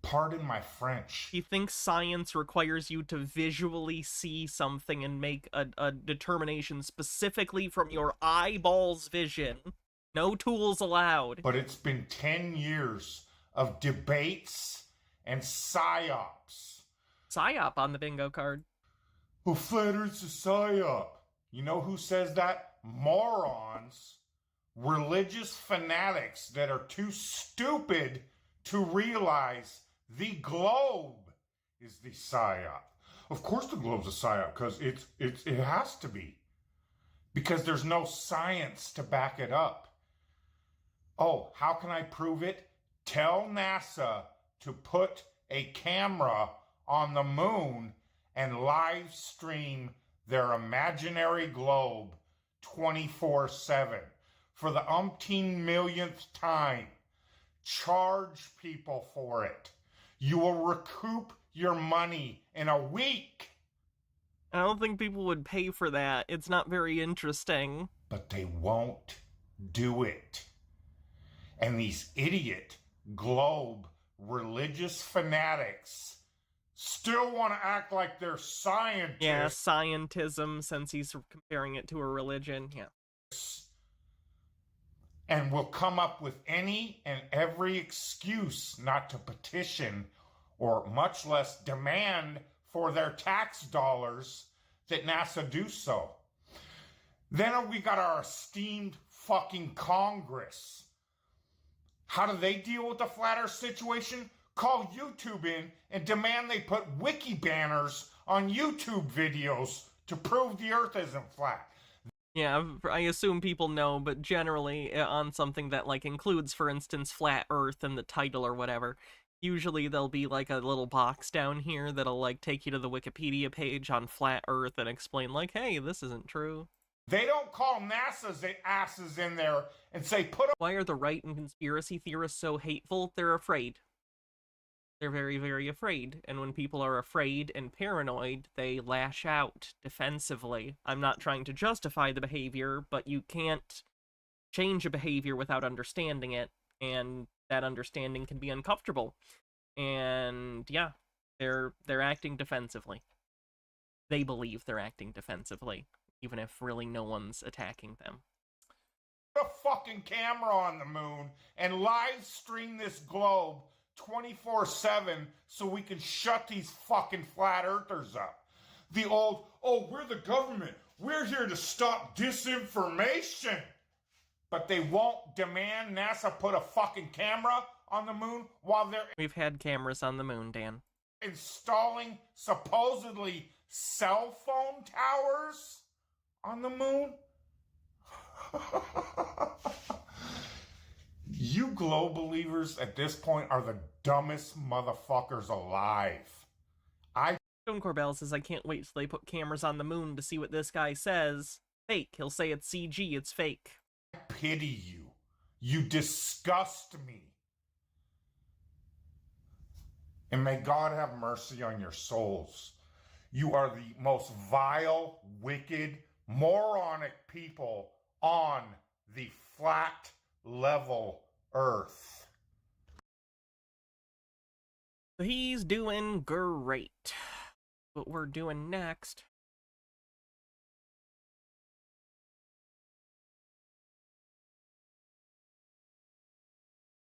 Pardon my French. He thinks science requires you to visually see something and make a determination specifically from your eyeball's vision. No tools allowed. But it's been 10 years of debates and psyops. Psyop on the bingo card. Well, flat Earth's a psyop. You know who says that? Morons. Religious fanatics that are too stupid to realize the globe is the psyop. Of course the globe's a psyop, because it has to be. Because there's no science to back it up. Oh, how can I prove it? Tell NASA to put a camera on the moon and live stream their imaginary globe 24/7 for the umpteen millionth time. Charge people for it. You will recoup your money in a week. I don't think people would pay for that. It's not very interesting. But they won't do it. And these idiot globe religious fanatics still want to act like they're scientists. Yeah, scientism, since he's comparing it to a religion. Yeah. and will come up with any and every excuse not to petition or much less demand for their tax dollars that NASA do so. Then we got our esteemed fucking Congress. How do they deal with the flat earth situation? Call YouTube in and demand they put wiki banners on YouTube videos to prove the earth isn't flat. Yeah, I assume people know, but generally on something that, like, includes, for instance, Flat Earth in the title or whatever, usually there'll be, like, a little box down here that'll, like, take you to the Wikipedia page on Flat Earth and explain, like, hey, this isn't true. They don't call NASA's asses in there and say, put a... Why are the right and conspiracy theorists so hateful? They're afraid. They're very, very afraid, and when people are afraid and paranoid, they lash out defensively. I'm not trying to justify the behavior, but you can't change a behavior without understanding it, and that understanding can be uncomfortable. And yeah, they're acting defensively. They believe they're acting defensively, even if really no one's attacking them. Put a fucking camera on the moon and live stream this globe 24/7 so we can shut these fucking flat earthers up. The old, oh, we're the government, we're here to stop disinformation. But they won't demand NASA put a fucking camera on the moon while they're... We've had cameras on the moon, Dan. ...installing supposedly cell phone towers on the moon? You globe believers at this point are the dumbest motherfuckers alive. Stone Corbell says, I can't wait till they put cameras on the moon to see what this guy says. Fake. He'll say it's CG, it's fake. I pity you. You disgust me. And may God have mercy on your souls. You are the most vile, wicked, moronic people on the flat level earth. He's doing great. What we're doing next.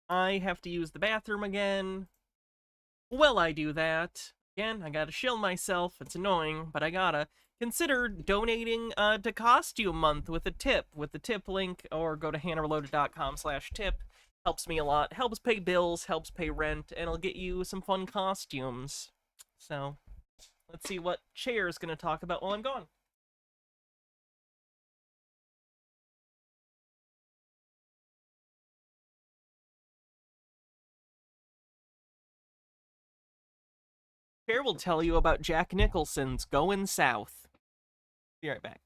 I have to use the bathroom again. Well, I do that. Again, I gotta shield myself. It's annoying, but I gotta. Consider donating to Costume Month with a tip, with the tip link, or go to hannahreloaded.com/tip. Helps me a lot. Helps pay bills, helps pay rent, and it'll get you some fun costumes. So, let's see what Chair's gonna talk about while I'm gone. Chair will tell you about Jack Nicholson's Going South. Be right back.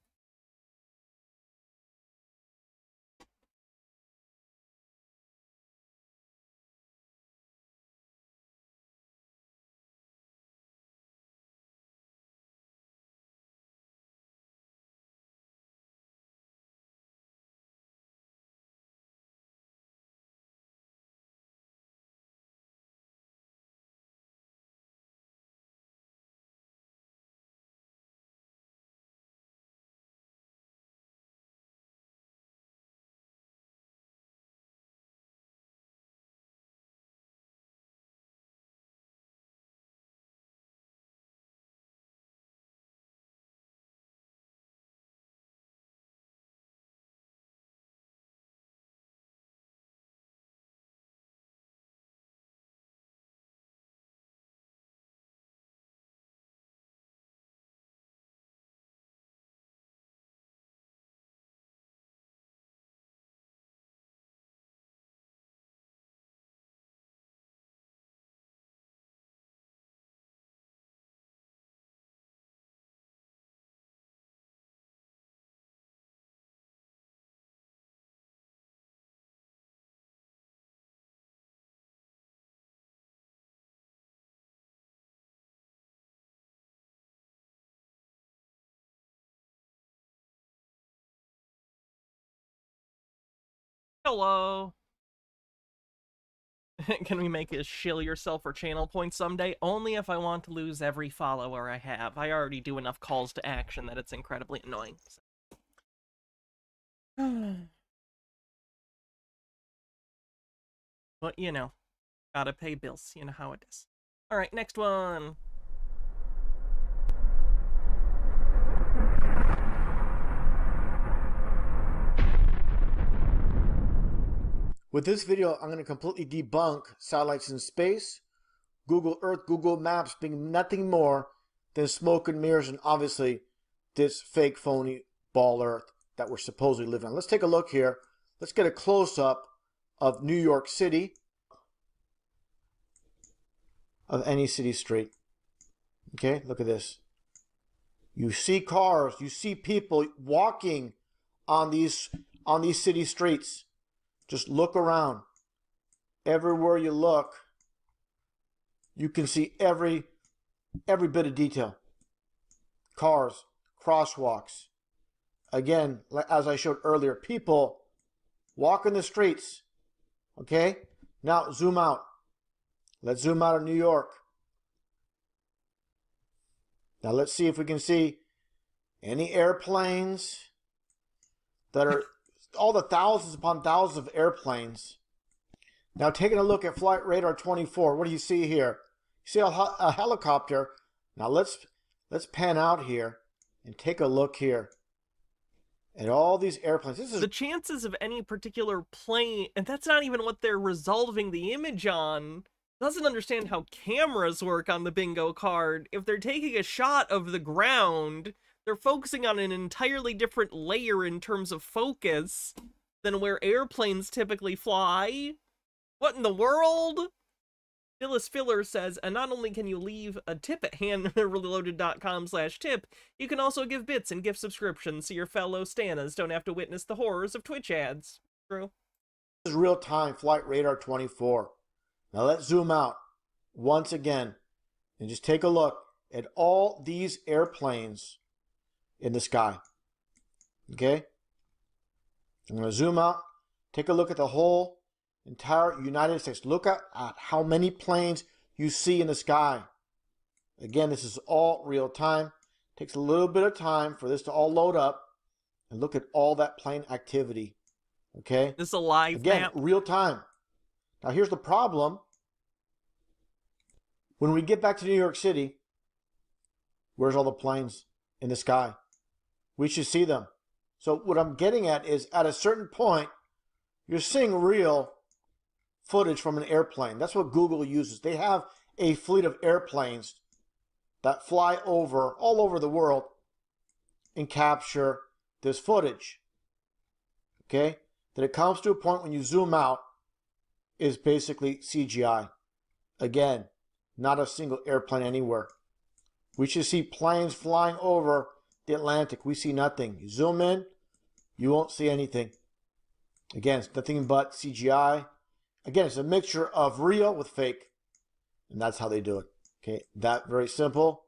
Hello. Can we make a shill yourself for channel points someday? Only if I want to lose every follower I have. I already do enough calls to action that it's incredibly annoying. So. But, you know, gotta pay bills. You know how it is. All right, next one. With this video, I'm going to completely debunk satellites in space, Google Earth, Google Maps being nothing more than smoke and mirrors, and obviously this fake, phony ball Earth that we're supposedly living on. Let's take a look here. Let's get a close-up of New York City, of any city street. Okay, look at this. You see cars, you see people walking on these city streets. Just look around. Everywhere you look, you can see every bit of detail. Cars, crosswalks. Again, as I showed earlier, people walking the streets. Okay? Now zoom out. Let's zoom out of New York. Now let's see if we can see any airplanes that are all the thousands upon thousands of airplanes. Now taking a look at Flight Radar 24, what do you see here? You see a helicopter. Now let's pan out here and take a look here at all these airplanes. This is the chances of any particular plane, and that's not even what they're resolving the image on. Doesn't understand how cameras work on the bingo card. If they're taking a shot of the ground, they're focusing on an entirely different layer in terms of focus than where airplanes typically fly. What in the world? Phyllis Filler says, and not only can you leave a tip at handreloaded.com/tip, you can also give bits and gift subscriptions so your fellow Stanas don't have to witness the horrors of Twitch ads. True. This is real-time Flight Radar 24. Now let's zoom out once again and just take a look at all these airplanes in the sky. Okay? I'm going to zoom out, take a look at the whole entire United States. Look at how many planes you see in the sky. Again, this is all real time. Takes a little bit of time for this to all load up, and look at all that plane activity. Okay? This is a live Again, map. real time. Now here's the problem. When we get back to New York City, where's all the planes in the sky? We should see them. So what I'm getting at is, at a certain point, you're seeing real footage from an airplane. That's what Google uses. They have a fleet of airplanes that fly over all over the world and capture this footage. Okay? Then it comes to a point when you zoom out, is basically CGI. Again, not a single airplane anywhere. We should see planes flying over the Atlantic. We see nothing. You zoom in, you won't see anything. Again, it's nothing but CGI. Again, it's a mixture of real with fake. And that's how they do it. Okay, that very simple.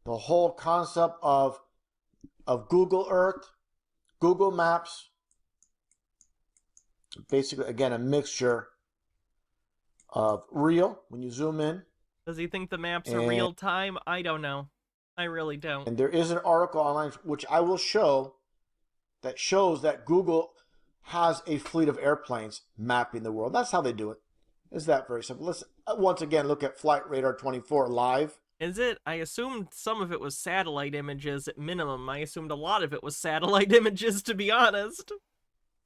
The whole concept of Google Earth, Google Maps, basically, again, a mixture of real when you zoom in. Does he think the maps are real time? I don't know. I really don't. And there is an article online which I will show that shows that Google has a fleet of airplanes mapping the world. That's how they do it. It's that very simple. Let's once again look at Flight Radar 24 live. Is it? I assumed some of it was satellite images at minimum. I assumed a lot of it was satellite images, to be honest.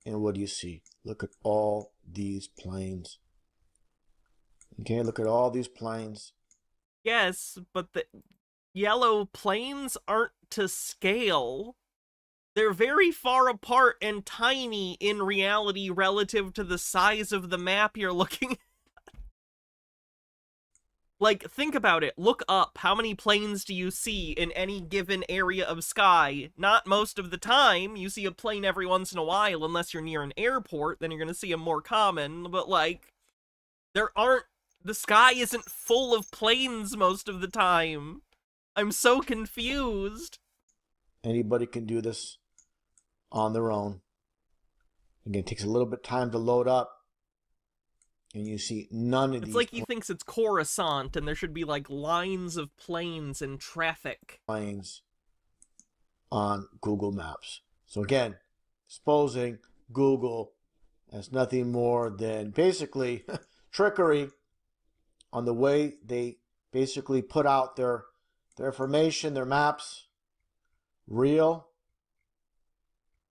And what do you see? Look at all these planes. Okay, look at all these planes. Yes, but the yellow planes aren't to scale. They're very far apart and tiny in reality relative to the size of the map you're looking at. Like, think about it. Look up. How many planes do you see in any given area of sky? Not most of the time. You see a plane every once in a while, unless you're near an airport, then you're gonna see them more common. But, like, the sky isn't full of planes most of the time. I'm so confused. Anybody can do this on their own. Again, it takes a little bit of time to load up. And you see none of these. It's like he thinks it's Coruscant and there should be like lines of planes and traffic. Planes on Google Maps. So again, exposing Google as nothing more than basically trickery on the way they basically put out their information, their maps. Real.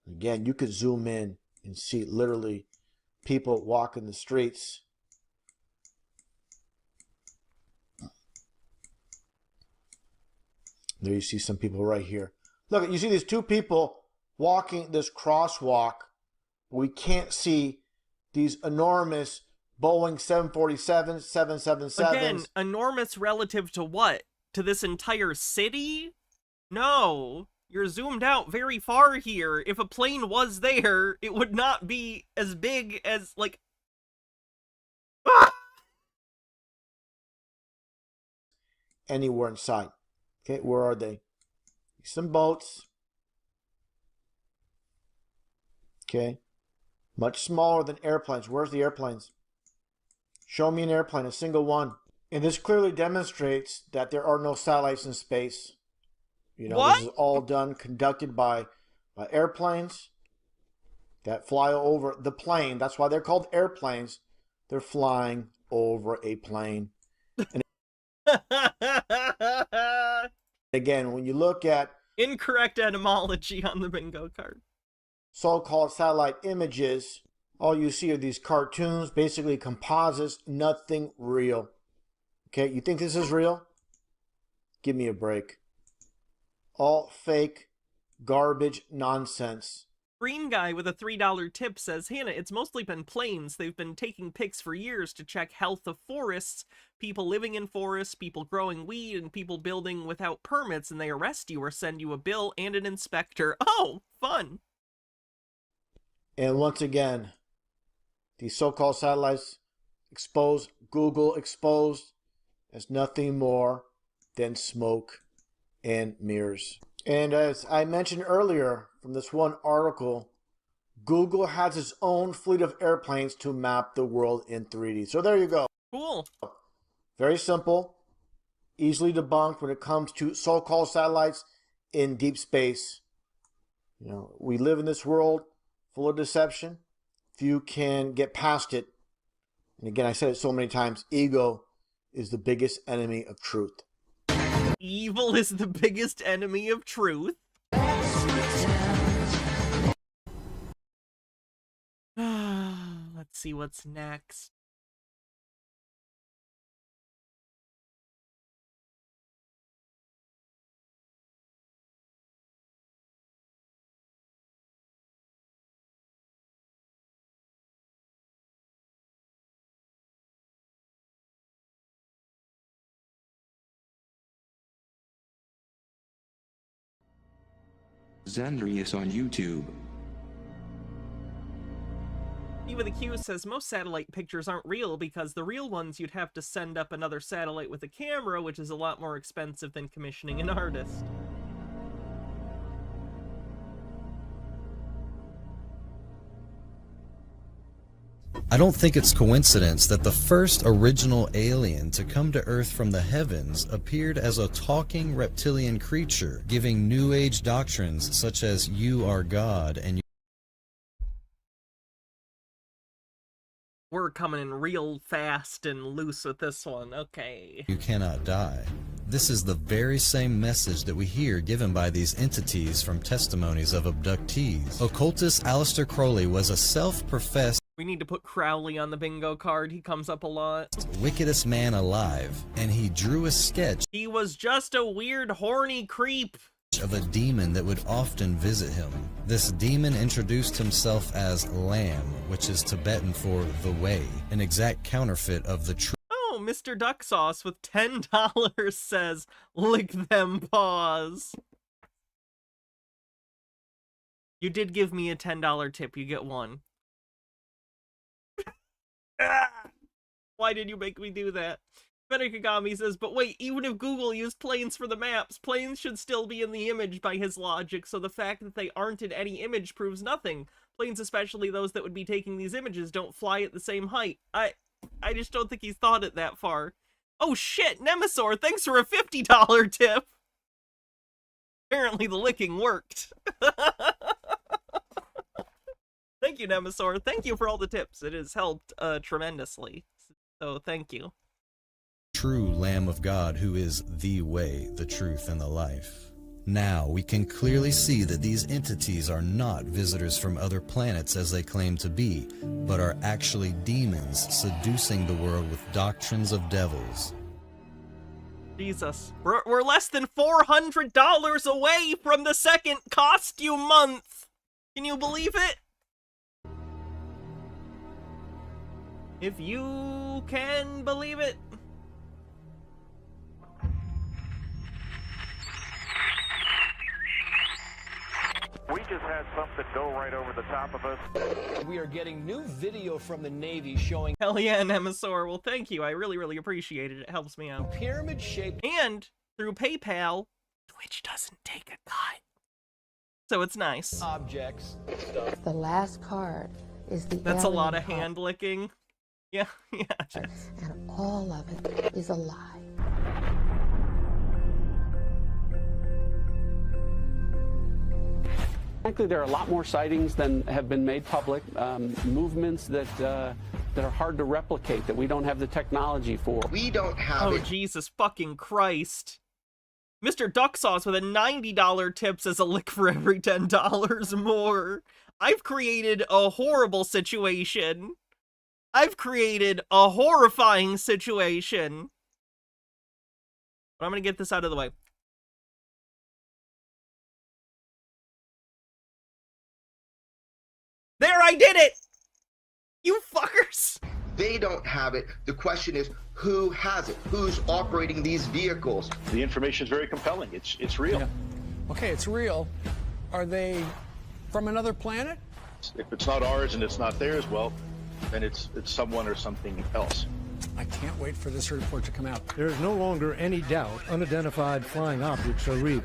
Again, you could zoom in and see literally people walking the streets. There you see some people right here. Look, you see these two people walking this crosswalk. We can't see these enormous Boeing 747, 777s. Again, enormous relative to what? To this entire city? No. You're zoomed out very far here. If a plane was there, it would not be as big as, like... Anywhere in sight. Okay, where are they? Some boats. Okay. Much smaller than airplanes. Where's the airplanes? Show me an airplane, a single one. And this clearly demonstrates that there are no satellites in space. You know, this is all done, conducted by airplanes that fly over the plane. That's why they're called airplanes. They're flying over a plane. And again, when you look at incorrect etymology on the bingo card, so-called satellite images, all you see are these cartoons, basically composites, nothing real. Okay, you think this is real? Give me a break. All fake, garbage, nonsense. Green guy with a $3 tip says, Hannah, it's mostly been planes. They've been taking pics for years to check health of forests, people living in forests, people growing weed, and people building without permits, and they arrest you or send you a bill and an inspector. Oh, fun. And once again, these so-called satellites exposed, Google exposed, as nothing more than smoke and mirrors. And as I mentioned earlier from this one article, Google has its own fleet of airplanes to map the world in 3D. So there you go. Cool. Very simple, easily debunked when it comes to so-called satellites in deep space. You know, we live in this world full of deception. Few can get past it. And again, I said it so many times, ego is the biggest enemy of truth. Evil is the biggest enemy of truth. Let's see what's next. Zandrius on YouTube. Eva the Q says most satellite pictures aren't real because the real ones you'd have to send up another satellite with a camera, which is a lot more expensive than commissioning an artist. I don't think it's coincidence that the first original alien to come to Earth from the heavens appeared as a talking reptilian creature, giving New Age doctrines such as "you are God" and We're coming in real fast and loose with this one, okay. "you cannot die." This is the very same message that we hear given by these entities from testimonies of abductees. Occultist Aleister Crowley was a self-professed We need to put Crowley on the bingo card, he comes up a lot. wickedest man alive, and he drew a sketch He was just a weird, horny creep. of a demon that would often visit him. This demon introduced himself as Lamb, which is Tibetan for the way, an exact counterfeit of the true. Oh, Mr. Duck Sauce with $10 says, lick them paws. You did give me a $10 tip, you get one. Why did you make me do that? Benekagami says, but wait, even if Google used planes for the maps, planes should still be in the image by his logic, so the fact that they aren't in any image proves nothing. Planes, especially those that would be taking these images, don't fly at the same height. I just don't think he's thought it that far. Oh shit, Nemesaur, thanks for a $50 tip! Apparently the licking worked. Thank you, Nemesaur. Thank you for all the tips. It has helped tremendously. So thank you. True Lamb of God, who is the way, the truth, and the life. Now we can clearly see that these entities are not visitors from other planets as they claim to be, but are actually demons seducing the world with doctrines of devils. Jesus. We're less than $400 away from the second costume month! Can you believe it? If you can believe it. We just had something go right over the top of us. We are getting new video from the Navy showing... Hell yeah, Nemesaur. Well, thank you. I really, really appreciate it. It helps me out. Pyramid-shaped... And, through PayPal, Twitch doesn't take a cut. So it's nice. Objects. The last card is the That's a lot of alien hand licking. Yeah, yeah. and all of it is a lie. Frankly, there are a lot more sightings than have been made public, movements that are hard to replicate, that we don't have the technology for. We don't have it. Oh, Jesus fucking Christ. Mr. Duck Sauce with a $90 tip says a lick for every $10 more. I've created a horrible situation. I've created a horrifying situation. But I'm gonna get this out of the way. There, I did it! You fuckers! They don't have it. The question is, who has it? Who's operating these vehicles? The information is very compelling. It's real. Yeah. Okay, it's real. Are they from another planet? If it's not ours and it's not theirs, well, then it's someone or something else. I can't wait for this report to come out. There is no longer any doubt unidentified flying objects are real.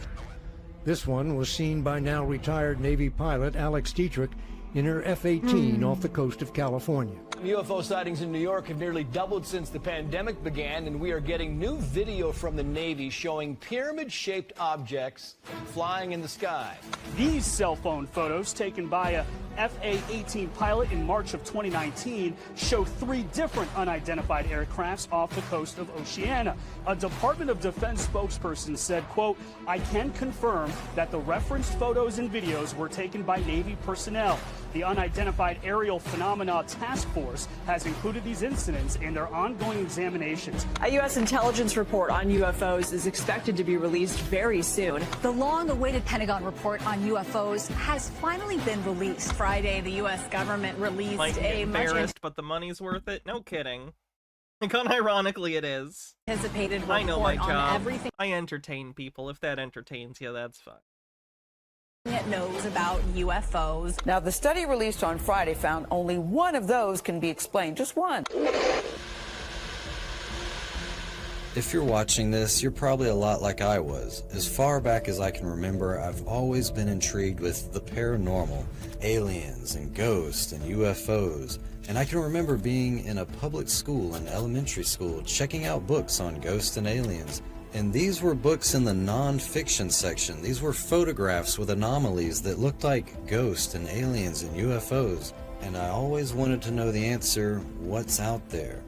This one was seen by now retired Navy pilot Alex Dietrich in her F-18 off the coast of California. UFO sightings in New York have nearly doubled since the pandemic began, and we are getting new video from the Navy showing pyramid-shaped objects flying in the sky. These cell phone photos taken by a FA-18 pilot in March of 2019 show 3 different unidentified aircrafts off the coast of Oceania. A Department of Defense spokesperson said, quote, "I can confirm that the referenced photos and videos were taken by Navy personnel. The Unidentified Aerial Phenomena Task Force has included these incidents in their ongoing examinations." A U.S. intelligence report on UFOs is expected to be released very soon. The long-awaited Pentagon report on UFOs has finally been released. Friday, the U.S. government released Might get a much embarrassed, but the money's worth it. No kidding. Like, unironically, it is. anticipated I know my report on job. everything I entertain people. If that entertains you, that's fine. it knows about UFOs. Now, the study released on Friday found only one of those can be explained. Just one. If you're watching this, you're probably a lot like I was. As far back as I can remember, I've always been intrigued with the paranormal, aliens and ghosts and UFOs. And I can remember being in a public school in elementary school, checking out books on ghosts and aliens. And these were books in the non-fiction section. These were photographs with anomalies that looked like ghosts and aliens and UFOs. And I always wanted to know the answer, what's out there?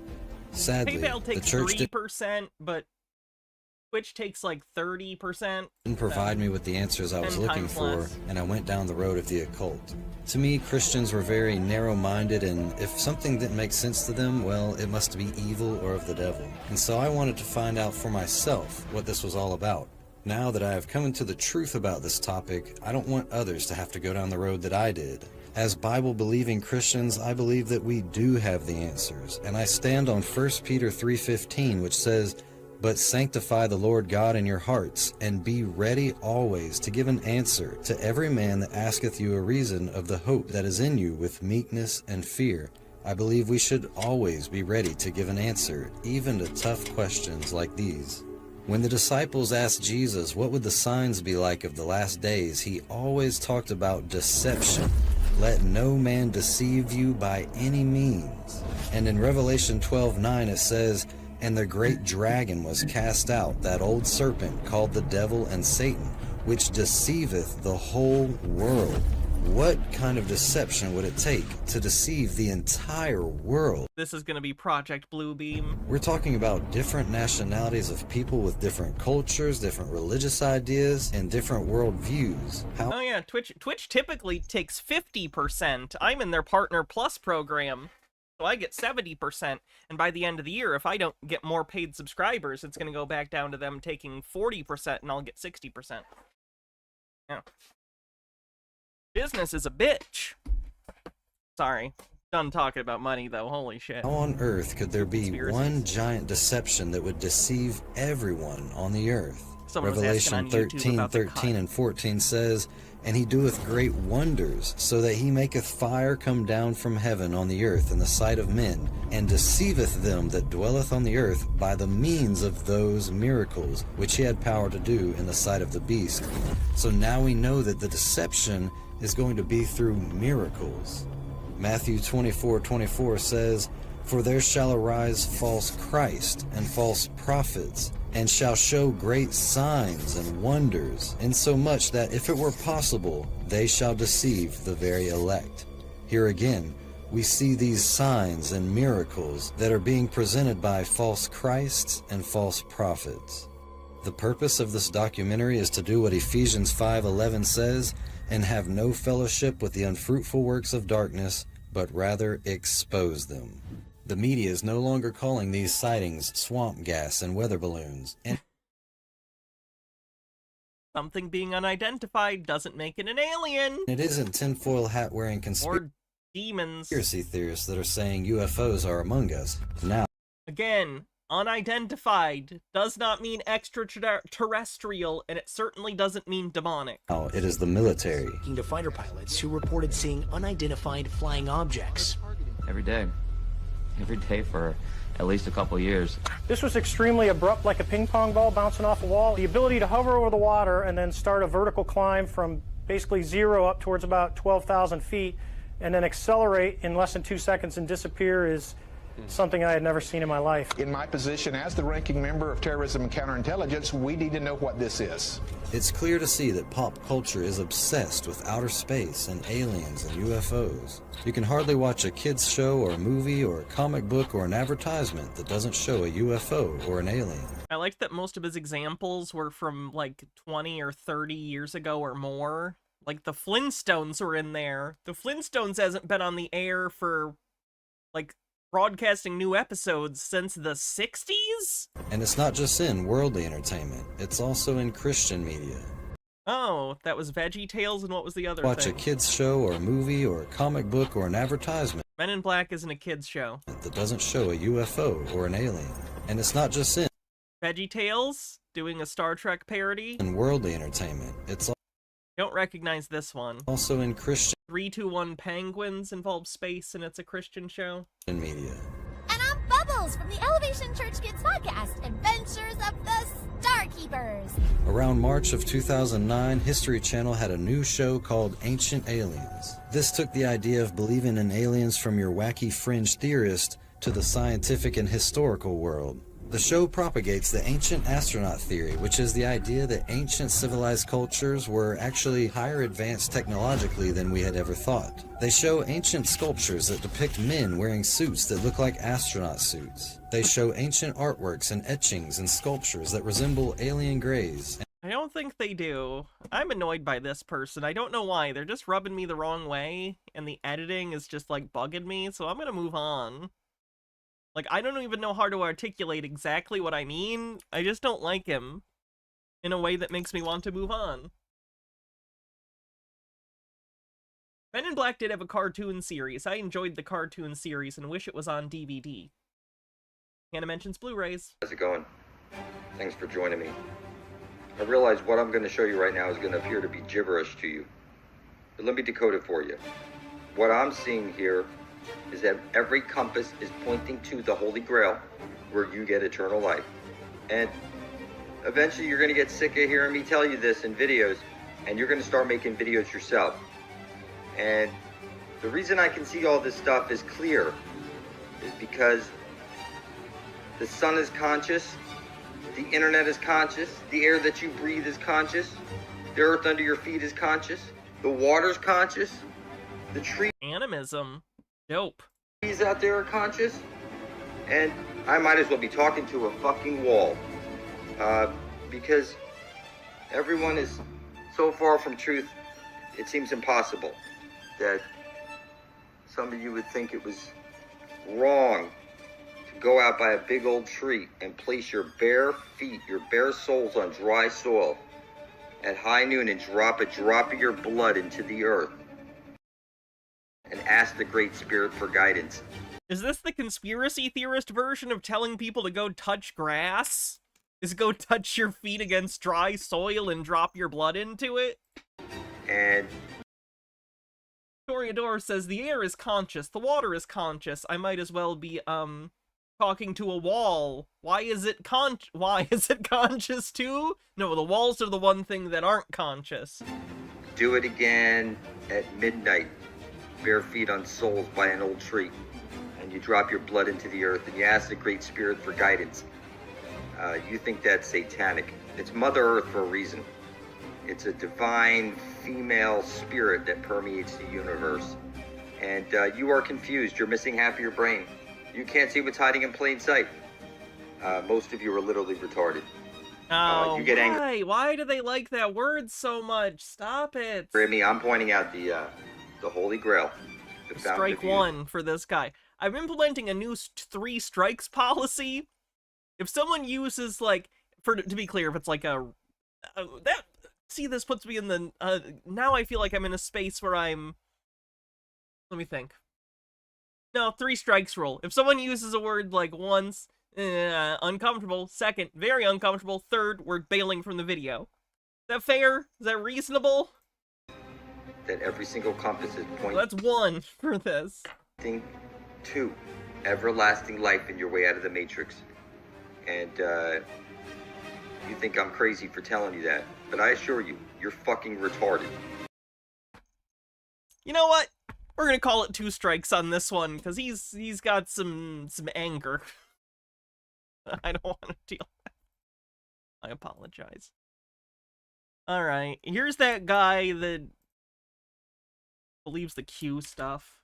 Sadly, PayPal the takes church 3%, but Twitch takes like 30%. didn't provide me with the answers I was 10 looking times for, less. and I went down the road of the occult. To me, Christians were very narrow-minded, and if something didn't make sense to them, well, it must be evil or of the devil. And so I wanted to find out for myself what this was all about. Now that I have come into the truth about this topic, I don't want others to have to go down the road that I did. As Bible-believing Christians, I believe that we do have the answers, and I stand on 1 Peter 3:15, which says, "But sanctify the Lord God in your hearts, and be ready always to give an answer to every man that asketh you a reason of the hope that is in you with meekness and fear." I believe we should always be ready to give an answer, even to tough questions like these. When the disciples asked Jesus what would the signs be like of the last days, he always talked about deception. Let no man deceive you by any means. And in Revelation 12:9 it says, "And the great dragon was cast out, that old serpent called the devil and Satan, which deceiveth the whole world." What kind of deception would it take to deceive the entire world? This is going to be Project Bluebeam. We're talking about different nationalities of people with different cultures, different religious ideas, and different worldviews. Oh yeah, Twitch typically takes 50%. I'm in their Partner Plus program, so I get 70%. And by the end of the year, if I don't get more paid subscribers, it's going to go back down to them taking 40%, and I'll get 60%. Yeah. Business is a bitch. Sorry. Done talking about money, though. Holy shit. How on earth could there be one giant deception that would deceive everyone on the earth? Someone was Revelation asking on YouTube 13:13 and 14 says, "And he doeth great wonders, so that he maketh fire come down from heaven on the earth in the sight of men, and deceiveth them that dwelleth on the earth by the means of those miracles which he had power to do in the sight of the beast." So now we know that the deception is going to be through miracles. Matthew 24:24 says, "For there shall arise false Christ and false prophets, and shall show great signs and wonders, insomuch that if it were possible, they shall deceive the very elect." Here again, we see these signs and miracles that are being presented by false Christs and false prophets. The purpose of this documentary is to do what Ephesians 5:11 says, and have no fellowship with the unfruitful works of darkness, but rather expose them. The media is no longer calling these sightings swamp gas and weather balloons. And something being unidentified doesn't make it an alien. it isn't tinfoil hat wearing Or demons. conspiracy theorists that are saying UFOs are among us. Now, Again, unidentified does not mean extraterrestrial, and it certainly doesn't mean demonic. it is the military. To fighter pilots who reported seeing unidentified flying objects. Every day for at least a couple years. This was extremely abrupt, like a ping pong ball bouncing off a wall. The ability to hover over the water and then start a vertical climb from basically zero up towards about 12,000 feet, and then accelerate in less than 2 seconds and disappear is something I had never seen in my life. In my position as the ranking member of Terrorism and Counterintelligence, we need to know what this is. It's clear to see that pop culture is obsessed with outer space and aliens and UFOs. You can hardly watch a kid's show or a movie or a comic book or an advertisement that doesn't show a UFO or an alien. I like that most of his examples were from like 20 or 30 years ago or more. Like the Flintstones were in there. The Flintstones hasn't been on the air for like broadcasting new episodes since the 60s? And it's not just in worldly entertainment, it's also in Christian media. Oh, that was Veggie Tales, and what was the other Watch thing? a kid's show or a movie or a comic book or an advertisement Men in Black isn't a kid's show. that doesn't show a UFO or an alien. And it's not just in Veggie Tales, doing a Star Trek parody. worldly entertainment, it's Don't recognize this one. also in Christian 321 Penguins involves space, and it's a Christian show. media. And I'm Bubbles from the Elevation Church Kids podcast, Adventures of the Star Keepers. Around March of 2009, History Channel had a new show called Ancient Aliens. This took the idea of believing in aliens from your wacky fringe theorist to the scientific and historical world. The show propagates the ancient astronaut theory, which is the idea that ancient civilized cultures were actually higher advanced technologically than we had ever thought. They show ancient sculptures that depict men wearing suits that look like astronaut suits. They show ancient artworks and etchings and sculptures that resemble alien grays. I don't think they do. I'm annoyed by this person. I don't know why. They're just rubbing me the wrong way, and the editing is just like bugging me, so I'm gonna move on. Like, I don't even know how to articulate exactly what I mean. I just don't like him in a way that makes me want to move on. Men in Black did have a cartoon series. I enjoyed the cartoon series and wish it was on DVD. Hannah mentions Blu-rays. How's it going? Thanks for joining me. I realize what I'm going to show you right now is going to appear to be gibberish to you. But let me decode it for you. What I'm seeing here is that every compass is pointing to the Holy Grail, where you get eternal life. And eventually you're going to get sick of hearing me tell you this in videos, and you're going to start making videos yourself. And the reason I can see all this stuff is clear is because the sun is conscious, the internet is conscious, the air that you breathe is conscious, the earth under your feet is conscious, The water's conscious. The trees Animism. Dope. out there are conscious. And I might as well be talking to a fucking wall. Because everyone is so far from truth, it seems impossible that some of you would think it was wrong to go out by a big old tree and place your bare feet, your bare soles on dry soil at high noon and drop a drop of your blood into the earth and ask the Great Spirit for guidance. Is this the conspiracy theorist version of telling people to go touch grass? Is go touch your feet against dry soil and drop your blood into it? And Toreador says the air is conscious, the water is conscious. I might as well be talking to a wall. Why is it conscious too? No, the walls are the one thing that aren't conscious. Do it again at midnight, bare feet on soles by an old tree, and you drop your blood into the earth and you ask the Great Spirit for guidance. You think that's satanic. It's Mother Earth for a reason. It's a divine female spirit that permeates the universe. And you are confused. You're missing half of your brain. You can't see what's hiding in plain sight. Most of you are literally retarded. Oh, you get angry. Why do they like that word so much? Stop it. Me, I'm pointing out the Holy Grail. The Strike one for this guy. I'm implementing a new 3 strikes policy. If someone uses, like, to be clear, if it's like see, this puts me in the, now I feel like I'm in a space where I'm, let me think. No, 3 strikes rule. If someone uses a word, like, once, uncomfortable. Second, very uncomfortable. Third, we're bailing from the video. Is that fair? Is that reasonable? That every single compass is pointing. Well, that's 1 for this. 2, everlasting life in your way out of the Matrix. And, you think I'm crazy for telling you that, but I assure you, you're fucking retarded. You know what? We're gonna call it 2 strikes on this one, because he's got some anger. I don't want to deal with that. I apologize. Alright, here's that guy that believes the Q stuff.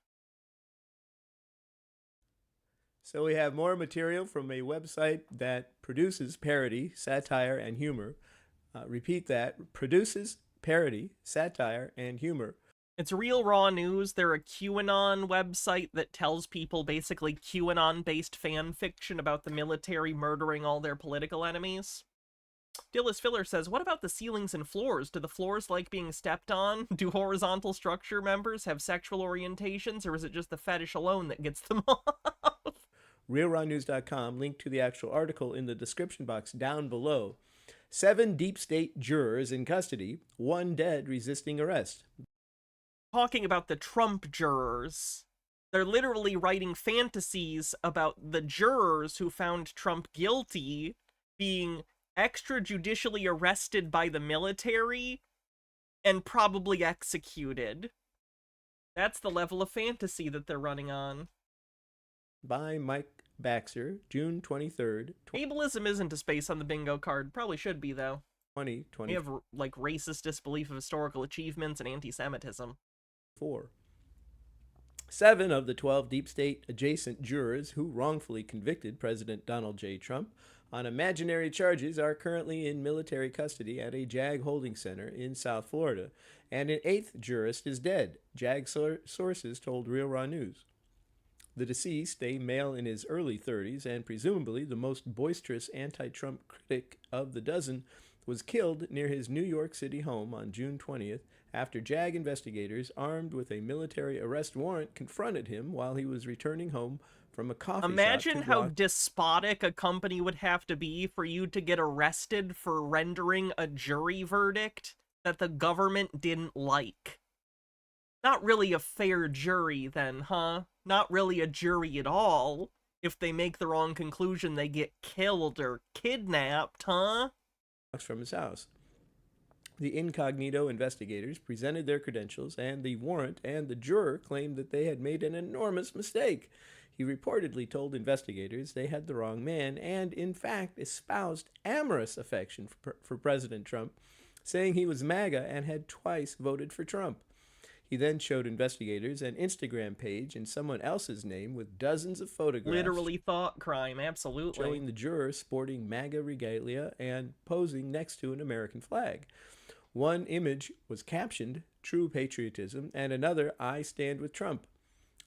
So we have more material from a website that produces parody, satire, and humor. Repeat that, produces parody, satire, and humor. It's Real Raw News. They're a QAnon website that tells people basically QAnon-based fan fiction about the military murdering all their political enemies. Dillis Filler says, what about the ceilings and floors? Do the floors like being stepped on? Do horizontal structure members have sexual orientations, or is it just the fetish alone that gets them off? RealRawNews.com, link to the actual article in the description box down below. 7 deep state jurors in custody, 1 dead resisting arrest. Talking about the Trump jurors. They're literally writing fantasies about the jurors who found Trump guilty being extrajudicially arrested by the military and probably executed. That's the level of fantasy that they're running on. By Mike Baxter, June 23rd. Ableism isn't a space on the bingo card. Probably should be, though. 2020. We have, like, racist disbelief of historical achievements and anti-Semitism. 7 of the 12 deep state adjacent jurors who wrongfully convicted President Donald J. Trump on imaginary charges are currently in military custody at a JAG holding center in South Florida, and an 8th jurist is dead, JAG sources told Real Raw News. The deceased, a male in his early 30s and presumably the most boisterous anti-Trump critic of the dozen, was killed near his New York City home on June 20th after JAG investigators armed with a military arrest warrant confronted him while he was returning home from a coffee shop. Imagine how despotic a company would have to be for you to get arrested for rendering a jury verdict that the government didn't like. Not really a fair jury then, huh? Not really a jury at all. If they make the wrong conclusion, they get killed or kidnapped, huh? From his house. The incognito investigators presented their credentials and the warrant, and the juror claimed that they had made an enormous mistake. He reportedly told investigators they had the wrong man and, in fact, espoused amorous affection for President Trump, saying he was MAGA and had twice voted for Trump. He then showed investigators an Instagram page in someone else's name with dozens of photographs. Literally thought crime, absolutely. Showing the juror sporting MAGA regalia and posing next to an American flag. One image was captioned, "True Patriotism," and another, "I stand with Trump."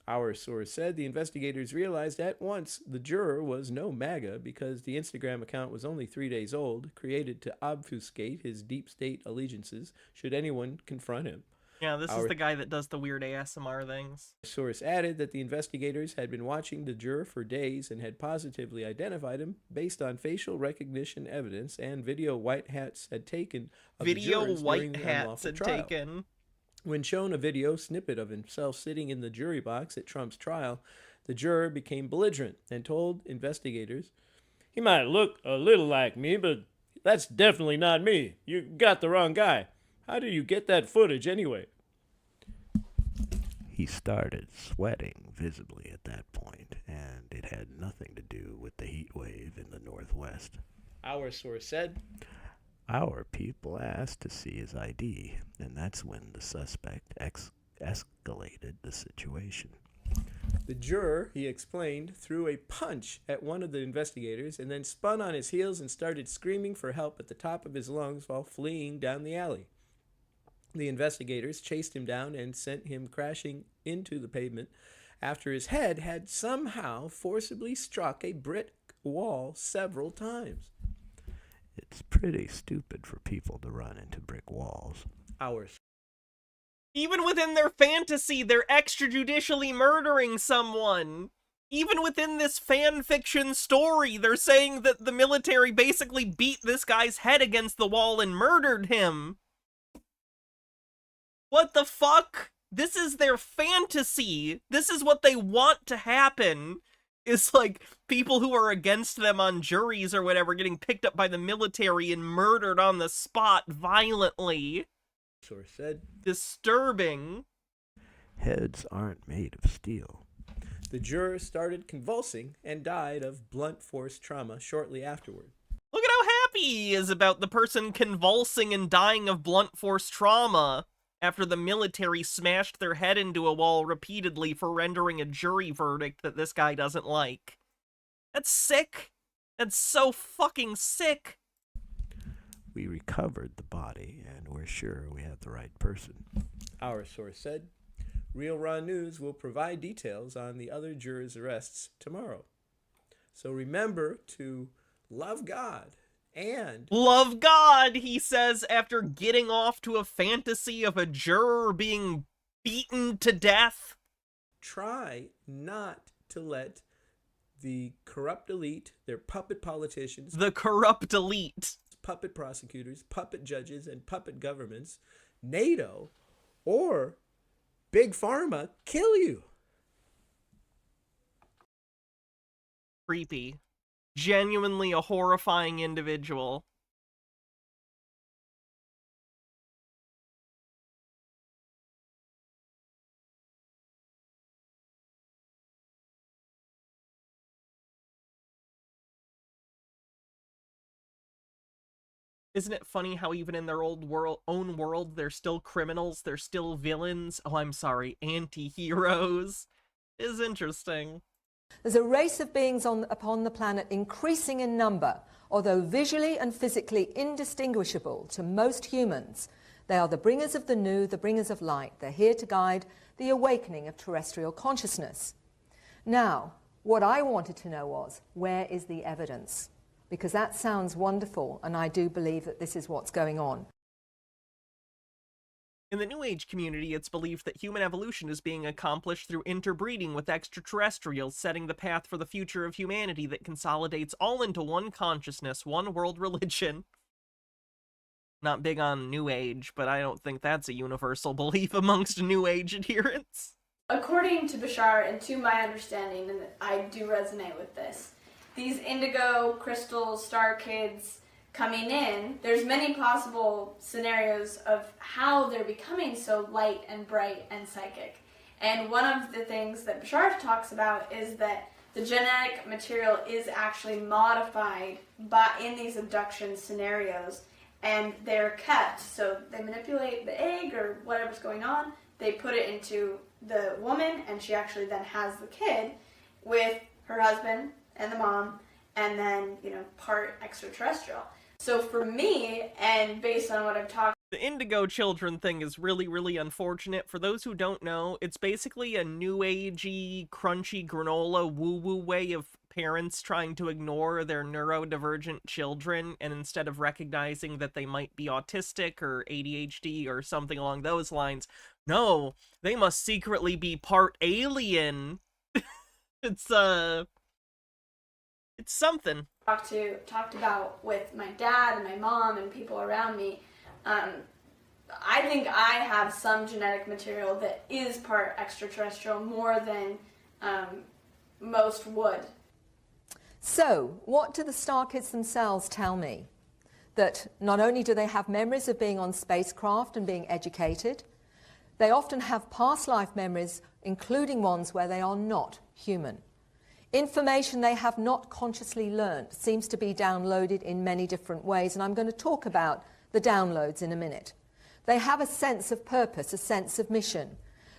Our source said the investigators realized at once the juror was no MAGA because the Instagram account was only 3 days old, created to obfuscate his deep state allegiances should anyone confront him. Yeah, this is the guy that does the weird ASMR things. The source added that the investigators had been watching the juror for days and had positively identified him based on facial recognition evidence and video white hats had taken of the jurors during the unlawful trial. When shown a video snippet of himself sitting in the jury box at Trump's trial, the juror became belligerent and told investigators, "He might look a little like me, but that's definitely not me. You got the wrong guy. How do you get that footage anyway?" He started sweating visibly at that point, and it had nothing to do with the heat wave in the Northwest. Our source said, "Our people asked to see his ID, and that's when the suspect escalated the situation." The juror, he explained, threw a punch at one of the investigators and then spun on his heels and started screaming for help at the top of his lungs while fleeing down the alley. The investigators chased him down and sent him crashing into the pavement after his head had somehow forcibly struck a brick wall several times. It's pretty stupid for people to run into brick walls. Even within their fantasy, they're extrajudicially murdering someone. Even within this fan fiction story, they're saying that the military basically beat this guy's head against the wall and murdered him. What the fuck? This is their fantasy. This is what they want to happen. Is like people who are against them on juries or whatever getting picked up by the military and murdered on the spot violently. Source said, disturbing. Heads aren't made of steel. The juror started convulsing and died of blunt force trauma shortly afterward. Look at how happy he is about the person convulsing and dying of blunt force trauma after the military smashed their head into a wall repeatedly for rendering a jury verdict that this guy doesn't like. That's sick. That's so fucking sick. We recovered the body, and we're sure we have the right person. Our source said, Real Raw News will provide details on the other jurors' arrests tomorrow. So remember to love God and... Love God, he says, after getting off to a fantasy of a juror being beaten to death. Try not to let the corrupt elite, their puppet politicians... The corrupt elite. Puppet prosecutors, puppet judges, and puppet governments, NATO, or Big Pharma kill you. Creepy. Genuinely a horrifying individual. Isn't it funny how even in their own world, they're still criminals, they're still villains? Oh, I'm sorry, anti-heroes. It is interesting. There's a race of beings upon the planet increasing in number, although visually and physically indistinguishable to most humans. They are the bringers of the new, the bringers of light. They're here to guide the awakening of terrestrial consciousness. Now, what I wanted to know was, where is the evidence? Because that sounds wonderful, and I do believe that this is what's going on. In the New Age community, it's believed that human evolution is being accomplished through interbreeding with extraterrestrials, setting the path for the future of humanity that consolidates all into one consciousness, one world religion. Not big on New Age, but I don't think that's a universal belief amongst New Age adherents. According to Bashar, and to my understanding, and I do resonate with this, these indigo, crystals, star kids coming in, there's many possible scenarios of how they're becoming so light and bright and psychic. And one of the things that Bashar talks about is that the genetic material is actually modified in these abduction scenarios, and they're kept. So they manipulate the egg or whatever's going on, they put it into the woman, and she actually then has the kid with her husband and the mom, and then, you know, part extraterrestrial. So for me, and based on what I've talked, the indigo children thing is really, really unfortunate. For those who don't know, it's basically a new agey, crunchy granola woo-woo way of parents trying to ignore their neurodivergent children, and instead of recognizing that they might be autistic or ADHD or something along those lines, no, they must secretly be part alien. It's something. talked about with my dad and my mom and people around me, I think I have some genetic material that is part extraterrestrial more than most would. So, what do the Star Kids themselves tell me? That not only do they have memories of being on spacecraft and being educated, they often have past life memories, including ones where they are not human. Information they have not consciously learned seems to be downloaded in many different ways, and I'm going to talk about the downloads in a minute. They have a sense of purpose, a sense of mission.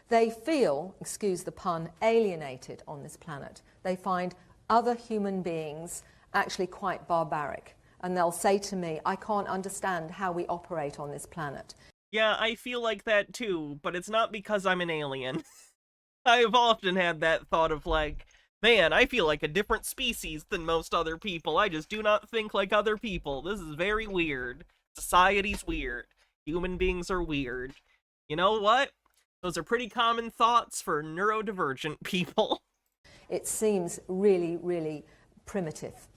They feel, excuse the pun, alienated on this planet. They find other human beings actually quite barbaric, and they'll say to me, I can't understand how we operate on this planet. Yeah, I feel like that too, but it's not because I'm an alien. I've often had that thought of like, man, I feel like a different species than most other people. I just do not think like other people. This is very weird. Society's weird. Human beings are weird. You know what? Those are pretty common thoughts for neurodivergent people. It seems really, really primitive.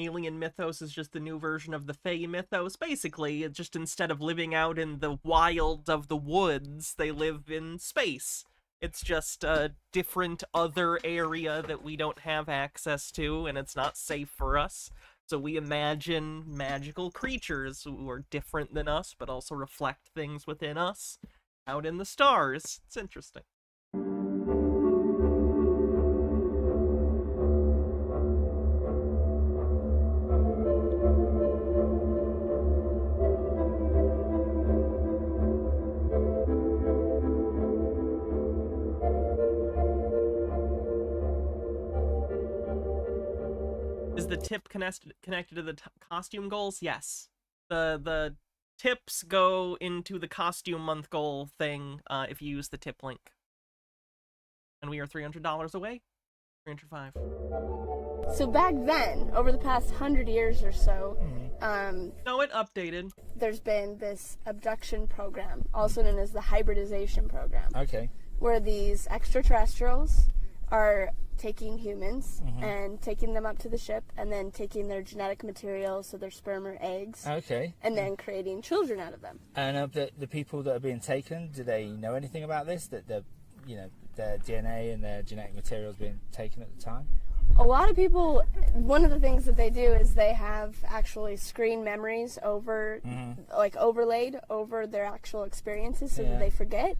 Alien mythos is just the new version of the Fae mythos. Basically, it's just instead of living out in the wild of the woods, they live in space. It's just a different other area that we don't have access to, and it's not safe for us. So we imagine magical creatures who are different than us, but also reflect things within us out in the stars. It's interesting. Is the tip connected to the costume goals? Yes. The tips go into the costume month goal thing if you use the tip link. And we are $300 away. 305. So back then, over the past 100 years or so, no, it updated. There's been this abduction program, also known as the hybridization program. Okay. Where these extraterrestrials are taking humans and taking them up to the ship and then taking their genetic material, so their sperm or eggs. Okay. And then creating children out of them. And of the people that are being taken, do they know anything about this? That their DNA and their genetic material is being taken at the time? A lot of people, one of the things that they do is they have actually screen memories over, like overlaid over their actual experiences so that they forget.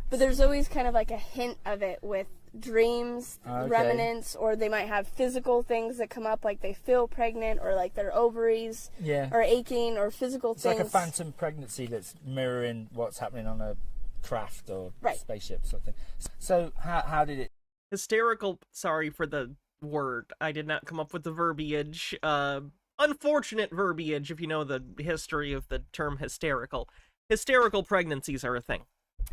But there's always kind of like a hint of it with dreams, remnants, or they might have physical things that come up, like they feel pregnant, or like their ovaries are aching, or physical it's things. It's like a phantom pregnancy that's mirroring what's happening on a craft or spaceship or something. So how did it... Hysterical, sorry for the word. I did not come up with the verbiage. Unfortunate verbiage, if you know the history of the term hysterical. Hysterical pregnancies are a thing.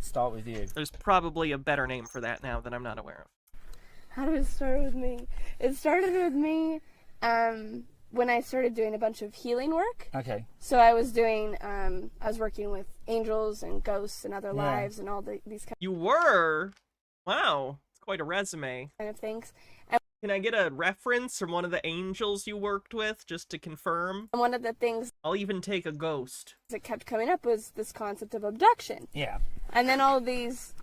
Start with you. There's probably a better name for that now that I'm not aware of. How did it start with me? It started with me when I started doing a bunch of healing work. Okay. So I was doing, I was working with angels and ghosts and other lives and all these kind You were? Wow. It's quite a resume. kind of things. Can I get a reference from one of the angels you worked with, just to confirm? And one of the things I'll even take a ghost. that kept coming up was this concept of abduction. Yeah. And then all of these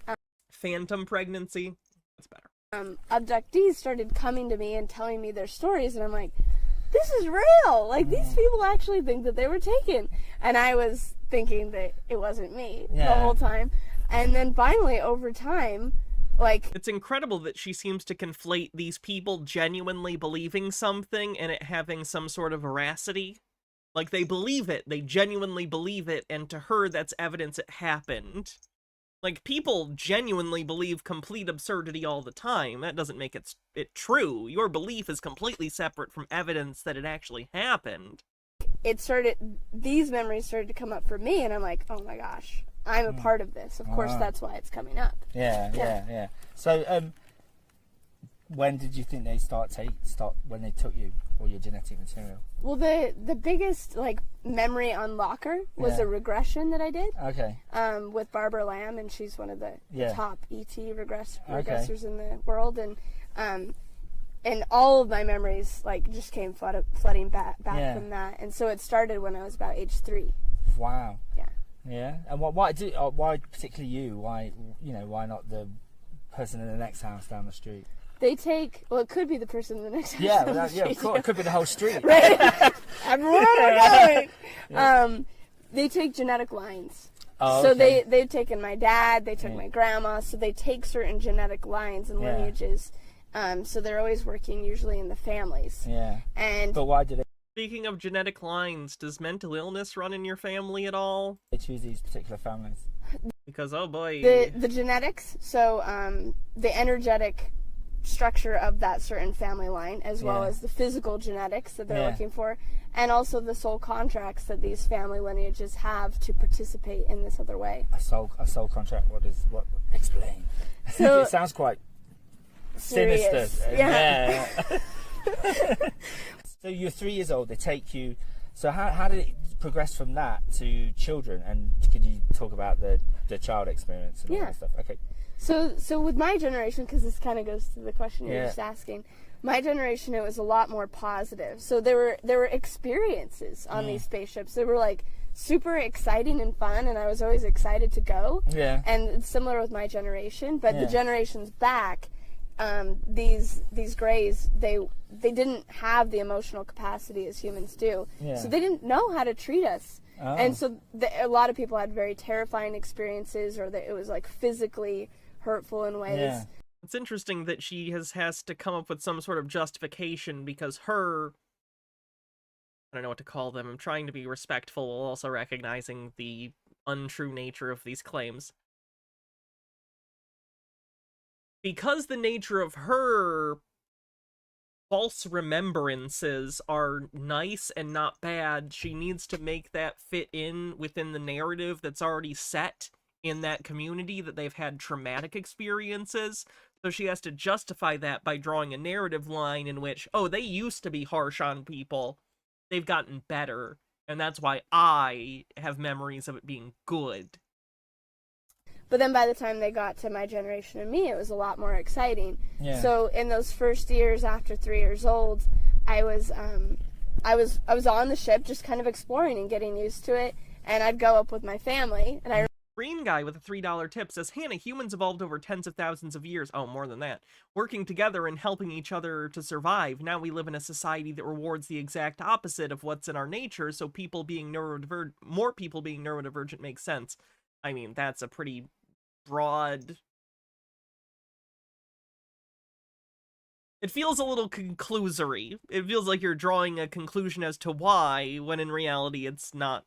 Phantom pregnancy? That's better. abductees started coming to me and telling me their stories, and I'm like, this is real. Like, these people actually think that they were taken. And I was thinking that it wasn't me the whole time. And then finally, over time, like... It's incredible that she seems to conflate these people genuinely believing something and it having some sort of veracity. Like, they believe it, they genuinely believe it, and to her, that's evidence it happened. Like, people genuinely believe complete absurdity all the time. That doesn't make it true. Your belief is completely separate from evidence that it actually happened. These memories started to come up for me, and I'm like, oh my gosh, I'm a part of this. Of course, that's why it's coming up. Yeah. So, when did you think they start when they took you, all your genetic material? Well, the biggest, like, memory unlocker was a regression that I did. Okay. With Barbara Lamb, and she's one of the top ET regressors in the world, and all of my memories, like, just came flooding back from that, and so it started when I was about age 3. Wow. Yeah. Yeah. And why particularly you? Why not the person in the next house down the street? They take, well, it could be the person in the next house. Yeah, of course, it could be the whole street. Right? Everywhere we're going. They take genetic lines. Oh, so okay. they've taken my dad, they took my grandma, so they take certain genetic lines and lineages. So they're always working usually in the families. Yeah. But why do they? Speaking of genetic lines, does mental illness run in your family at all? They choose these particular families. Because, oh boy. The genetics, so the energetic structure of that certain family line, as well as the physical genetics that they're looking for, and also the soul contracts that these family lineages have to participate in this other way. A soul contract. What? Explain. So, it sounds quite serious. Sinister. Yeah. So you're 3 years old. They take you. So how did it progress from that to children? And could you talk about the child experience and all that stuff? Okay. So with my generation, because this kind of goes to the question you were just asking, my generation, it was a lot more positive. So there were experiences on these spaceships. They were like super exciting and fun, and I was always excited to go. Yeah. And it's similar with my generation, but the generations back, these Greys, they didn't have the emotional capacity as humans do. Yeah. So they didn't know how to treat us. Oh. And so a lot of people had very terrifying experiences, or that it was like physically hurtful in ways. Yeah. It's interesting that she has to come up with some sort of justification because her... I don't know what to call them. I'm trying to be respectful while also recognizing the untrue nature of these claims. Because the nature of her false remembrances are nice and not bad, she needs to make that fit in within the narrative that's already set in that community, that they've had traumatic experiences. So she has to justify that by drawing a narrative line in which, oh, they used to be harsh on people. They've gotten better. And that's why I have memories of it being good. But then by the time they got to my generation and me, it was a lot more exciting. Yeah. So in those first years after 3 years old, I was on the ship just kind of exploring and getting used to it. And I'd go up with my family, and Green guy with a $3 tip says, Hannah, humans evolved over tens of thousands of years, oh, more than that, working together and helping each other to survive. Now we live in a society that rewards the exact opposite of what's in our nature, so people being more people being neurodivergent makes sense. I mean, that's a pretty broad... It feels a little conclusory. It feels like you're drawing a conclusion as to why, when in reality it's not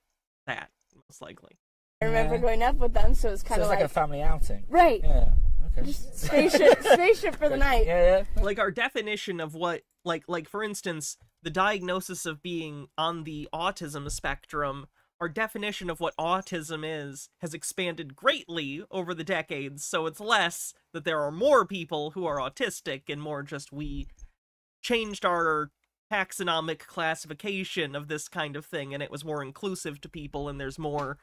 that, most likely. I remember going up with them, so it was kind of like a family outing. Right. Yeah. Okay. Just spaceship for the night. Yeah. Like our definition of what, like for instance, the diagnosis of being on the autism spectrum, our definition of what autism is has expanded greatly over the decades, so it's less that there are more people who are autistic and more just we changed our taxonomic classification of this kind of thing and it was more inclusive to people and there's more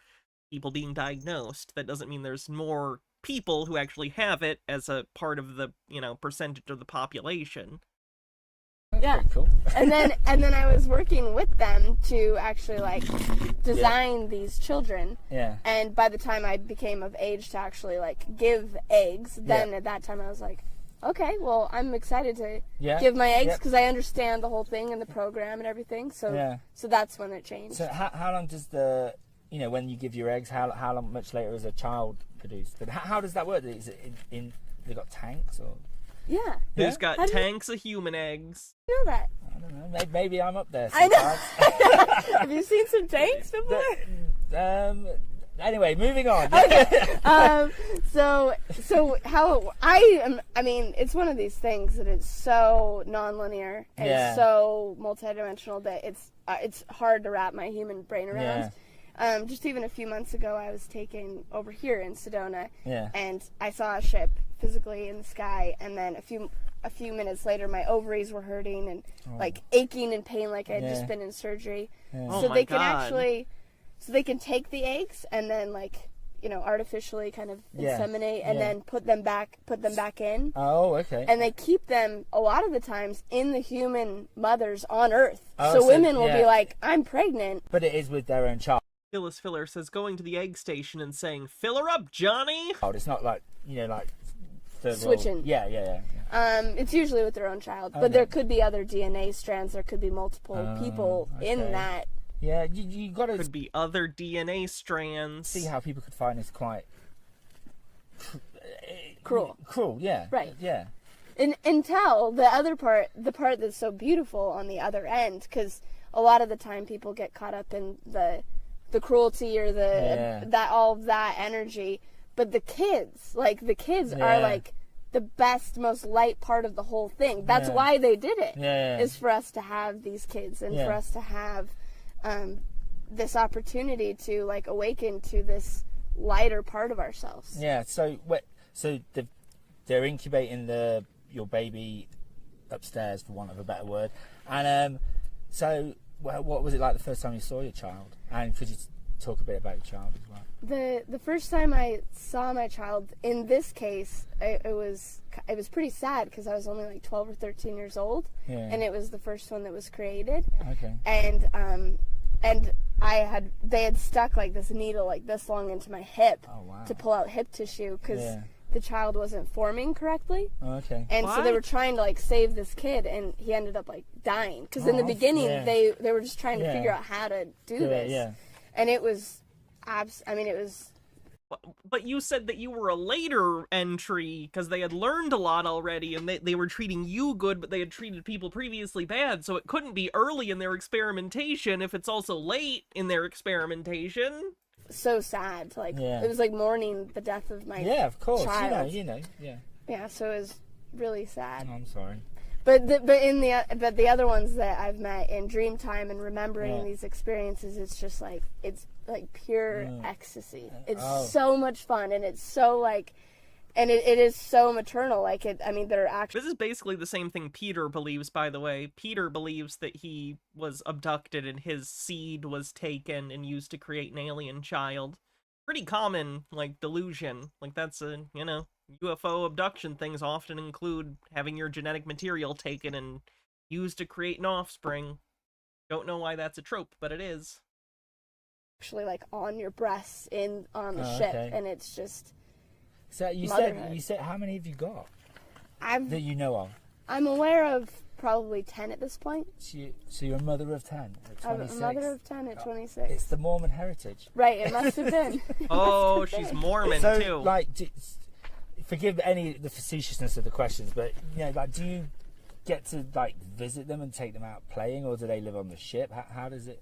people being diagnosed. That doesn't mean there's more people who actually have it as a part of the, percentage of the population. Yeah. Cool. and then I was working with them to actually design these children. Yeah. And by the time I became of age to actually give eggs, then at that time I was like, Okay, well, I'm excited to give my eggs because I understand the whole thing and the program and everything. So, so that's when it changed. So how long does the, when you give your eggs, how long, much later is a child produced? But how does that work? Is it they got tanks or? Yeah. Who's got tanks of human eggs? You know that? I don't know. Maybe I'm up there. I know. Have you seen some tanks before? Anyway, moving on. Okay. So how I mean, it's one of these things that is so nonlinear and so multidimensional that it's hard to wrap my human brain around. Just even a few months ago, I was taken over here in Sedona, and I saw a ship physically in the sky, and then a few minutes later, my ovaries were hurting and like aching in pain, like I had just been in surgery. Oh so my they can God. actually. So they can take the eggs and then artificially kind of inseminate and then put them back in. Oh, okay. And they keep them a lot of the times in the human mothers on Earth. So women will be like, I'm pregnant. But it is with their own child. Phyllis Filler says going to the egg station and saying, "Fill her up, Johnny." Oh, it's not like switching. Yeah. It's usually with their own child, but there could be other DNA strands. There could be multiple people in that. Yeah, you got to... Could be other DNA strands. See how people could find this quite... Cruel. Cruel, yeah. Right. Yeah. Until the part that's so beautiful on the other end, because a lot of the time people get caught up in the cruelty or all of that energy, but the kids are like the best, most light part of the whole thing. That's why they did it. Is for us to have these kids and for us to have this opportunity to like awaken to this lighter part of ourselves. Yeah. So they're incubating your baby upstairs, for want of a better word. And so what was it like the first time you saw your child? And could you talk a bit about your child as well? The first time I saw my child, in this case, it was pretty sad because I was only like 12 or 13 years old, and it was the first one that was created. Okay. And they had stuck like this needle like this long into my hip to pull out hip tissue because the child wasn't forming correctly. Oh, okay. And so they were trying to like save this kid, and he ended up like dying because in the beginning they were just trying to figure out how to do this. Yeah. And it was it was. But you said that you were a later entry because they had learned a lot already, and they were treating you good, but they had treated people previously bad, so it couldn't be early in their experimentation if it's also late in their experimentation. So sad. It was like mourning the death of my of course. child. Yeah. So it was really sad. I'm sorry. But the other ones that I've met in Dreamtime and remembering these experiences, it's just like pure ecstasy. It's so much fun, and it's so and it is so maternal. They're actually. This is basically the same thing Peter believes, by the way. Peter believes that he was abducted and his seed was taken and used to create an alien child. Pretty common, delusion. That's a, UFO abduction things often include having your genetic material taken and used to create an offspring. Don't know why that's a trope, but it is. Actually, on your breasts on the ship, and it's just. So you said how many have you got? That you know of? I'm aware of probably 10 at this point. So you're a mother of 10 at 26? I'm a mother of 10 at 26. It's the Mormon heritage. Right, it must have been. Oh, she's Mormon too. Forgive any of the facetiousness of the questions, but do you get to visit them and take them out playing, or do they live on the ship? How does it?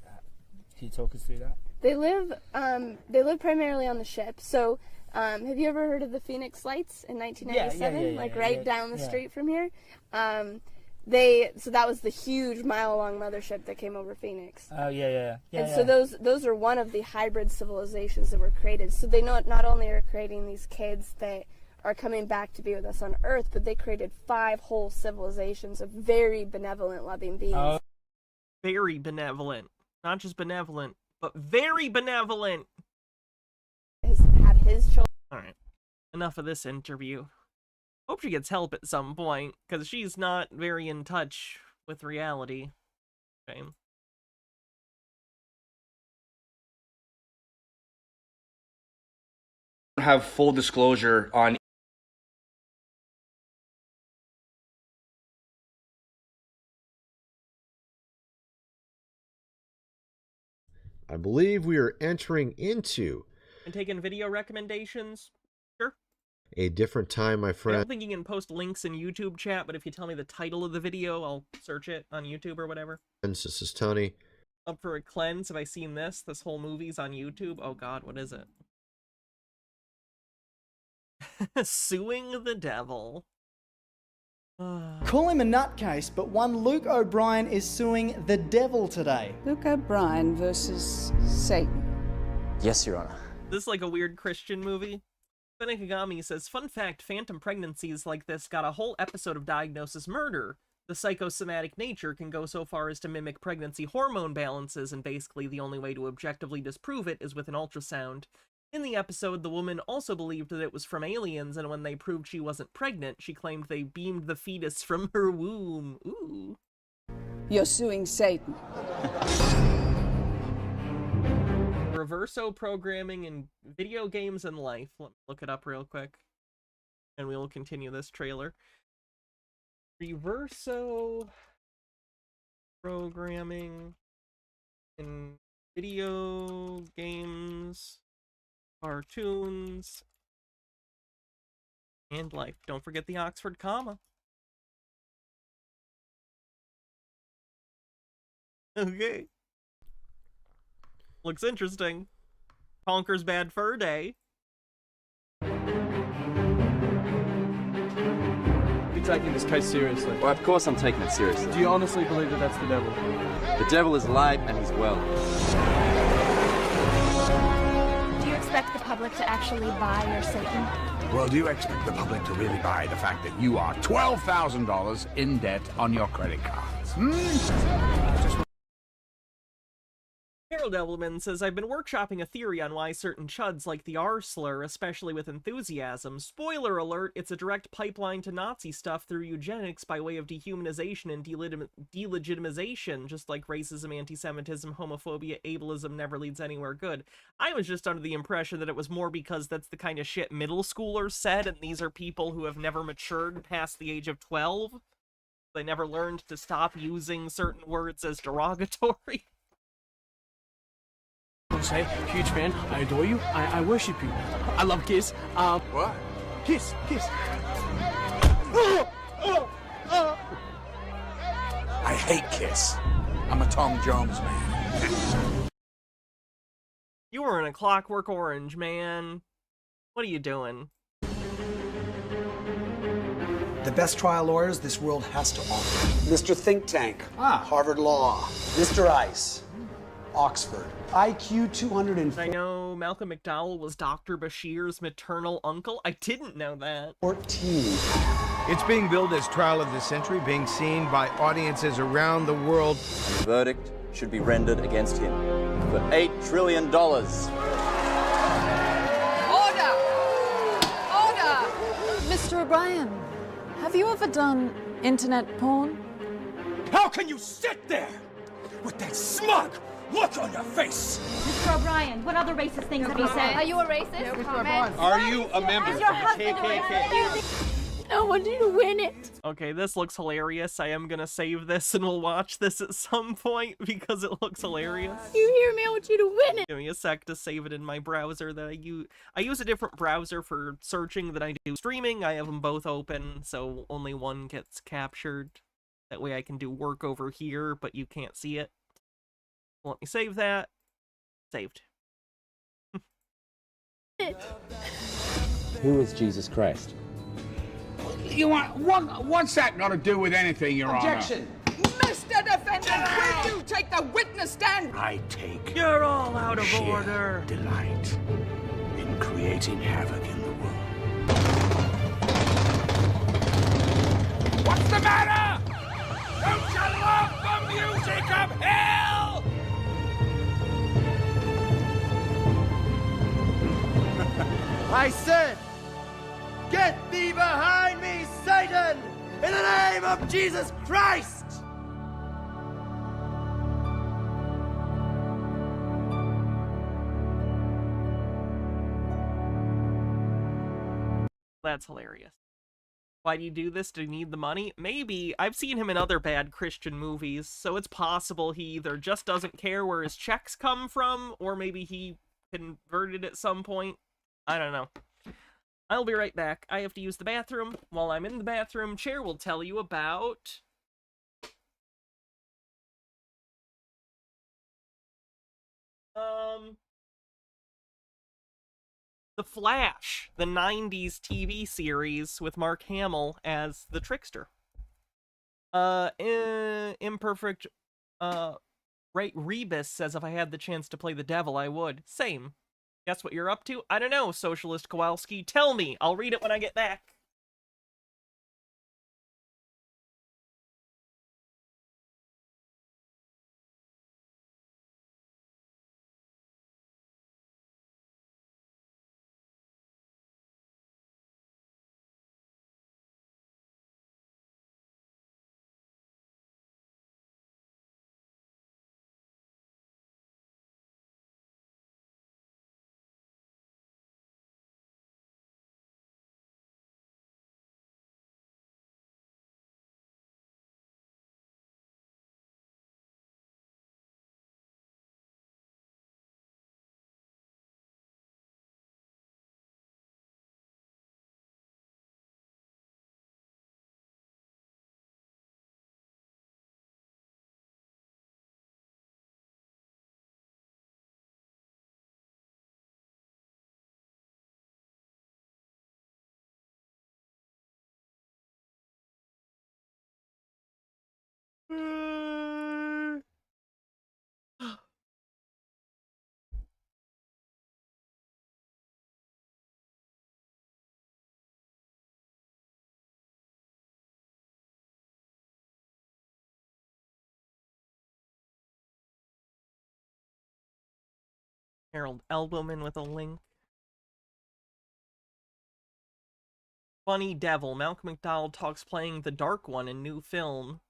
Can you talk us through that? They live primarily on the ship. So, have you ever heard of the Phoenix Lights in 1997? Down the street from here. So that was the huge mile-long mothership that came over Phoenix. Oh yeah. So those are one of the hybrid civilizations that were created. So they not only are creating these kids that are coming back to be with us on Earth, but they created 5 whole civilizations of very benevolent, loving beings. Very benevolent. Not just benevolent, but very benevolent. Had his children. Alright. Enough of this interview. Hope she gets help at some point, because she's not very in touch with reality. Shame. Have full disclosure on I believe we are entering into And taking video recommendations? Sure. a different time, my I friend. don't think you can post links in YouTube chat, but if you tell me the title of the video, I'll search it on YouTube or whatever. This is Tony. Up for a cleanse. Have I seen this? This whole movie's on YouTube. Oh god, what is it? Suing the Devil. Call him a nutcase, but one Luke O'Brien is suing the devil today. Luke O'Brien versus Satan. Yes, Your Honor. This is like a weird Christian movie. Benekagami says, fun fact, phantom pregnancies like this got a whole episode of Diagnosis Murder. The psychosomatic nature can go so far as to mimic pregnancy hormone balances, and basically the only way to objectively disprove it is with an ultrasound. In the episode, the woman also believed that it was from aliens, and when they proved she wasn't pregnant, she claimed they beamed the fetus from her womb. Ooh. You're suing Satan. Reverso programming in video games and life. Let me look it up real quick, and we will continue this trailer. Reverso programming in video games, cartoons, and life. Don't forget the Oxford comma. Okay. Looks interesting. Conker's Bad Fur Day. You're taking this case seriously. Well, of course I'm taking it seriously. Do you honestly believe that that's the devil? The devil is alive and he's well. Do you expect the public to actually buy your Satan? Well, do you expect the public to really buy the fact that you are $12,000 in debt on your credit cards? Harold Edelman says, I've been workshopping a theory on why certain chuds like the R slur, especially with enthusiasm. Spoiler alert, it's a direct pipeline to Nazi stuff through eugenics by way of dehumanization and delegitimization, just like racism, anti-Semitism, homophobia, ableism never leads anywhere good. I was just under the impression that it was more because that's the kind of shit middle schoolers said, and these are people who have never matured past the age of 12. They never learned to stop using certain words as derogatory. Say, huge fan. I adore you. I worship you. I love Kiss. What? Kiss. I hate Kiss. I'm a Tom Jones man. You were in a Clockwork Orange, man. What are you doing? The best trial lawyers this world has to offer. Mr. Think Tank, Harvard Law. Mr. Ice, Oxford. IQ 200. I know Malcolm McDowell was Dr. Bashir's maternal uncle. I didn't know that. 14. It's being billed as trial of the century, being seen by audiences around the world. The verdict should be rendered against him for $8 trillion. Order! Mr. O'Brien, have you ever done internet porn? How can you sit there with that smug look on your face? Mr. O'Brien, what other racist things have you said? Are you a racist? No comments. Are you a member of the KKK? I want you to win it. Okay, this looks hilarious. I am gonna save this and we'll watch this at some point because it looks hilarious. You hear me? I want you to win it. Give me a sec to save it in my browser that I use. I use a different browser for searching than I do streaming. I have them both open, so only one gets captured. That way I can do work over here, but you can't see it. Let me save that. Saved. Who is Jesus Christ? You want what's that got to do with anything, Your Honor? Objection. Mr. Defendant, will you take the witness stand? I take You're all out of sheer order. delight in creating havoc in the world. What's the matter? Don't you love the music of hell? I said, get thee behind me, Satan, in the name of Jesus Christ! That's hilarious. Why do you do this? Do you need the money? Maybe. I've seen him in other bad Christian movies, so it's possible he either just doesn't care where his checks come from, or maybe he converted at some point. I don't know. I'll be right back. I have to use the bathroom. While I'm in the bathroom, Chair will tell you about... The Flash, the 90s TV series with Mark Hamill as the trickster. Imperfect, right, Rebus says if I had the chance to play the devil, I would. Same. Guess what you're up to? I don't know, Socialist Kowalski. Tell me. I'll read it when I get back. Harold Elbowman with a link. Funny Devil. Malcolm McDowell talks playing the Dark One in new film.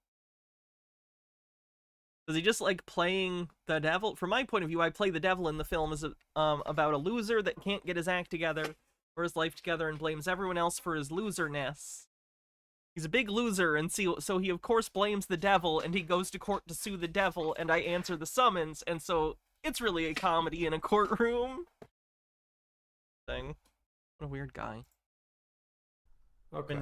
Does he just like playing the devil? From my point of view, I play the devil in the film as about a loser that can't get his act together or his life together and blames everyone else for his loserness. He's a big loser, and so he of course blames the devil, and he goes to court to sue the devil, and I answer the summons, and so it's really a comedy in a courtroom thing. What a weird guy. Okay.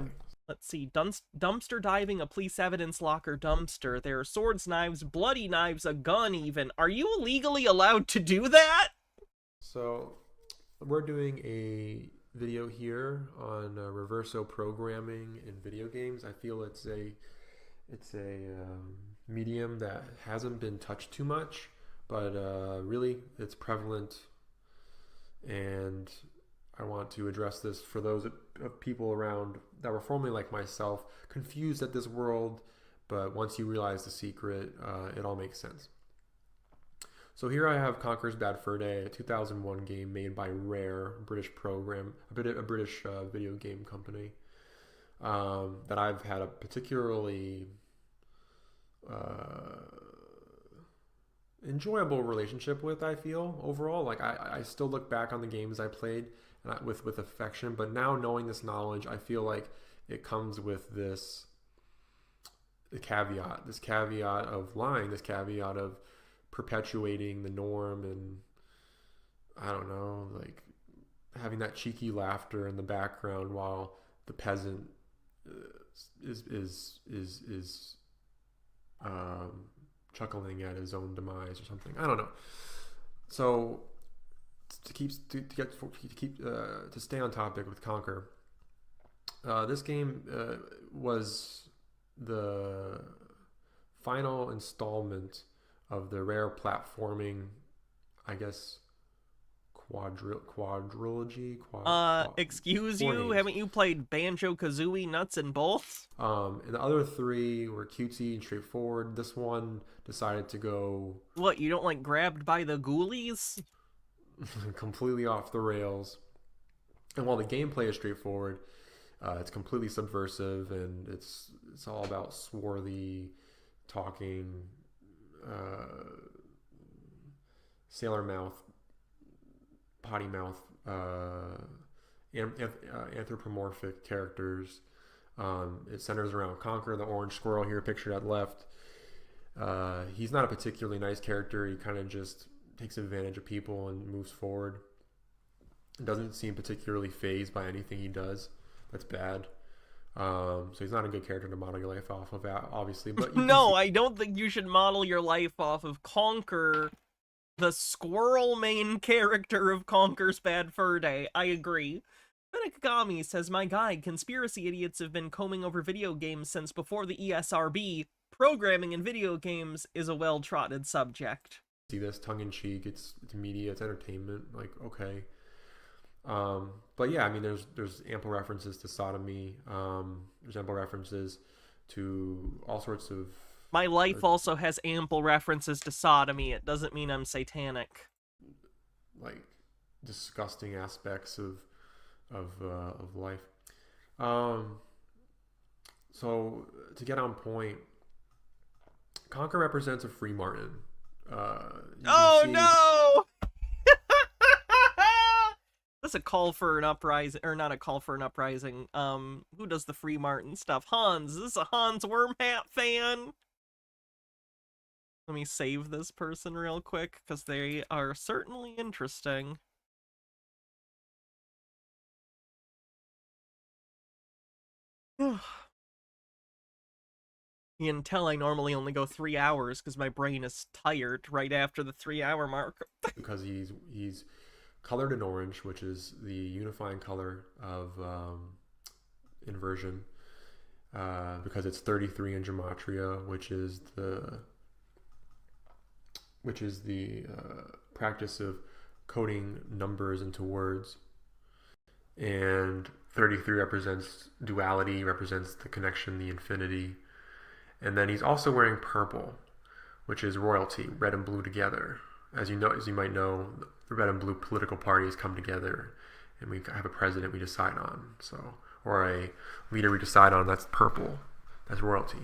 Let's see. Dumpster diving, a police evidence locker dumpster. There are swords, knives, bloody knives, a gun even. Are you legally allowed to do that? So, we're doing a video here on reverso programming in video games. I feel it's a medium that hasn't been touched too much, but really it's prevalent, and I want to address this for those of people around that were formerly like myself, confused at this world, but once you realize the secret, it all makes sense. So here I have Conker's Bad Fur Day, a 2001 game made by Rare, a British video game company that I've had a particularly enjoyable relationship with. I feel overall, like I still look back on the games I played with affection, but now knowing this knowledge, I feel like it comes with this caveat of lying, this caveat of perpetuating the norm, and I don't know, like having that cheeky laughter in the background while the peasant is chuckling at his own demise or something. I don't know. So to stay on topic with Conker, this game was the final installment of the Rare platforming, I guess, quadrilogy. Excuse you? Haven't you played Banjo-Kazooie, Nuts and Bolts? And the other three were cutesy and straightforward. This one decided to go... What, you don't like Grabbed by the Ghoulies? Completely off the rails. And while the gameplay is straightforward, it's completely subversive, and it's all about swarthy talking, sailor mouth, potty mouth, anthropomorphic characters It centers around Conker, the orange squirrel here pictured at left. He's not a particularly nice character. He kind of just takes advantage of people and moves forward. Doesn't seem particularly fazed by anything he does. That's bad. So he's not a good character to model your life off of, obviously. But no, I don't think you should model your life off of Conker, the squirrel main character of Conker's Bad Fur Day. I agree. Benekagami says, my guy, conspiracy idiots have been combing over video games since before the ESRB. Programming in video games is a well-trotted subject. See this tongue-in-cheek, it's media, it's entertainment, like, okay. But yeah, I mean, there's ample references to sodomy. There's ample references to all sorts of... My life also has ample references to sodomy. It doesn't mean I'm satanic. Like, disgusting aspects of life. So, to get on point, Conker represents a free Martin. Oh, no! That's a call for an uprising, or not a call for an uprising. Who does the Free Martin stuff? Hans. Is this a Hans Wormhat fan? Let me save this person real quick, because they are certainly interesting. You can tell I normally only go 3 hours, because my brain is tired right after the 3-hour mark. Because he's colored in orange, which is the unifying color of Inversion, because it's 33 in gematria, which is the practice of coding numbers into words, and 33 represents duality, represents the connection, the infinity, and then he's also wearing purple, which is royalty, red and blue together. As you might know, the red and blue political parties come together, and we have a president we decide on, or a leader we decide on. That's purple. That's royalty.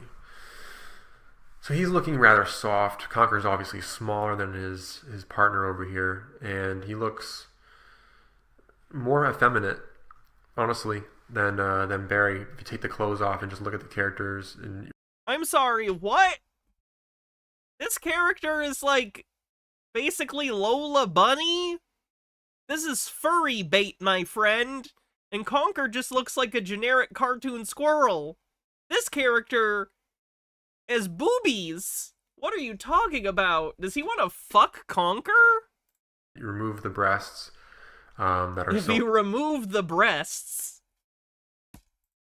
So he's looking rather soft. Conker's obviously smaller than his partner over here, and he looks more effeminate, honestly, than Barry. If you take the clothes off and just look at the characters. I'm sorry, what? This character is like basically Lola Bunny? This is furry bait, my friend. And Conker just looks like a generic cartoon squirrel. This character has boobies. What are you talking about? Does he want to fuck Conker? You remove the breasts that are... If you remove the breasts...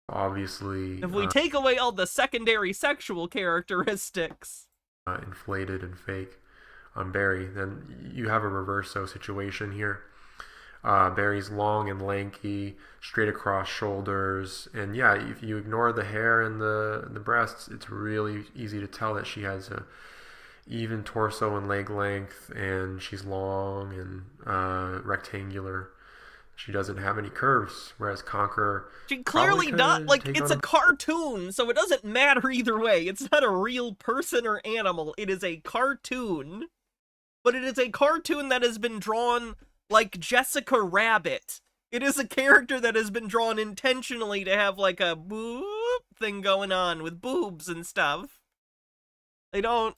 Obviously... If we take away all the secondary sexual characteristics... inflated and fake on Barry, then you have a reverso situation here. Barry's long and lanky, straight across shoulders, and yeah, if you ignore the hair and the breasts, it's really easy to tell that she has a even torso and leg length, and she's long and rectangular. She doesn't have any curves, whereas Conker... She clearly not, like, it's a cartoon, so it doesn't matter either way. It's not a real person or animal. It is a cartoon. But it is a cartoon that has been drawn like Jessica Rabbit. It is a character that has been drawn intentionally to have, like, a boob thing going on with boobs and stuff. They don't...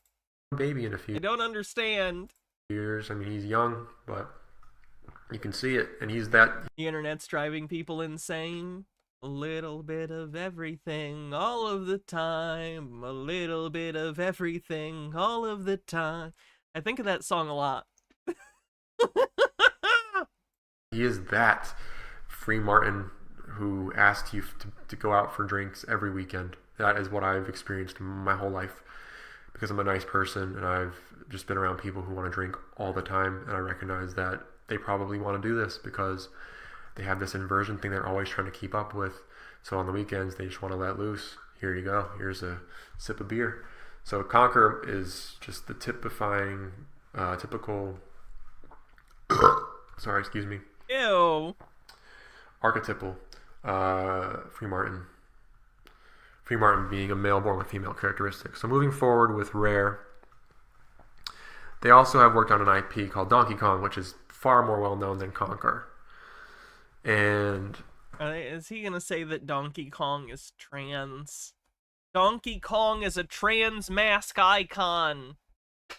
Baby in a few... I don't understand. Years. I mean, he's young, but... You can see it, and he's that... The internet's driving people insane. A little bit of everything, all of the time. A little bit of everything, all of the time. I think of that song a lot. He is that free Martin who asks you to go out for drinks every weekend. That is what I've experienced my whole life. Because I'm a nice person, and I've just been around people who want to drink all the time, and I recognize that they probably want to do this because they have this inversion thing they're always trying to keep up with. So on the weekends, they just want to let loose. Here you go. Here's a sip of beer. So Conker is just the typical... sorry, excuse me. Ew. Archetypal free Martin. Free Martin being a male born with female characteristics. So moving forward with Rare, they also have worked on an IP called Donkey Kong, which is far more well known than Conker. And Is he gonna say that Donkey Kong is trans? Donkey Kong is a trans mask icon.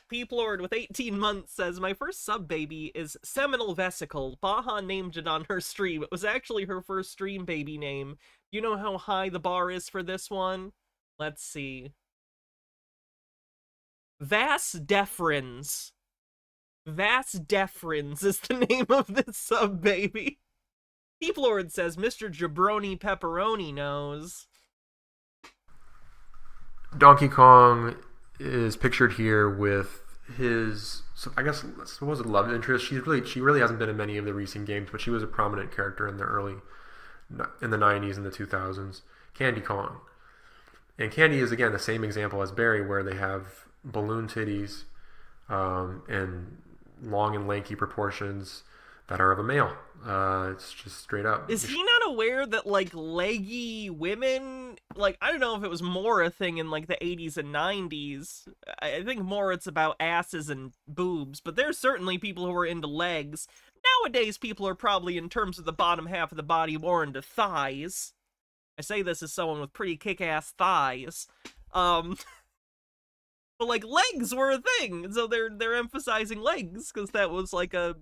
P-Lord with 18 months says, my first sub-baby is Seminal Vesicle. Baha named it on her stream. It was actually her first stream baby name. You know how high the bar is for this one? Let's see. Vas Deferens. Vas Deferens is the name of this sub-baby. P-Lord says, Mr. Jabroni Pepperoni knows. Donkey Kong is pictured here with his, I guess, supposed love interest. She really hasn't been in many of the recent games, but she was a prominent character in the 90s and the 2000s. Candy Kong. And Candy is, again, the same example as Barry, where they have balloon titties and long and lanky proportions that are of a male. It's just straight up. Is he not aware that, like, leggy women, like, I don't know if it was more a thing in, like, the 80s and 90s. I think more it's about asses and boobs, but there's certainly people who are into legs. Nowadays, people are probably, in terms of the bottom half of the body, more into thighs. I say this as someone with pretty kick-ass thighs. But, like, legs were a thing, so they're emphasizing legs, because that was, like, a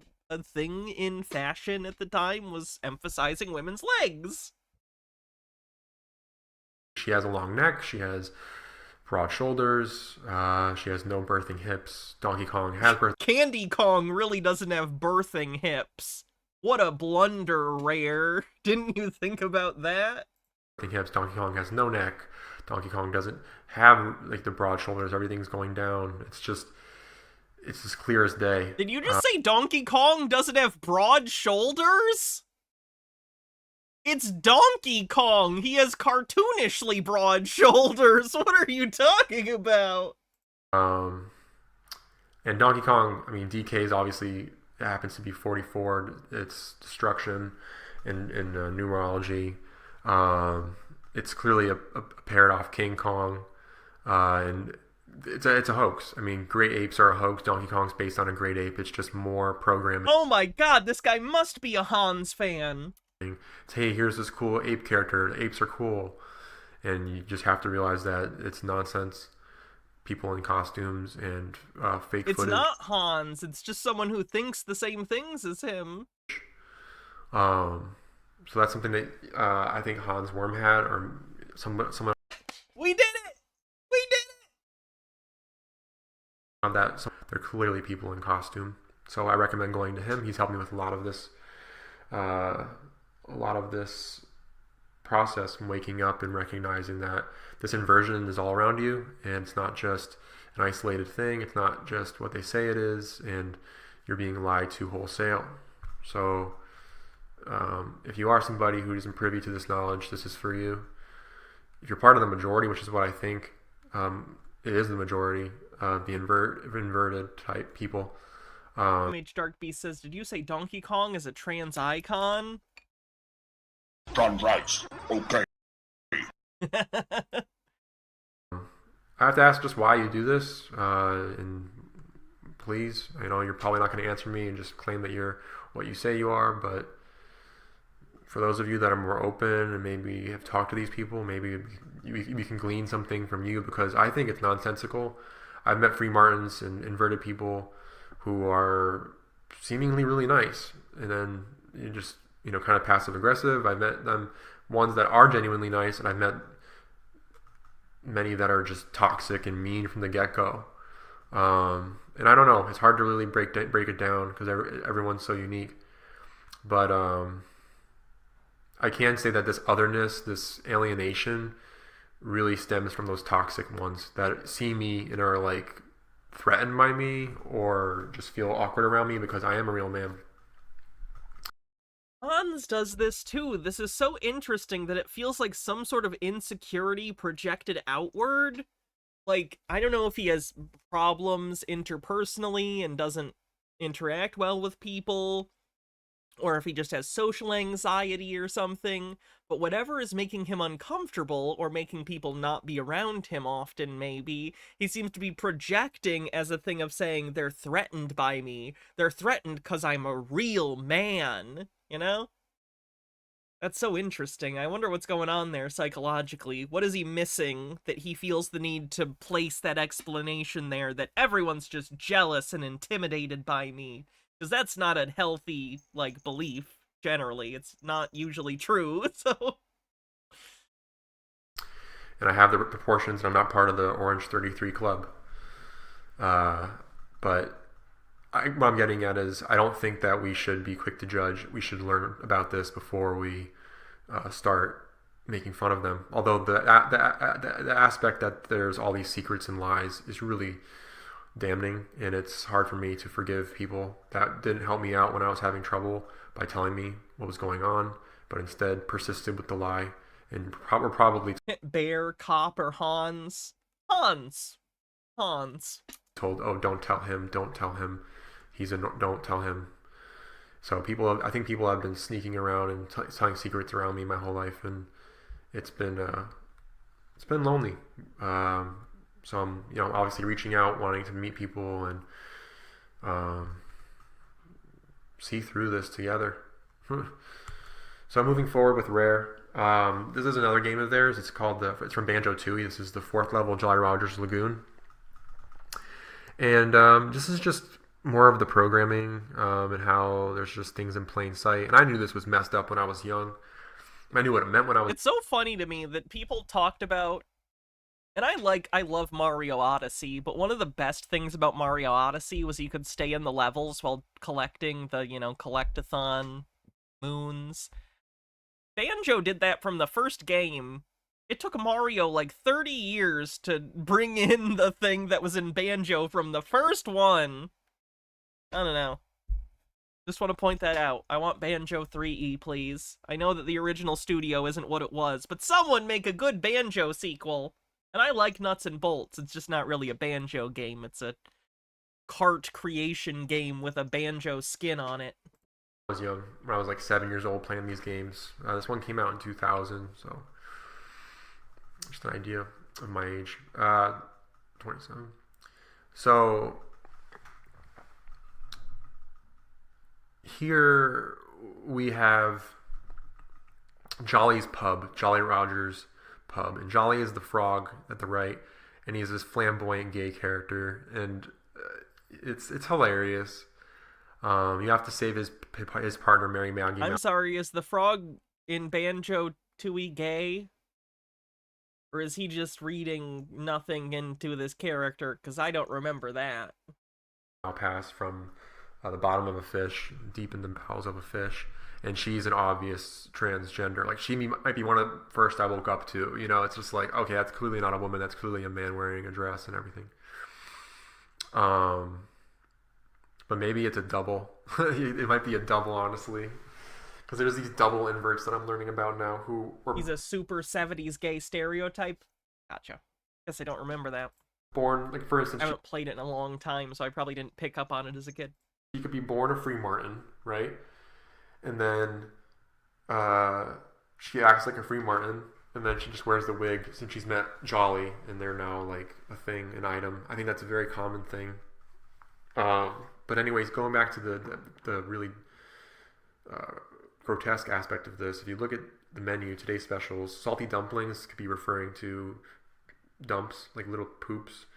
thing in fashion at the time, was emphasizing women's legs. She has a long neck, she has broad shoulders, she has no birthing hips. Donkey Kong has birthing... Candy Kong really doesn't have birthing hips. What a blunder, Rare. Didn't you think about that? Hips. Donkey Kong has no neck. Donkey Kong doesn't have, like, the broad shoulders. Everything's going down. It's just clear as day. Did you just say Donkey Kong doesn't have broad shoulders? It's Donkey Kong! He has cartoonishly broad shoulders! What are you talking about? And Donkey Kong, I mean, DK's obviously happens to be 44. It's destruction in numerology. It's clearly a paired off King Kong. And it's a hoax. I mean, great apes are a hoax. Donkey Kong's based on a great ape. It's just more programming. Oh my god, this guy must be a Hans fan. It's, hey, here's this cool ape character. The apes are cool. And you just have to realize that it's nonsense. People in costumes and fake footage. It's not Hans. It's just someone who thinks the same things as him. So that's something that I think Hans Worm had, or someone. We did it! We did it! That they're clearly people in costume, so I recommend going to him. He's helped me with a lot of this process from waking up and recognizing that this inversion is all around you, and it's not just an isolated thing. It's not just what they say it is, and you're being lied to wholesale. So if you are somebody who isn't privy to this knowledge, this is for you. If you're part of the majority, which is what I think it is the majority, the inverted type people. Mage Dark Beast says, did you say Donkey Kong is a trans icon? Done right. Okay. I have to ask just why you do this, and please, I know you're probably not going to answer me and just claim that you're what you say you are, but for those of you that are more open and maybe have talked to these people, maybe we can glean something from you, because I think it's nonsensical. I've met free martins and inverted people who are seemingly really nice, and then you just, kind of passive aggressive. I've met them, ones that are genuinely nice, and I've met many that are just toxic and mean from the get-go. And I don't know, it's hard to really break it down because everyone's so unique. But I can say that this otherness, this alienation, really stems from those toxic ones that see me and are like threatened by me or just feel awkward around me because I am a real man. Hans does this too. This is so interesting that it feels like some sort of insecurity projected outward. Like, I don't know if he has problems interpersonally and doesn't interact well with people, or if he just has social anxiety or something, but whatever is making him uncomfortable or making people not be around him often, maybe, he seems to be projecting as a thing of saying, they're threatened by me. They're threatened because I'm a real man, you know? That's so interesting. I wonder what's going on there psychologically. What is he missing that he feels the need to place that explanation there that everyone's just jealous and intimidated by me? Because that's not a healthy, like, belief, generally. It's not usually true, so... And I have the proportions, and I'm not part of the Orange 33 Club. But what I'm getting at is I don't think that we should be quick to judge. We should learn about this before we start making fun of them. Although the aspect that there's all these secrets and lies is really damning, and it's hard for me to forgive people that didn't help me out when I was having trouble by telling me what was going on, but instead persisted with the lie. And we're probably Bear, Cop, or Hans. Hans. Told, oh, don't tell him. Don't tell him. So I think people have been sneaking around and telling secrets around me my whole life, and it's been lonely. So I'm, obviously reaching out, wanting to meet people and see through this together. So moving forward with Rare. This is another game of theirs. It's from Banjo-Tooie. This is the 4th level Jolly Roger's Lagoon. And this is just more of the programming and how there's just things in plain sight. And I knew this was messed up when I was young. I knew what it meant when I was... It's so funny to me that people talked about... And I love Mario Odyssey, but one of the best things about Mario Odyssey was you could stay in the levels while collecting the, collectathon moons. Banjo did that from the first game. It took Mario like 30 years to bring in the thing that was in Banjo from the first one. I don't know. Just want to point that out. I want Banjo 3E, please. I know that the original studio isn't what it was, but someone make a good Banjo sequel. And I like Nuts and Bolts. It's just not really a Banjo game. It's a cart creation game with a Banjo skin on it. I was young, when I was like 7 years old playing these games. This one came out in 2000, so just an idea of my age. 27. So here we have Jolly's pub, Jolly Roger's pub, and Jolly is the frog at the right, and he's this flamboyant gay character, and it's hilarious. You have to save his partner, Mary Maggie. I'm sorry, is the frog in Banjo-Tooie gay? Or is he just reading nothing into this character? Because I don't remember that. I'll pass from the bottom of a fish, deep in the bowels of a fish, and she's an obvious transgender. Like, she might be one of the first I woke up to. It's just like, okay, that's clearly not a woman. That's clearly a man wearing a dress and everything. But maybe it's a double. It might be a double, honestly. Because there's these double inverts that I'm learning about now He's a super 70s gay stereotype? Gotcha. Guess I don't remember that. Born, like, for instance... I haven't played it in a long time, so I probably didn't pick up on it as a kid. He could be born a Free Martin, right? And then she acts like a Free Martin, and then she just wears the wig since she's met Jolly, and they're now, like, a thing, an item. I think that's a very common thing. But anyways, going back to the really grotesque aspect of this, if you look at the menu, today's specials, salty dumplings could be referring to dumps, like little poops.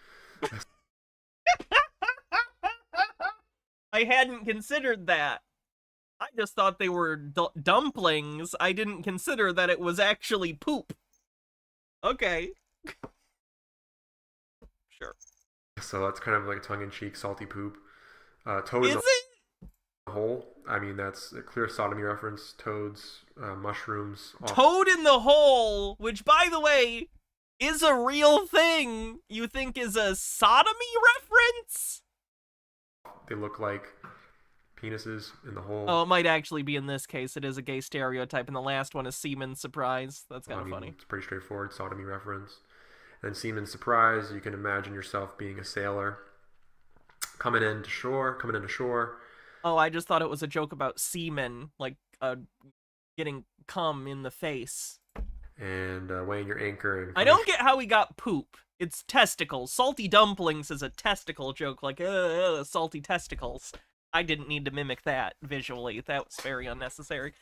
I hadn't considered that. I just thought they were dumplings. I didn't consider that it was actually poop. Okay. Sure. So that's kind of like a tongue-in-cheek salty poop. Toad is it? The hole. I mean, that's a clear sodomy reference. Toads, mushrooms. Toad in the hole, which, by the way, is a real thing. You think is a sodomy reference? They look like penises in the hole. Oh, it might actually be in this case. It is a gay stereotype, and the last one is semen surprise. That's kind of funny. It's pretty straightforward, sodomy reference. And semen surprise, you can imagine yourself being a sailor. Coming into shore. Oh, I just thought it was a joke about semen, like getting cum in the face. And weighing your anchor. And I don't get how he got poop. It's testicles. Salty dumplings is a testicle joke, like, salty testicles. I didn't need to mimic that visually. That was very unnecessary.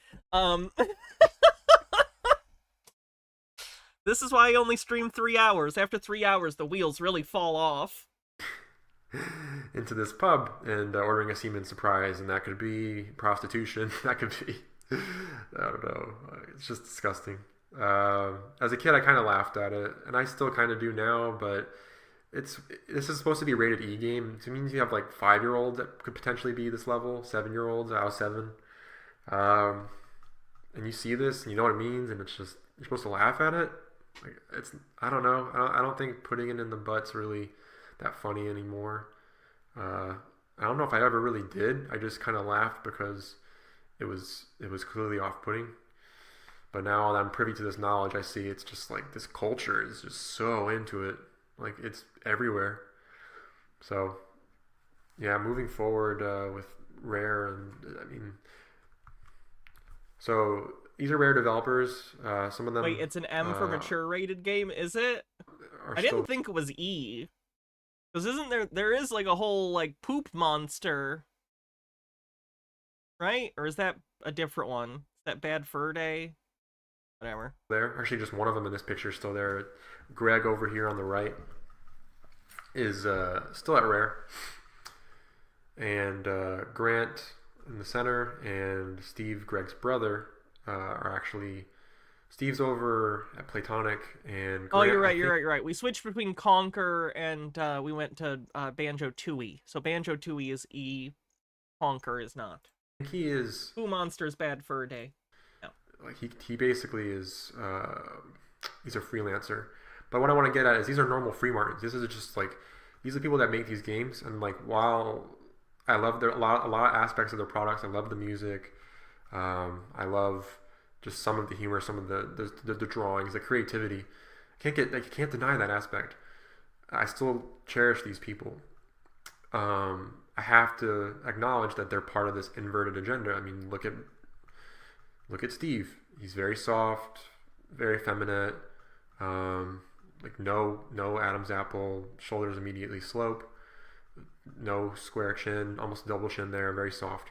This is why I only stream 3 hours. After 3 hours, the wheels really fall off. Into this pub and ordering a semen surprise, and that could be prostitution. That could be, I don't know. It's just disgusting. As a kid, I kind of laughed at it, and I still kind of do now. But this is supposed to be a rated E game. So it means you have like 5-year-olds that could potentially be this level, 7-year-olds. I was 7, and you see this, and you know what it means, and it's just you're supposed to laugh at it. Like, I don't know. I don't think putting it in the butt's really that funny anymore. I don't know if I ever really did. I just kind of laughed because it was clearly off-putting. But now that I'm privy to this knowledge, I see it's just like this culture is just so into it. Like, it's everywhere. So, yeah, moving forward with Rare, and I mean, so these are Rare developers. Some of them. Wait, it's an M for mature rated game, is it? I didn't think it was E. Because isn't there is like a whole like poop monster, right? Or is that a different one? Is that Bad Fur Day? Whatever. There, actually, just one of them in this picture is still there. Greg over here on the right is still at Rare, and Grant in the center and Steve, Greg's brother, are actually. Steve's over at Platonic, and Grant, you're right. We switched between Conquer and we went to Banjo-Tooie. So Banjo-Tooie is E, Conquer is not. He is Pooh Monster's Bad Fur Day. No. Like he basically is he's a freelancer. But what I want to get at is these are normal free markets. This is just like these are people that make these games, and like while I love a lot of aspects of their products, I love the music, I love just some of the humor, some of the drawings, the creativity. I can't deny that aspect. I still cherish these people. I have to acknowledge that they're part of this inverted agenda. I mean, look at Steve. He's very soft, very effeminate. Like no Adam's apple, shoulders immediately slope, no square chin, almost double chin there, very soft.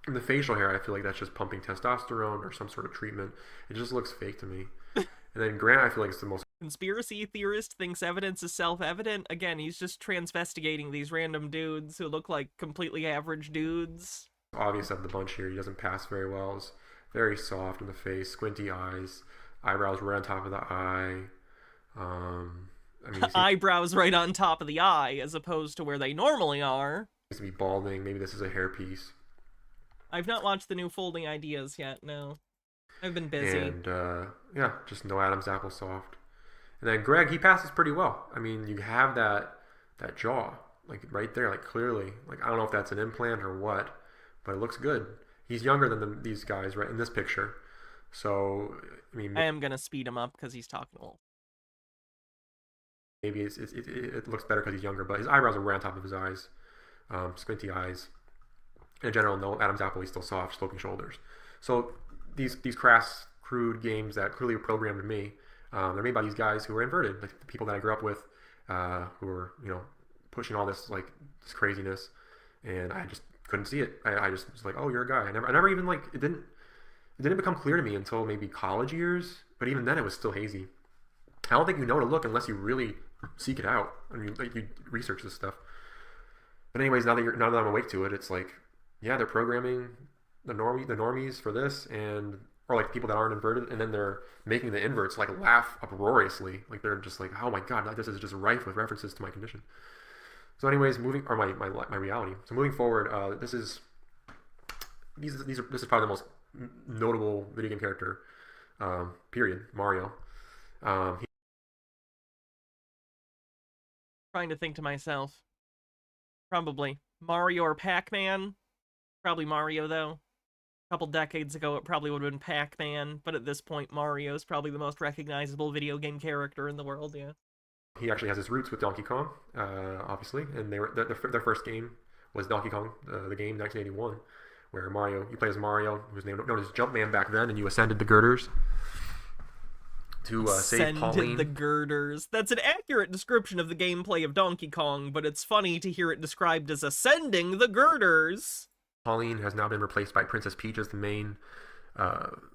And the facial hair, I feel like that's just pumping testosterone or some sort of treatment. It just looks fake to me. And then Grant, I feel like it's the most... Conspiracy theorist thinks evidence is self-evident. Again, he's just transvestigating these random dudes who look like completely average dudes. Obvious of the bunch here. He doesn't pass very well. He's very soft in the face, squinty eyes, eyebrows right on top of the eye. I mean, eyebrows right on top of the eye, as opposed to where they normally are. He seems to be balding. Maybe this is a hairpiece. I've not watched the new Folding Ideas yet, no. I've been busy. And, yeah, just no Adam's apple soft. And then Greg, he passes pretty well. I mean, you have that jaw, like, right there, like, clearly. Like, I don't know if that's an implant or what, but it looks good. He's younger than these guys, right, in this picture. So, I mean... I am going to speed him up because he's talking a little. Maybe it looks better because he's younger, but his eyebrows are right on top of his eyes. Squinty eyes. In general, no Adam's apple, he's still soft, sloping shoulders. So these crass, crude games that clearly were programmed to me, they're made by these guys who are inverted, like the people that I grew up with, who were, you know, pushing all this this craziness, and I just couldn't see it. I just was like, oh, you're a guy. I never even like it didn't become clear to me until maybe college years, but even then it was still hazy. I don't think you know to look unless you really seek it out and you research this stuff. But anyways, now that I'm awake to it, it's like, yeah, they're programming the normies for this, or like people that aren't inverted, and then they're making the inverts like laugh uproariously, like they're just like, oh my god, this is just rife with references to my condition. So anyways, my reality. So moving forward, this is probably the most notable video game character, period, Mario. Trying to think to myself, probably Mario or Pac-Man. Probably Mario, though. A couple decades ago, it probably would have been Pac-Man, but at this point, Mario's probably the most recognizable video game character in the world, yeah. He actually has his roots with Donkey Kong, obviously, and their first game was Donkey Kong, the game, 1981, where you play as Mario, who was known as Jumpman back then, and you ascended the girders to save Pauline. The girders. That's an accurate description of the gameplay of Donkey Kong, but it's funny to hear it described as ascending the girders. Pauline has now been replaced by Princess Peach as the main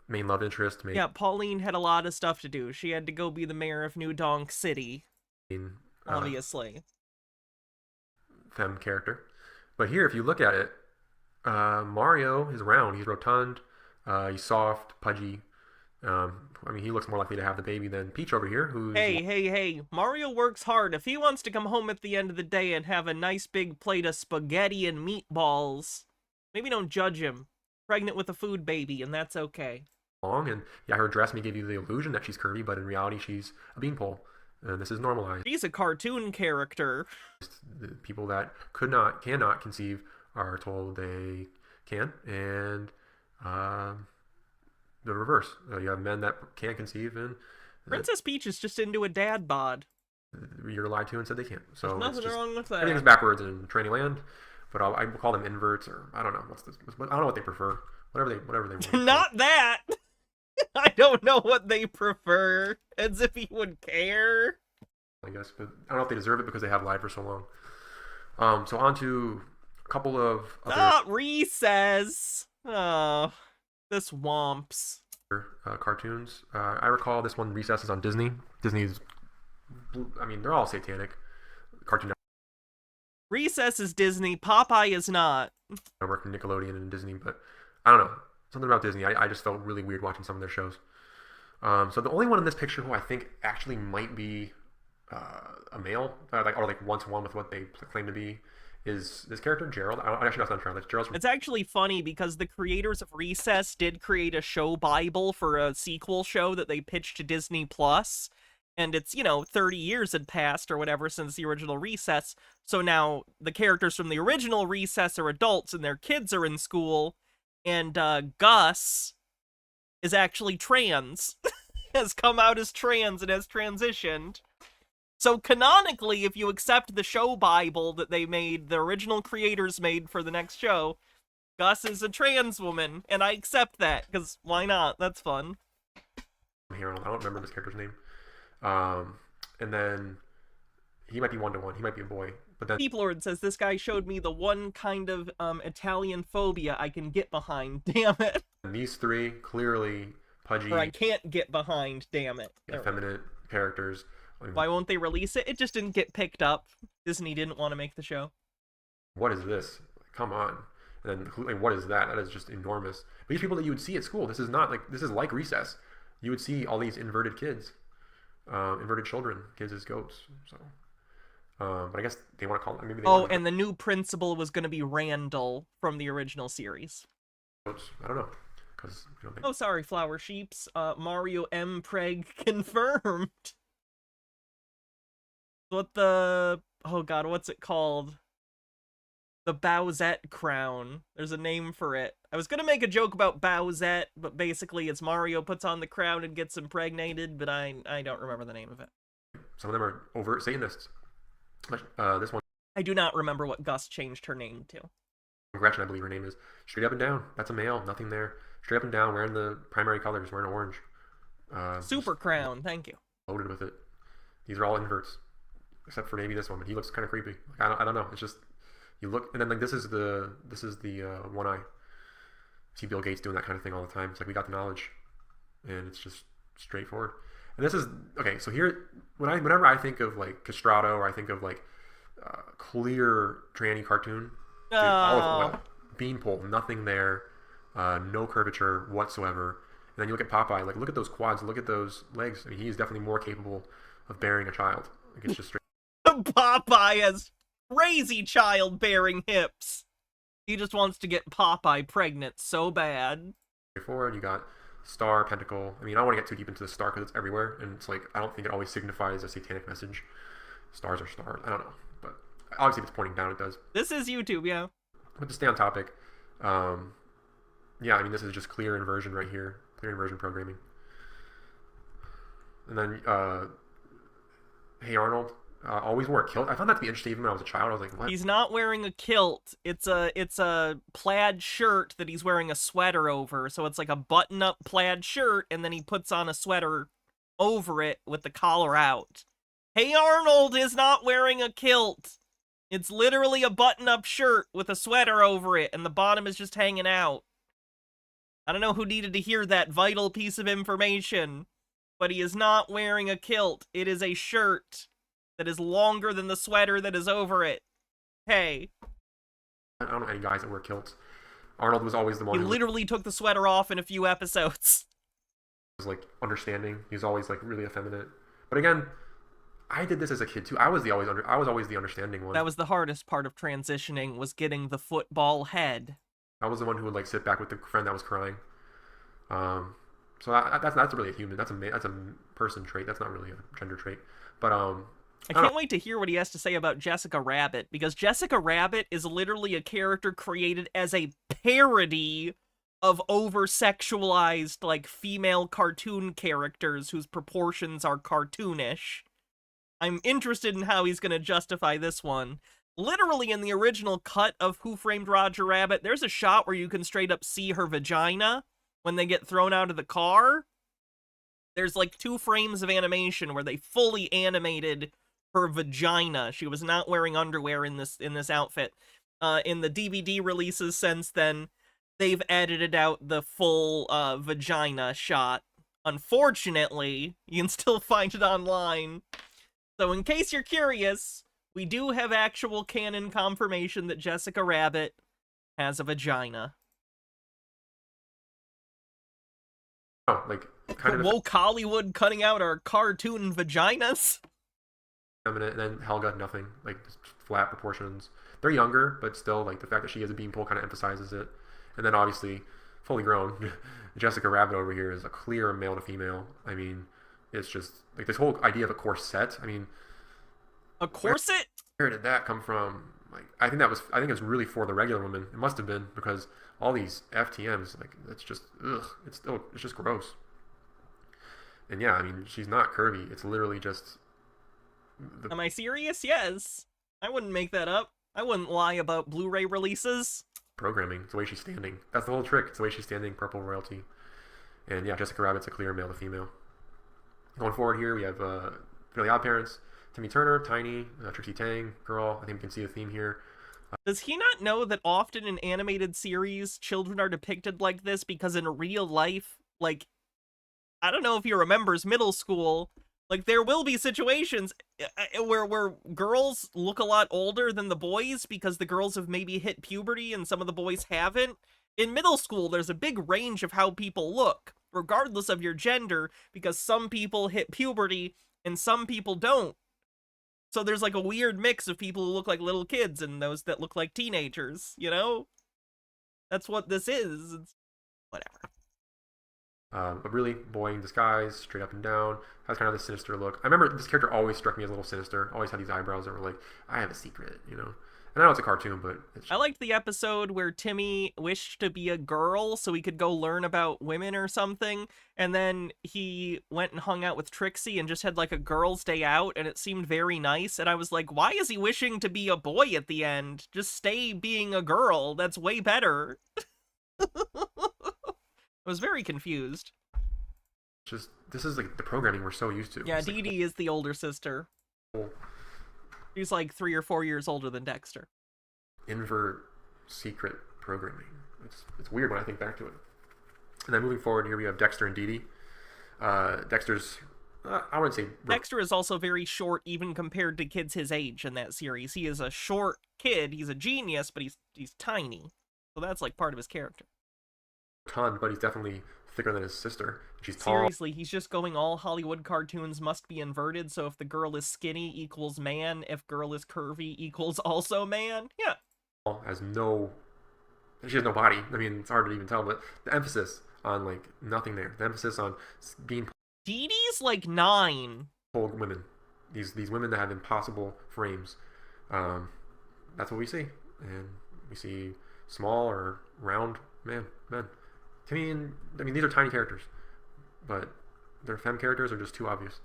main love interest. Yeah, Pauline had a lot of stuff to do. She had to go be the mayor of New Donk City, obviously. Femme character. But here, if you look at it, Mario is round. He's rotund. He's soft, pudgy. I mean, he looks more likely to have the baby than Peach over here, who's... Hey, Mario works hard. If he wants to come home at the end of the day and have a nice big plate of spaghetti and meatballs, maybe don't judge him. Pregnant with a food baby, and that's okay. Long, and yeah, her dress may give you the illusion that she's curvy, but in reality, she's a beanpole. And this is normalized. She's a cartoon character. The people that cannot conceive are told they can, and the reverse. You have men that can't conceive, and Princess Peach is just into a dad bod. You're lied to and said they can't. So there's nothing wrong with that. Everything's backwards in tranny land, but I will call them inverts, or I don't know I don't know what they prefer. Whatever they want. Not that. I don't know what they prefer. As if he would care. I guess, but I don't know if they deserve it because they have lied for so long. So on to a couple of other... Not Recess! Oh, this womps. Cartoons. I recall this one, Recess, is on Disney. Disney's... I mean, they're all satanic. Cartoon Network. Recess is Disney, Popeye is not. I work in Nickelodeon and Disney, but I don't know. Something about Disney. I just felt really weird watching some of their shows. So the only one in this picture who I think actually might be a male, or one-to-one with what they claim to be, is this character, Gerald. Actually, that's not Gerald. That's Gerald's... It's actually funny because the creators of Recess did create a show Bible for a sequel show that they pitched to Disney Plus. And it's, 30 years had passed or whatever since the original Recess. So now the characters from the original Recess are adults and their kids are in school. And Gus is actually trans. Has come out as trans and has transitioned. So canonically, if you accept the show Bible that they made, the original creators made for the next show, Gus is a trans woman, and I accept that, because why not? That's fun. Here, I don't remember this character's name. And then he might be one-to-one. He might be a boy. But then Peep Lord says, this guy showed me the one kind of Italian phobia I can get behind, damn it. And these three, clearly pudgy. Or I can't get behind, damn it. Effeminate characters. Why won't they release it? It just didn't get picked up. Disney didn't want to make the show. What is this? Come on. And then, what is that? That is just enormous. But these people that you would see at school, this is like Recess. You would see all these inverted kids. Inverted children. Kids as goats. So, but I guess they want to call it... Maybe they and the new principal was going to be Randall from the original series. I don't know. Oh, sorry, Flower Sheeps. Mario M. Preg confirmed. What's it called? The Bowsette crown. There's a name for it. I was gonna make a joke about Bowsette, but basically it's Mario puts on the crown and gets impregnated, but I don't remember the name of it. Some of them are overt Satanists. This one... I do not remember what Gus changed her name to. Gretchen, I believe her name is. Straight up and down. That's a male. Nothing there. Straight up and down, wearing the primary colors, wearing orange. Super crown, thank you. Loaded with it. These are all inverts. Except for maybe this one, but he looks kind of creepy. I don't know. It's just, you look, and then this is the one eye. See Bill Gates doing that kind of thing all the time. It's like, we got the knowledge, and it's just straightforward. And this is okay. So here, whenever I think of like Castrato, or I think of like clear tranny cartoon, dude, olive oil, beanpole, nothing there, no curvature whatsoever. And then you look at Popeye, like look at those quads, look at those legs. I mean, he is definitely more capable of bearing a child. Like, it's just straight. Popeye has crazy childbearing hips. He just wants to get Popeye pregnant so bad. Straightforward. You got star, pentacle. I mean, I don't want to get too deep into the star because it's everywhere, and it's like, I don't think it always signifies a satanic message. Stars are stars. I don't know, but obviously if it's pointing down, it does. This is YouTube, yeah. But to stay on topic, yeah, I mean, this is just clear inversion right here. Clear inversion programming. And then, Hey Arnold always wore a kilt. I found that to be interesting even when I was a child. I was like, what? He's not wearing a kilt. It's a plaid shirt that he's wearing a sweater over. So it's like a button-up plaid shirt, and then he puts on a sweater over it with the collar out. Hey Arnold is not wearing a kilt. It's literally a button-up shirt with a sweater over it, and the bottom is just hanging out. I don't know who needed to hear that vital piece of information, but he is not wearing a kilt. It is a shirt that is longer than the sweater that is over it. Hey. I don't know any guys that wear kilts. Arnold was always the one who literally took the sweater off in a few episodes. Was like understanding. He was always like really effeminate. But again, I did this as a kid too. I was always the understanding one. That was the hardest part of transitioning, was getting the football head. I was the one who would like sit back with the friend that was crying. So that's really a human. That's a person trait. That's not really a gender trait. But I can't wait to hear what he has to say about Jessica Rabbit, because Jessica Rabbit is literally a character created as a parody of over-sexualized, like, female cartoon characters whose proportions are cartoonish. I'm interested in how he's going to justify this one. Literally, in the original cut of Who Framed Roger Rabbit, there's a shot where you can straight up see her vagina when they get thrown out of the car. There's, like, 2 frames of animation where they fully animated her vagina. She was not wearing underwear in this outfit. In the DVD releases since then, they've edited out the full vagina shot. Unfortunately, you can still find it online. So in case you're curious, we do have actual canon confirmation that Jessica Rabbit has a vagina. Oh, like, kind of woke Hollywood cutting out our cartoon vaginas? effeminate, and then Helga, nothing. Like, just flat proportions. They're younger, but still, like, the fact that she has a beanpole kind of emphasizes it. And then, obviously, fully grown, Jessica Rabbit over here is a clear male to female. I mean, it's just, like, this whole idea of a corset, I mean... A corset? Where did that come from? Like, I think it's really for the regular women. It must have been, because all these FTMs, like, it's just, ugh, it's just gross. And yeah, I mean, she's not curvy. It's literally just... Am I serious? Yes. I wouldn't make that up. I wouldn't lie about Blu-ray releases. Programming. It's the way she's standing. That's the whole trick. It's the way she's standing, purple royalty. And yeah, Jessica Rabbit's a clear male to female. Going forward here, we have Fairly Odd Parents, Timmy Turner, Tiny, Trixie Tang, Girl. I think we can see a theme here. Does he not know that often in animated series, children are depicted like this because in real life, like, I don't know if he remembers middle school, like, there will be situations where girls look a lot older than the boys because the girls have maybe hit puberty and some of the boys haven't. In middle school, there's a big range of how people look, regardless of your gender, because some people hit puberty and some people don't. So there's like a weird mix of people who look like little kids and those that look like teenagers, you know? That's what this is. It's whatever. But really, boy in disguise, straight up and down, has kind of the sinister look. I remember this character always struck me as a little sinister, always had these eyebrows that were like, I have a secret, you know? And I know it's a cartoon, but it's... I liked the episode where Timmy wished to be a girl so he could go learn about women or something, and then he went and hung out with Trixie and just had like a girl's day out, and it seemed very nice, and I was like, why is he wishing to be a boy at the end? Just stay being a girl, that's way better. I was very confused. Just, this is like the programming we're so used to. Yeah, Dee Dee is the older sister. Cool. She's like 3 or 4 years older than Dexter. Invert secret programming. It's weird when I think back to it. And then moving forward here, we have Dexter and Dee Dee. Dexter's, I wouldn't say... Dexter is also very short, even compared to kids his age in that series. He is a short kid. He's a genius, but he's tiny. So that's like part of his character. But he's definitely thicker than his sister. She's tall. Seriously, he's just going all Hollywood cartoons must be inverted, so if the girl is skinny equals man, if girl is curvy equals also man. Yeah. She has no body. I mean, it's hard to even tell, but the emphasis on, like, nothing there. The emphasis on being... Dee Dee's like 9. Old women. These women that have impossible frames. That's what we see. And we see small or round men. Timmy and... I mean, these are tiny characters. But their femme characters are just too obvious.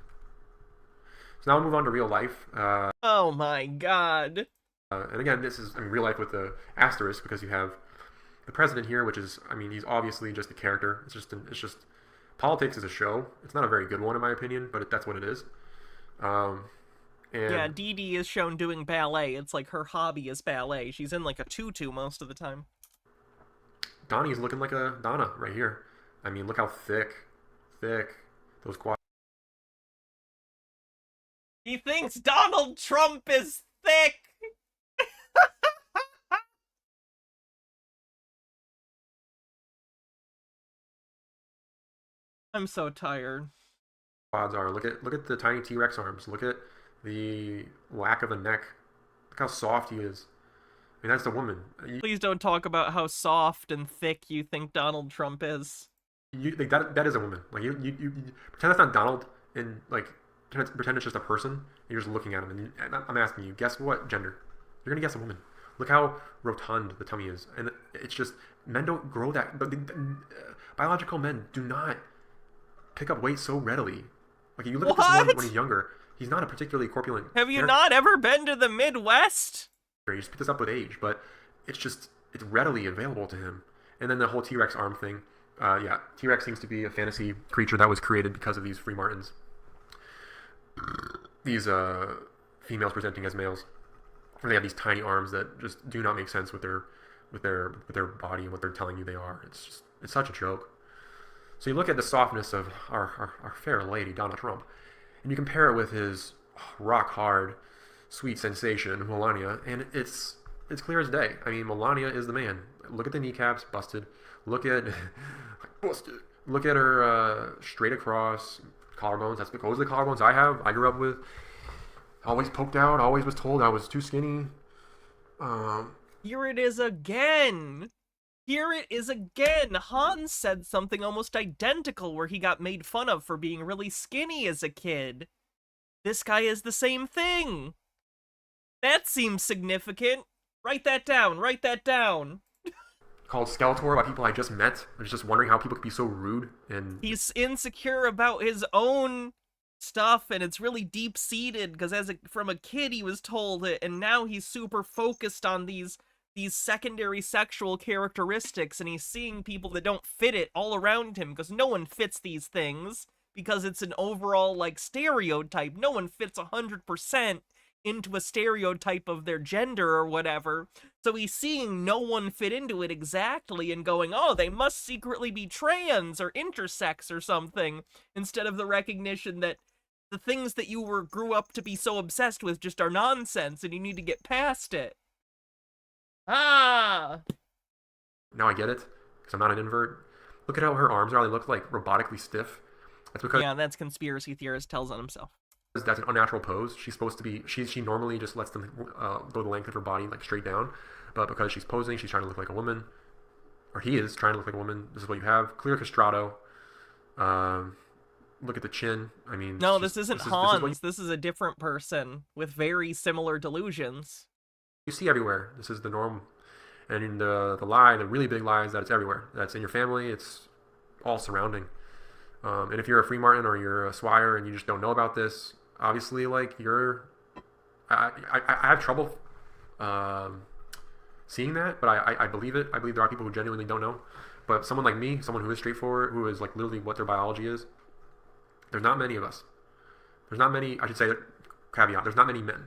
So now we'll move on to real life. Oh my god. And again, this is real life with the asterisk, because you have the president here, which is, I mean, he's obviously just a character. It's just politics is a show. It's not a very good one in my opinion, but that's what it is. And yeah, Dee Dee is shown doing ballet. It's like her hobby is ballet. She's in like a tutu most of the time. Donnie's looking like a Donna right here. I mean, look how thick those quads. He thinks Donald Trump is thick! I'm so tired. Quads are. Look at the tiny T-Rex arms. Look at the lack of a neck. Look how soft he is. I mean, that's the woman. Please don't talk about how soft and thick you think Donald Trump is. Like, that is a woman. Like you pretend that's not Donald, and like pretend it's just a person. And you're just looking at him, and I'm asking you, guess what gender? You're gonna guess a woman. Look how rotund the tummy is, and it's just men don't grow that. But biological men do not pick up weight so readily. Like if you look at this one when he's younger, he's not a particularly corpulent. Have you not ever been to the Midwest? You just pick this up with age, but it's readily available to him. And then the whole T-Rex arm thing. Yeah, T-Rex seems to be a fantasy creature that was created because of these free martins. These females presenting as males. And they have these tiny arms that just do not make sense with their body and what they're telling you they are. It's such a joke. So you look at the softness of our fair lady, Donald Trump, and you compare it with his rock hard, sweet sensation, Melania, and it's clear as day. I mean, Melania is the man. Look at the kneecaps, busted. Look at her straight across collarbones. That's because of the collarbones I grew up with. Always poked out. Always was told I was too skinny. Here it is again. Here it is again. Hans said something almost identical where he got made fun of for being really skinny as a kid. This guy is the same thing. That seems significant. Write that down. Write that down. Called Skeletor by people I just met. I was just wondering how people could be so rude. And he's insecure about his own stuff, and it's really deep-seated because from a kid he was told it, and now he's super focused on these secondary sexual characteristics, and he's seeing people that don't fit it all around him because no one fits these things because it's an overall like stereotype. No one fits 100% into a stereotype of their gender or whatever. So he's seeing no one fit into it exactly and going, oh, they must secretly be trans or intersex or something, instead of the recognition that the things that you grew up to be so obsessed with just are nonsense and you need to get past it. Ah! Now I get it, because I'm not an invert. Look at how her arms are. They look like robotically stiff. That's because... Yeah, that's conspiracy theorist tells on himself. That's an unnatural pose. She's supposed to be... She normally just lets them go the length of her body, like, straight down. But because she's posing, she's trying to look like a woman. Or he is trying to look like a woman. This is what you have. Clear castrato. Look at the chin. I mean... No, this isn't Hans. This is a different person with very similar delusions. You see everywhere. This is the norm. And in the lie, the really big lie is that it's everywhere. That's in your family. It's all surrounding. And if you're a free martin or you're a swire and you just don't know about this, obviously, like, I have trouble seeing that, but I believe it. I believe there are people who genuinely don't know. But someone like me, someone who is straightforward, who is like literally what their biology is, there's not many of us. There's not many, I should say, caveat, there's not many men.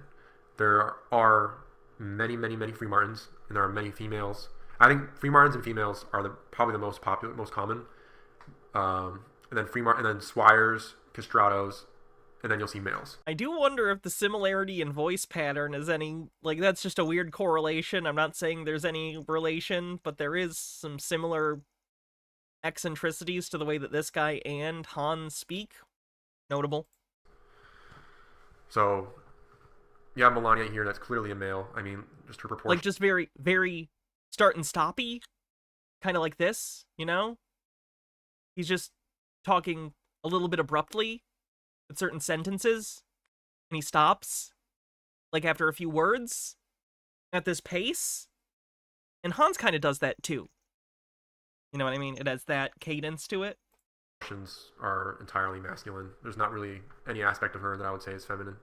There are many, many, many free martins, and there are many females. I think free martins and females are probably the most popular, most common. And then and then swires, castratos, and then you'll see males. I do wonder if the similarity in voice pattern is any, like, that's just a weird correlation. I'm not saying there's any relation, but there is some similar eccentricities to the way that this guy and Hans speak. Notable. So, you have Melania here, that's clearly a male. I mean, just her proportion. Like, just very, very start and stoppy. Kind of like this, you know? He's just talking a little bit abruptly with certain sentences, and he stops, like, after a few words, at this pace. And Hans kind of does that, too. You know what I mean? It has that cadence to it. Are entirely masculine. There's not really any aspect of her that I would say is feminine.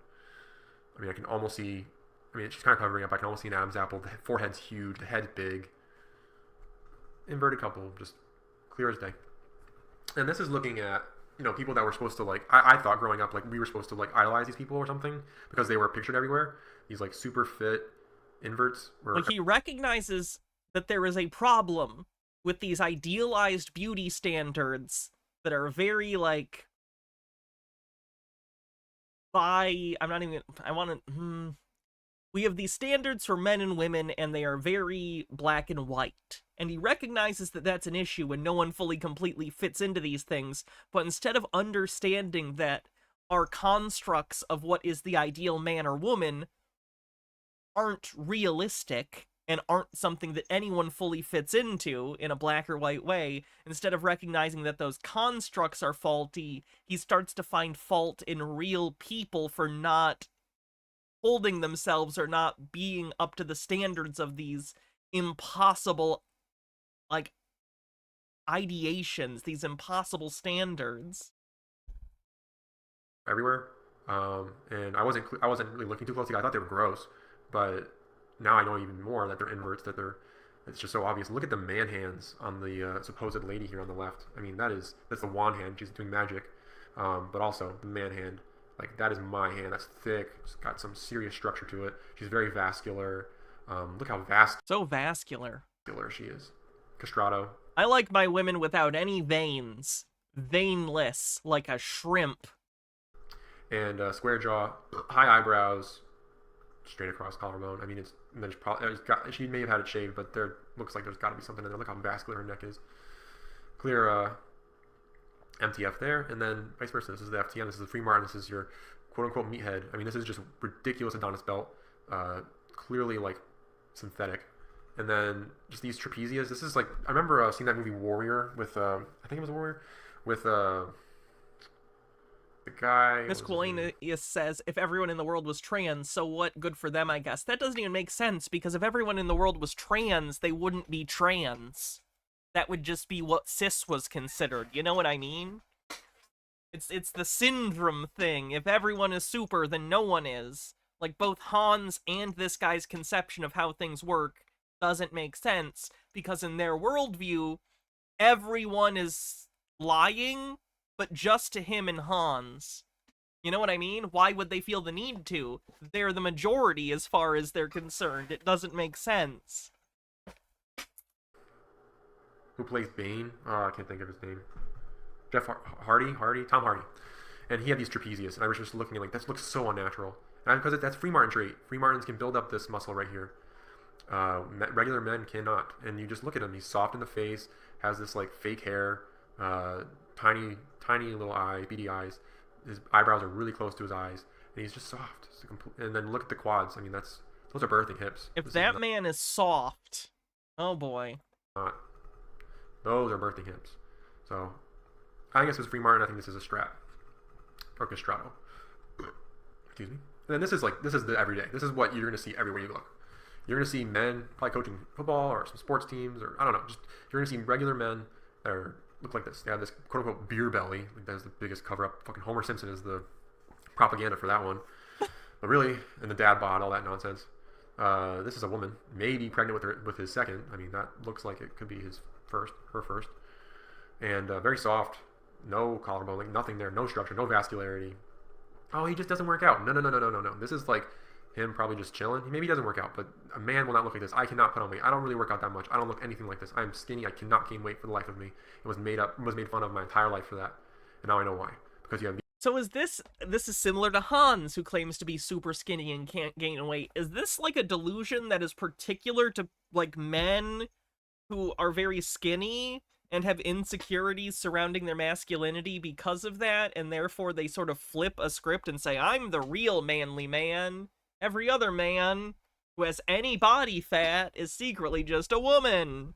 I mean, I can almost see... I mean, she's kind of covering up. I can almost see an Adam's apple. The forehead's huge. The head's big. Inverted couple. Just clear as day. And this is looking at, you know, people that were supposed to, like... I thought growing up, like, we were supposed to, like, idolize these people or something because they were pictured everywhere. These, like, super fit inverts. Like, he recognizes that there is a problem with these idealized beauty standards that are very, like, we have these standards for men and women, and they are very black and white. And he recognizes that that's an issue when no one fully completely fits into these things, but instead of understanding that our constructs of what is the ideal man or woman aren't realistic and aren't something that anyone fully fits into in a black or white way, instead of recognizing that those constructs are faulty, he starts to find fault in real people for not holding themselves or not being up to the standards of these impossible, like, ideations, these impossible standards. Everywhere. And I wasn't really looking too closely. I thought they were gross, but now I know even more that they're inverts, it's just so obvious. Look at the man hands on the supposed lady here on the left. I mean, that's the wand hand. She's doing magic. But also the man hand, like, that is my hand. That's thick. It's got some serious structure to it. She's very vascular. Look how so vascular she is. Castrato. I like my women without any veins. Veinless, like a shrimp. And square jaw, high eyebrows, straight across collarbone. I mean, she may have had it shaved, but there looks like there's got to be something in there. Look how vascular her neck is. Clear MTF there, and then vice versa. This is the FTM. This is the Free Martin. This is your quote-unquote meathead. I mean, this is just ridiculous Adonis belt. Clearly, like, synthetic. And then just these trapezius. This is like, I remember seeing that movie Warrior with, I think it was Warrior, with the guy. Miss Quilanius says, if everyone in the world was trans, so what? Good for them, I guess. That doesn't even make sense, because if everyone in the world was trans, they wouldn't be trans. That would just be what cis was considered. You know what I mean? It's the syndrome thing. If everyone is super, then no one is. Like, both Hans and this guy's conception of how things work doesn't make sense, because in their worldview, everyone is lying, but just to him and Hans. You know what I mean? Why would they feel the need to? They're the majority as far as they're concerned. It doesn't make sense. Who plays Bane? Oh, I can't think of his name. Tom Hardy. And he had these trapezius, and I was just looking at, like, this looks so unnatural. And because that's Free Martin trait. Free Martins can build up this muscle right here. Regular men cannot. And you just look at him. He's soft in the face, has this, like, fake hair, tiny little eye, beady eyes. His eyebrows are really close to his eyes, and he's just soft. And then look at the quads. I mean, those are birthing hips. If that man is soft, oh boy. Those are birthing hips. So, I guess it's Free Martin. I think this is a strat. Or castrato. Excuse me. And then this is the everyday. This is what you're going to see everywhere you look. You're going to see men probably coaching football or some sports teams, or I don't know. Just you're going to see regular men that look like this. They have this quote unquote beer belly. Like, that's the biggest cover up. Fucking Homer Simpson is the propaganda for that one. But really, and the dad bod, all that nonsense. This is a woman, maybe pregnant with his second. I mean, that looks like it could be her first. And very soft, no collarbone, like nothing there, no structure, no vascularity. Oh, he just doesn't work out. No. This is like him probably just chilling. Maybe he doesn't work out, but a man will not look like this. I cannot put on weight. I don't really work out that much. I don't look anything like this. I'm skinny. I cannot gain weight for the life of me. It was made fun of my entire life for that. And now I know why. Because you have. So is this is similar to Hans, who claims to be super skinny and can't gain weight. Is this like a delusion that is particular to, like, men who are very skinny and have insecurities surrounding their masculinity because of that, and therefore they sort of flip a script and say, I'm the real manly man. Every other man who has any body fat is secretly just a woman.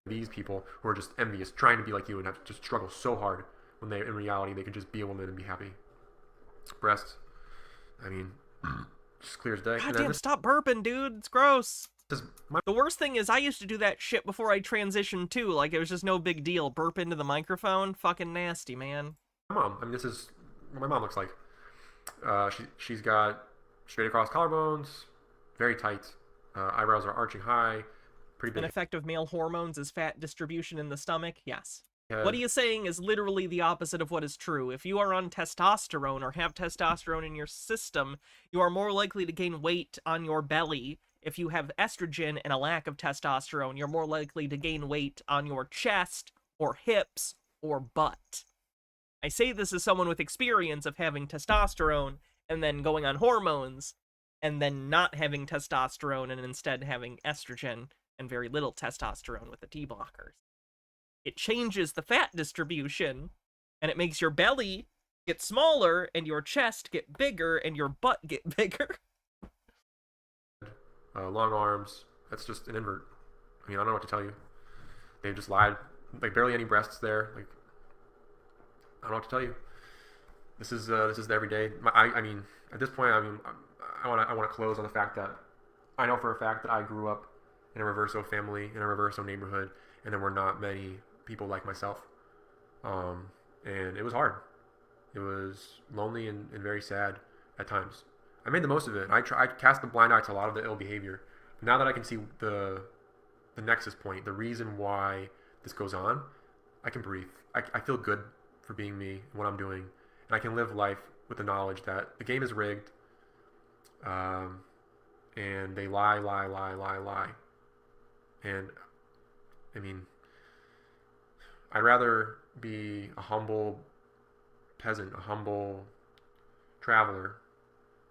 These people who are just envious, trying to be like you, and have to just struggle so hard when in reality they could just be a woman and be happy. Breasts, I mean, just clear as day. Goddamn, stop burping, dude. It's gross. The worst thing is I used to do that shit before I transitioned too. Like, it was just no big deal. Burp into the microphone. Fucking nasty, man. My mom. I mean, this is what my mom looks like. She's got straight across collarbones, very tight. Eyebrows are arching high. Pretty big. An effect of male hormones is fat distribution in the stomach? Yes. Head. What he is saying is literally the opposite of what is true. If you are on testosterone or have testosterone in your system, you are more likely to gain weight on your belly if you have estrogen and a lack of testosterone, you're more likely to gain weight on your chest or hips or butt. I say this as someone with experience of having testosterone and then going on hormones and then not having testosterone and instead having estrogen and very little testosterone with the T blockers. It changes the fat distribution, and it makes your belly get smaller and your chest get bigger and your butt get bigger. Long arms. That's just an invert. I mean, I don't know what to tell you. They just lied. Like, barely any breasts there. Like, I don't know what to tell you. This is the everyday. I mean, at this point, I want to close on the fact that I know for a fact that I grew up in a reverso family, in a reverso neighborhood, and there were not many people like myself. And it was hard. It was lonely and very sad at times. I made the most of it. I cast the blind eye to a lot of the ill behavior. But now that I can see the nexus point, the reason why this goes on, I can breathe. I feel good for being me and what I'm doing. And I can live life with the knowledge that the game is rigged. And they lie. And, I mean, I'd rather be a humble peasant, a humble traveler,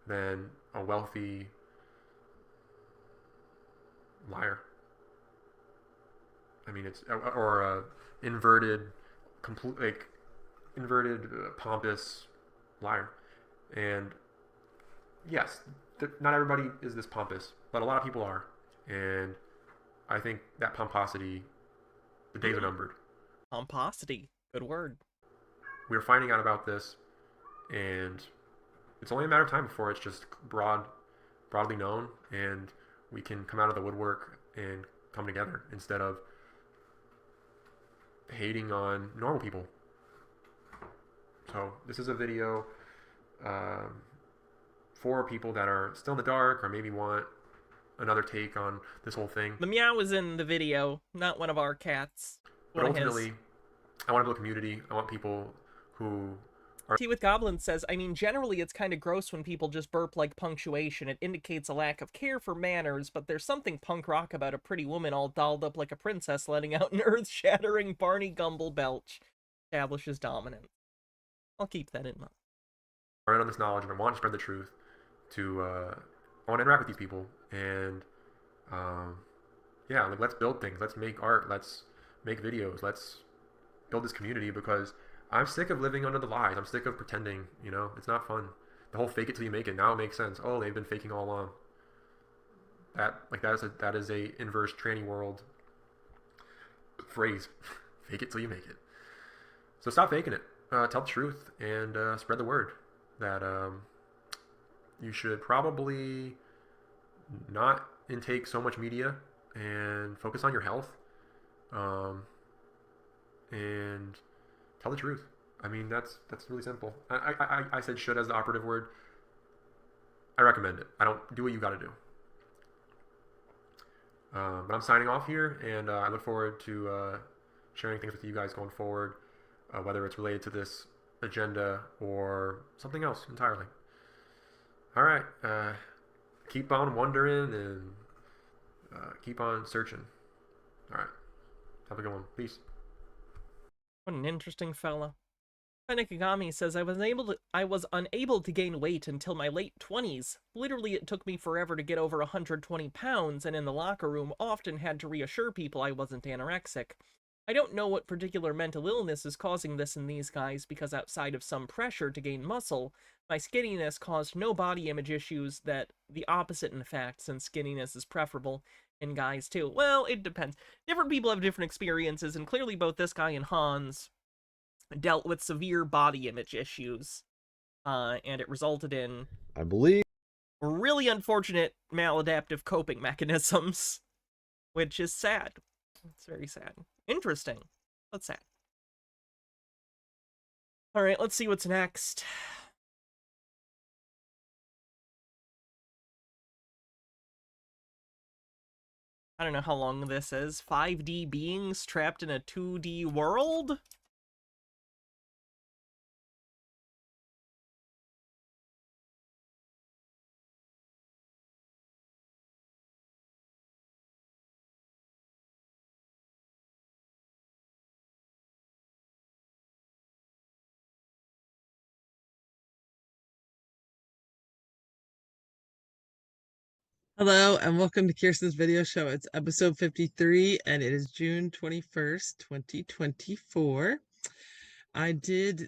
than a wealthy liar. I mean, or a inverted, pompous liar. And yes, not everybody is this pompous, but a lot of people are. And I think that pomposity, the days are numbered. Pomposity, good word. We're finding out about this, and it's only a matter of time before it's just broadly known, and we can come out of the woodwork and come together instead of hating on normal people. So this is a video for people that are still in the dark or maybe want another take on this whole thing. The meow is in the video, not one of our cats. But ultimately, I want to build a community. I want people who are... Tea with Goblin says, I mean, generally it's kind of gross when people just burp like punctuation. It indicates a lack of care for manners, but there's something punk rock about a pretty woman all dolled up like a princess letting out an earth-shattering Barney Gumble belch. Establishes dominance. I'll keep that in mind. Right on this knowledge, and I want to spread the truth. I want to interact with these people, and yeah, like, let's build things. Let's make art. Let's make videos. Let's build this community, because I'm sick of living under the lies. I'm sick of pretending, you know? It's not fun. The whole fake it till you make it, now it makes sense. Oh, they've been faking all along. That is a inverse tranny world phrase. Fake it till you make it. So stop faking it. Tell the truth and spread the word that you should probably not intake so much media and focus on your health. And tell the truth. I mean, that's really simple. I said should as the operative word. I recommend it. I don't do what you got to do. But I'm signing off here, and I look forward to sharing things with you guys going forward, whether it's related to this agenda or something else entirely. All right. Keep on wondering and keep on searching. All right. Have a good one. Peace. What an interesting fella. Panikagami says, I was unable to gain weight until my late 20s. Literally, it took me forever to get over 120 pounds, and in the locker room often had to reassure people I wasn't anorexic. I don't know what particular mental illness is causing this in these guys, because outside of some pressure to gain muscle, my skinniness caused no body image issues. That the opposite, in fact, since skinniness is preferable in guys too. Well, it depends. Different people have different experiences, and clearly both this guy and Hans dealt with severe body image issues, and it resulted in, I believe, really unfortunate maladaptive coping mechanisms, which is sad. It's very sad. Interesting, but sad. Alright, let's see what's next. I don't know how long this is. 5D beings trapped in a 2D world? Hello and welcome to Kirsten's video show. It's episode 53 and it is June 21st, 2024.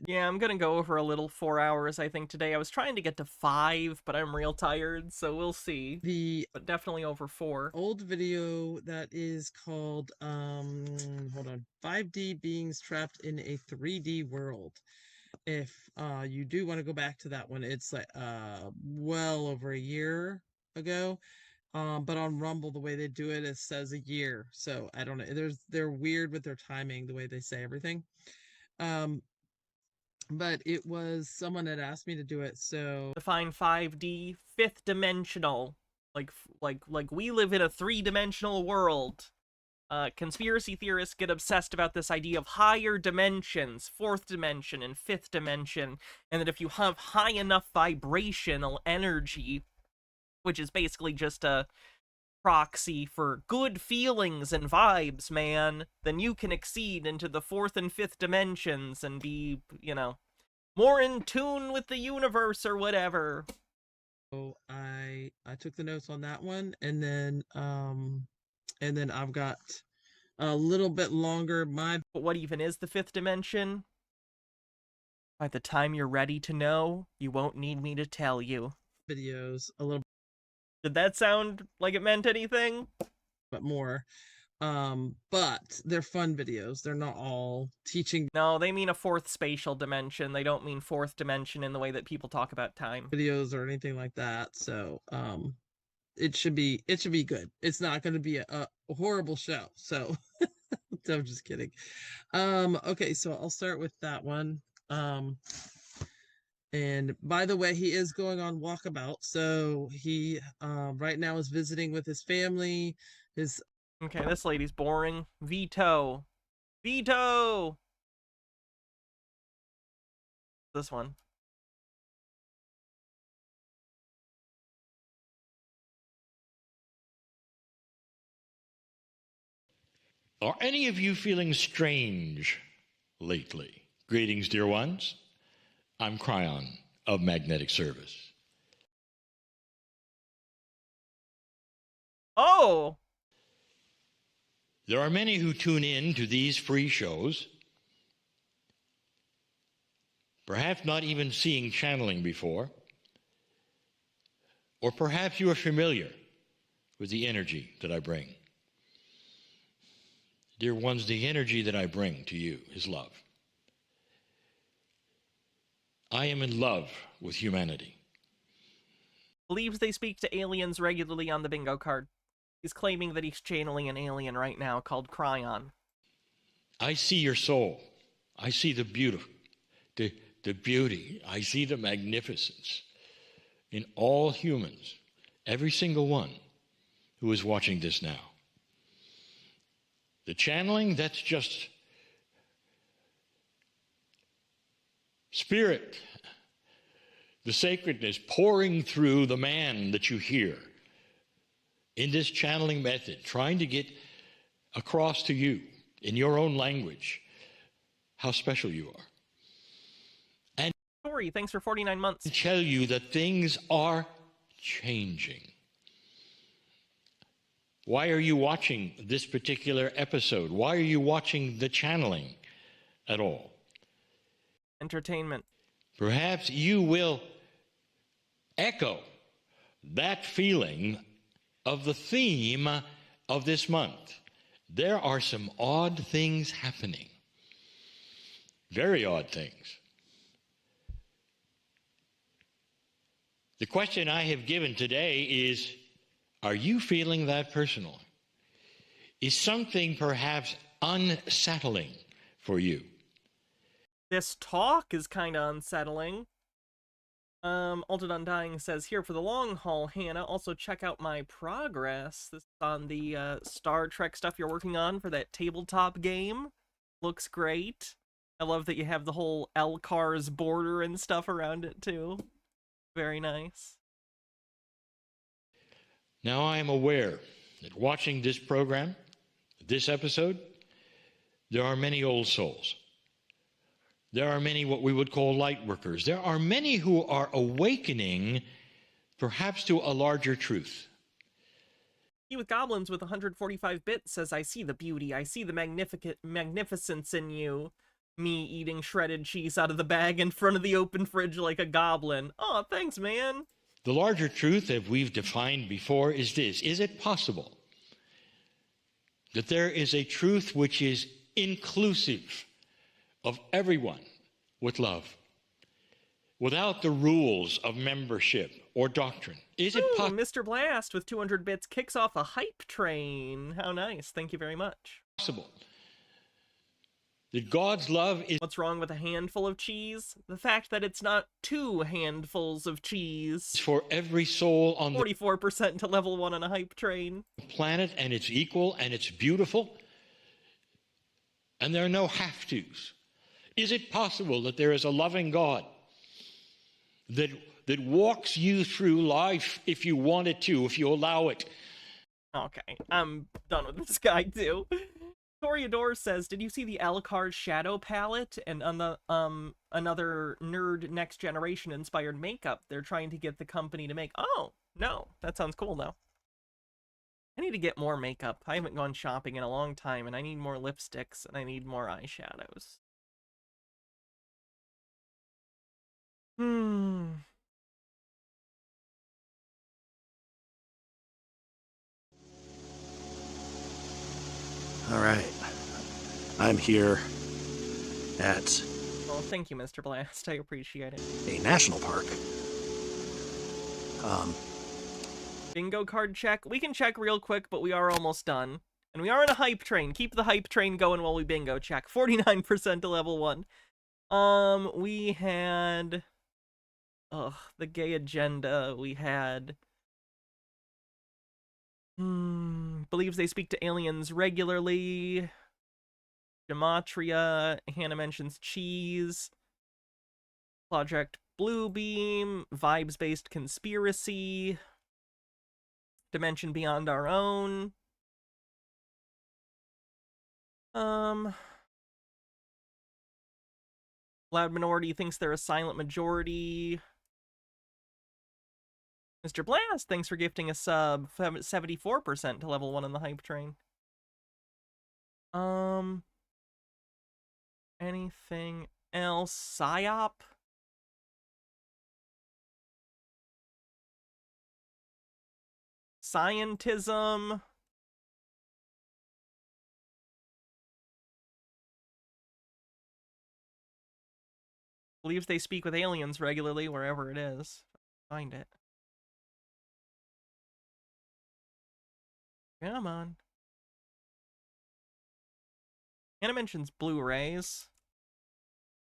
Yeah, I'm gonna go over a little 4 hours, I think, today. I was trying to get to 5, but I'm real tired, so we'll see. But definitely over 4. Old video that is called, hold on, 5D beings trapped in a 3D world. If you do want to go back to that one, it's like well over a year ago. But on Rumble, the way they do it, it says a year. So I don't know. They're weird with their timing, the way they say everything. But it was someone had asked me to do it, so Define 5D, 5th dimensional. Like we live in a 3-dimensional world. Conspiracy theorists get obsessed about this idea of higher dimensions, 4th dimension and 5th dimension, and that if you have high enough vibrational energy, which is basically just a proxy for good feelings and vibes, man, then you can exceed into the 4th and 5th dimensions and be, more in tune with the universe or whatever. So I took the notes on that one, and then I've got a little bit longer. But what even is the 5th dimension? By the time you're ready to know, you won't need me to tell you. Videos a little. Did that sound like it meant anything? But more. But they're fun videos. They're not all teaching. No, they mean a 4th spatial dimension. They don't mean 4th dimension in the way that people talk about time. Videos or anything like that. So, it should be good. It's not going to be a horrible show. So, I'm just kidding. Okay, so I'll start with that one. And by the way, he is going on walkabout. So he right now is visiting with his family. Okay, this lady's boring. Veto. Veto! This one. Are any of you feeling strange lately? Greetings, dear ones. I'm Cryon of Magnetic Service. Oh! There are many who tune in to these free shows, perhaps not even seeing channeling before, or perhaps you are familiar with the energy that I bring. Dear ones, the energy that I bring to you is love. I am in love with humanity. Believes they speak to aliens regularly on the bingo card. He's claiming that he's channeling an alien right now called Cryon. I see your soul. I see the beauty. The beauty. I see the magnificence in all humans, every single one who is watching this now. The channeling, that's just spirit, the sacredness pouring through the man that you hear in this channeling method, trying to get across to you in your own language how special you are. And Tori, thanks for 49 months. Tell you that things are changing. Why are you watching this particular episode? Why are you watching the channeling at all? Entertainment. Perhaps you will echo that feeling of the theme of this month. There are some odd things happening. Very odd things. The question I have given today is, are you feeling that personally? Is something perhaps unsettling for you? This talk is kind of unsettling. Altered Undying says, here for the long haul, Hannah. Also check out my progress. This is on the Star Trek stuff you're working on for that tabletop game. Looks great. I love that you have the whole L-Cars border and stuff around it, too. Very nice. Now I am aware that watching this program, this episode, there are many old souls. There are many what we would call light workers. There are many who are awakening perhaps to a larger truth. He with Goblins with 145 bits says, I see the beauty, I see the magnificence in you. Me eating shredded cheese out of the bag in front of the open fridge like a goblin. Oh, thanks, man. The larger truth that we've defined before is this. Is it possible that there is a truth which is inclusive of everyone with love, without the rules of membership or doctrine? Is it Mr. Blast with 200 bits kicks off a hype train. How nice. Thank you very much. Possible that God's love is... What's wrong with a handful of cheese? The fact that it's not 2 handfuls of cheese. For every soul on 44% to level 1 on a hype train. The planet, and it's equal, and it's beautiful, and there are no have-tos. Is it possible that there is a loving God that walks you through life if you want it to, if you allow it? Okay, I'm done with this guy too. Toreador says, did you see the Alucard Shadow palette and on the another nerd Next Generation inspired makeup they're trying to get the company to make? Oh, no, that sounds cool though. I need to get more makeup. I haven't gone shopping in a long time, and I need more lipsticks and I need more eyeshadows. All right. I'm here at... Well, thank you, Mr. Blast. I appreciate it. a national park. Bingo card check. We can check real quick, but we are almost done. And we are in a hype train. Keep the hype train going while we bingo check. 49% to level 1. We had... the gay agenda. We had... believes they speak to aliens regularly. Gematria. Hannah mentions cheese. Project Bluebeam. Vibes-based conspiracy. Dimension beyond our own. Loud minority thinks they're a silent majority. Mr. Blast, thanks for gifting a sub. 74% to level 1 on the hype train. Anything else? PSYOP? Scientism? Believes they speak with aliens regularly, wherever it is. Find it. Come on. Anna mentions Blu-rays.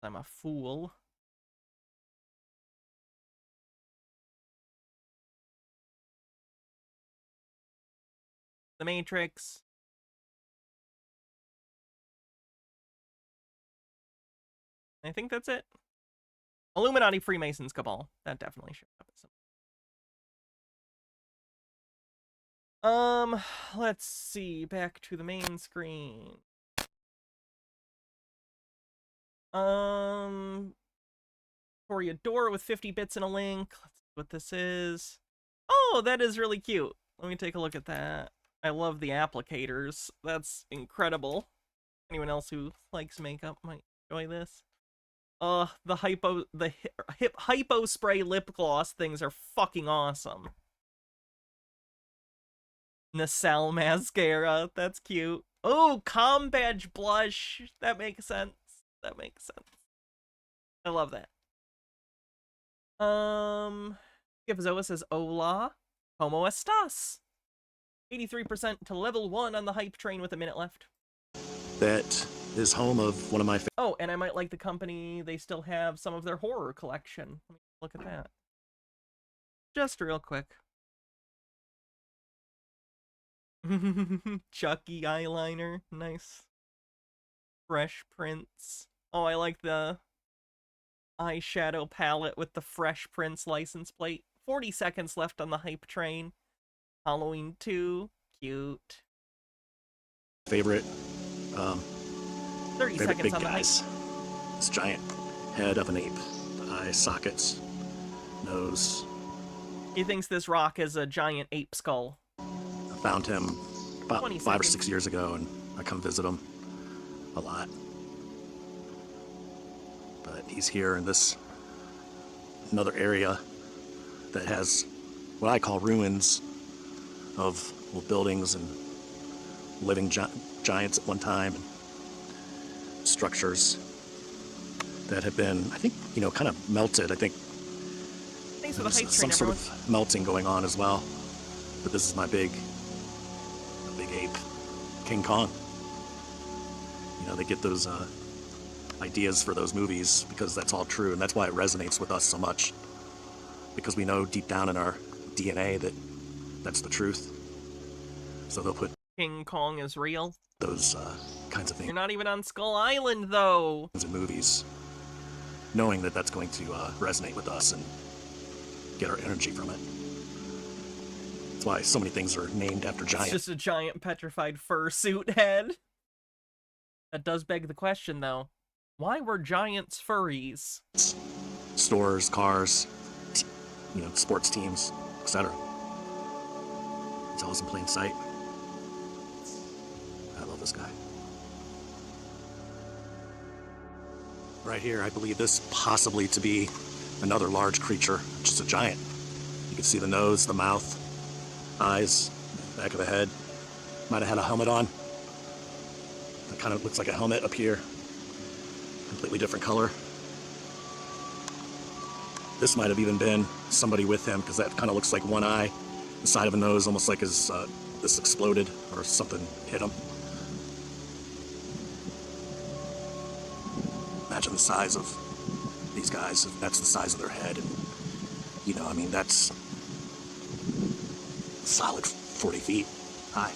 I'm a fool. The Matrix. I think that's it. Illuminati, Freemasons, Cabal. That definitely showed up at some. Let's see. Back to the main screen. Toreador with 50 bits and a link. Let's see what this is. Oh, that is really cute. Let me take a look at that. I love the applicators. That's incredible. Anyone else who likes makeup might enjoy this. The hypo spray lip gloss things are fucking awesome. Nacelle mascara, that's cute. Oh, Combadge blush. That makes sense. That makes sense. I love that. Gifzoa says hola. Como estas? 83% to level 1 on the hype train with a minute left. That is home of one of my favorite. Oh, and I might like the company. They still have some of their horror collection. Let me look at that. Just real quick. Chucky eyeliner. Nice. Fresh Prince. Oh, I like the eyeshadow palette with the Fresh Prince license plate. 40 seconds left on the hype train. Halloween 2. Cute. Favorite 30 seconds big on the hype. guys. This giant head of an ape. Eye sockets. Nose. He thinks this rock is a giant ape skull. A Found him about 20 5 or seconds. 6 years ago, and I come visit him a lot. But he's here in this another area that has what I call ruins of old buildings and living giants at one time, and structures that have been, I think, you know, kind of melted. I think Thanks for the there's hype some train, sort everyone. of melting going on as well. But this is my big ape, King Kong. You know, they get those ideas for those movies because that's all true, and that's why it resonates with us so much. Because we know deep down in our DNA that that's the truth. So they'll put King Kong is real. those kinds of things You're not even on Skull Island, though. in movies, knowing that that's going to resonate with us and get our energy from it. That's why so many things are named after It's giants. just a giant petrified fursuit head. That does beg the question, though. Why were giants furries? Stores, cars, you know, sports teams, etc. It's always in plain sight. I love this guy. Right here, I believe this possibly to be another large creature, just a giant. You can see the nose, the mouth, eyes, back of the head. Might have had a helmet on. It kind of looks like a helmet up here. Completely different color. This might have even been somebody with him, because that kind of looks like one eye, the side of a nose, almost like this exploded or something hit him. Imagine the size of these guys, if that's the size of their head. And, you know, I mean, that's solid 40 feet high.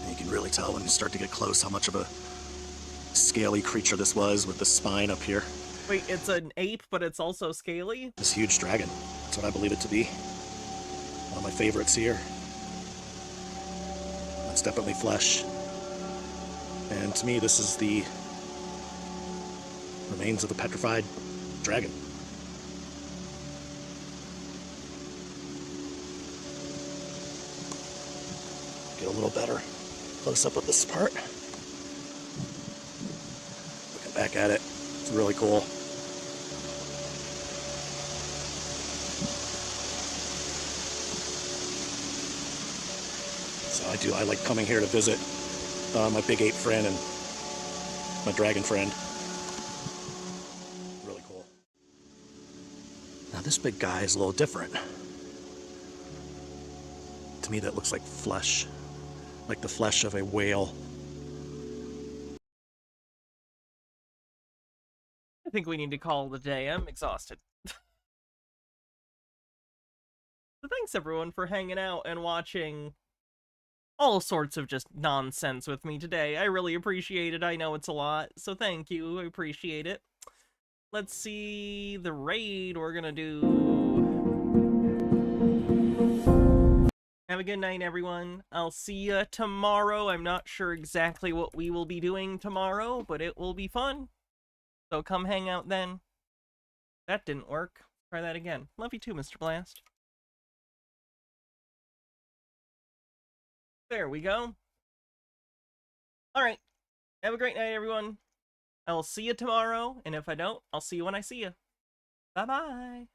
And you can really tell when you start to get close how much of a scaly creature this was with the spine up here. Wait, it's an ape, but it's also scaly? This huge dragon. That's what I believe it to be. One of my favorites here. That's definitely flesh. And to me, this is the remains of a petrified dragon. Get a little better close up of this part. Looking back at it, it's really cool. So I like coming here to visit my big ape friend and my dragon friend. Really cool. Now this big guy is a little different. To me that looks like flesh. Like the flesh of a whale. I think we need to call it a day. I'm exhausted. So thanks everyone for hanging out and watching all sorts of just nonsense with me today. I really appreciate it. I know it's a lot, so thank you. I appreciate it. Let's see the raid we're gonna do. Have a good night, everyone. I'll see you tomorrow. I'm not sure exactly what we will be doing tomorrow, but it will be fun. So come hang out then. That didn't work. Try that again. Love you too, Mr. Blast. There we go. Alright. Have a great night, everyone. I'll see you tomorrow, and if I don't, I'll see you when I see you. Bye-bye.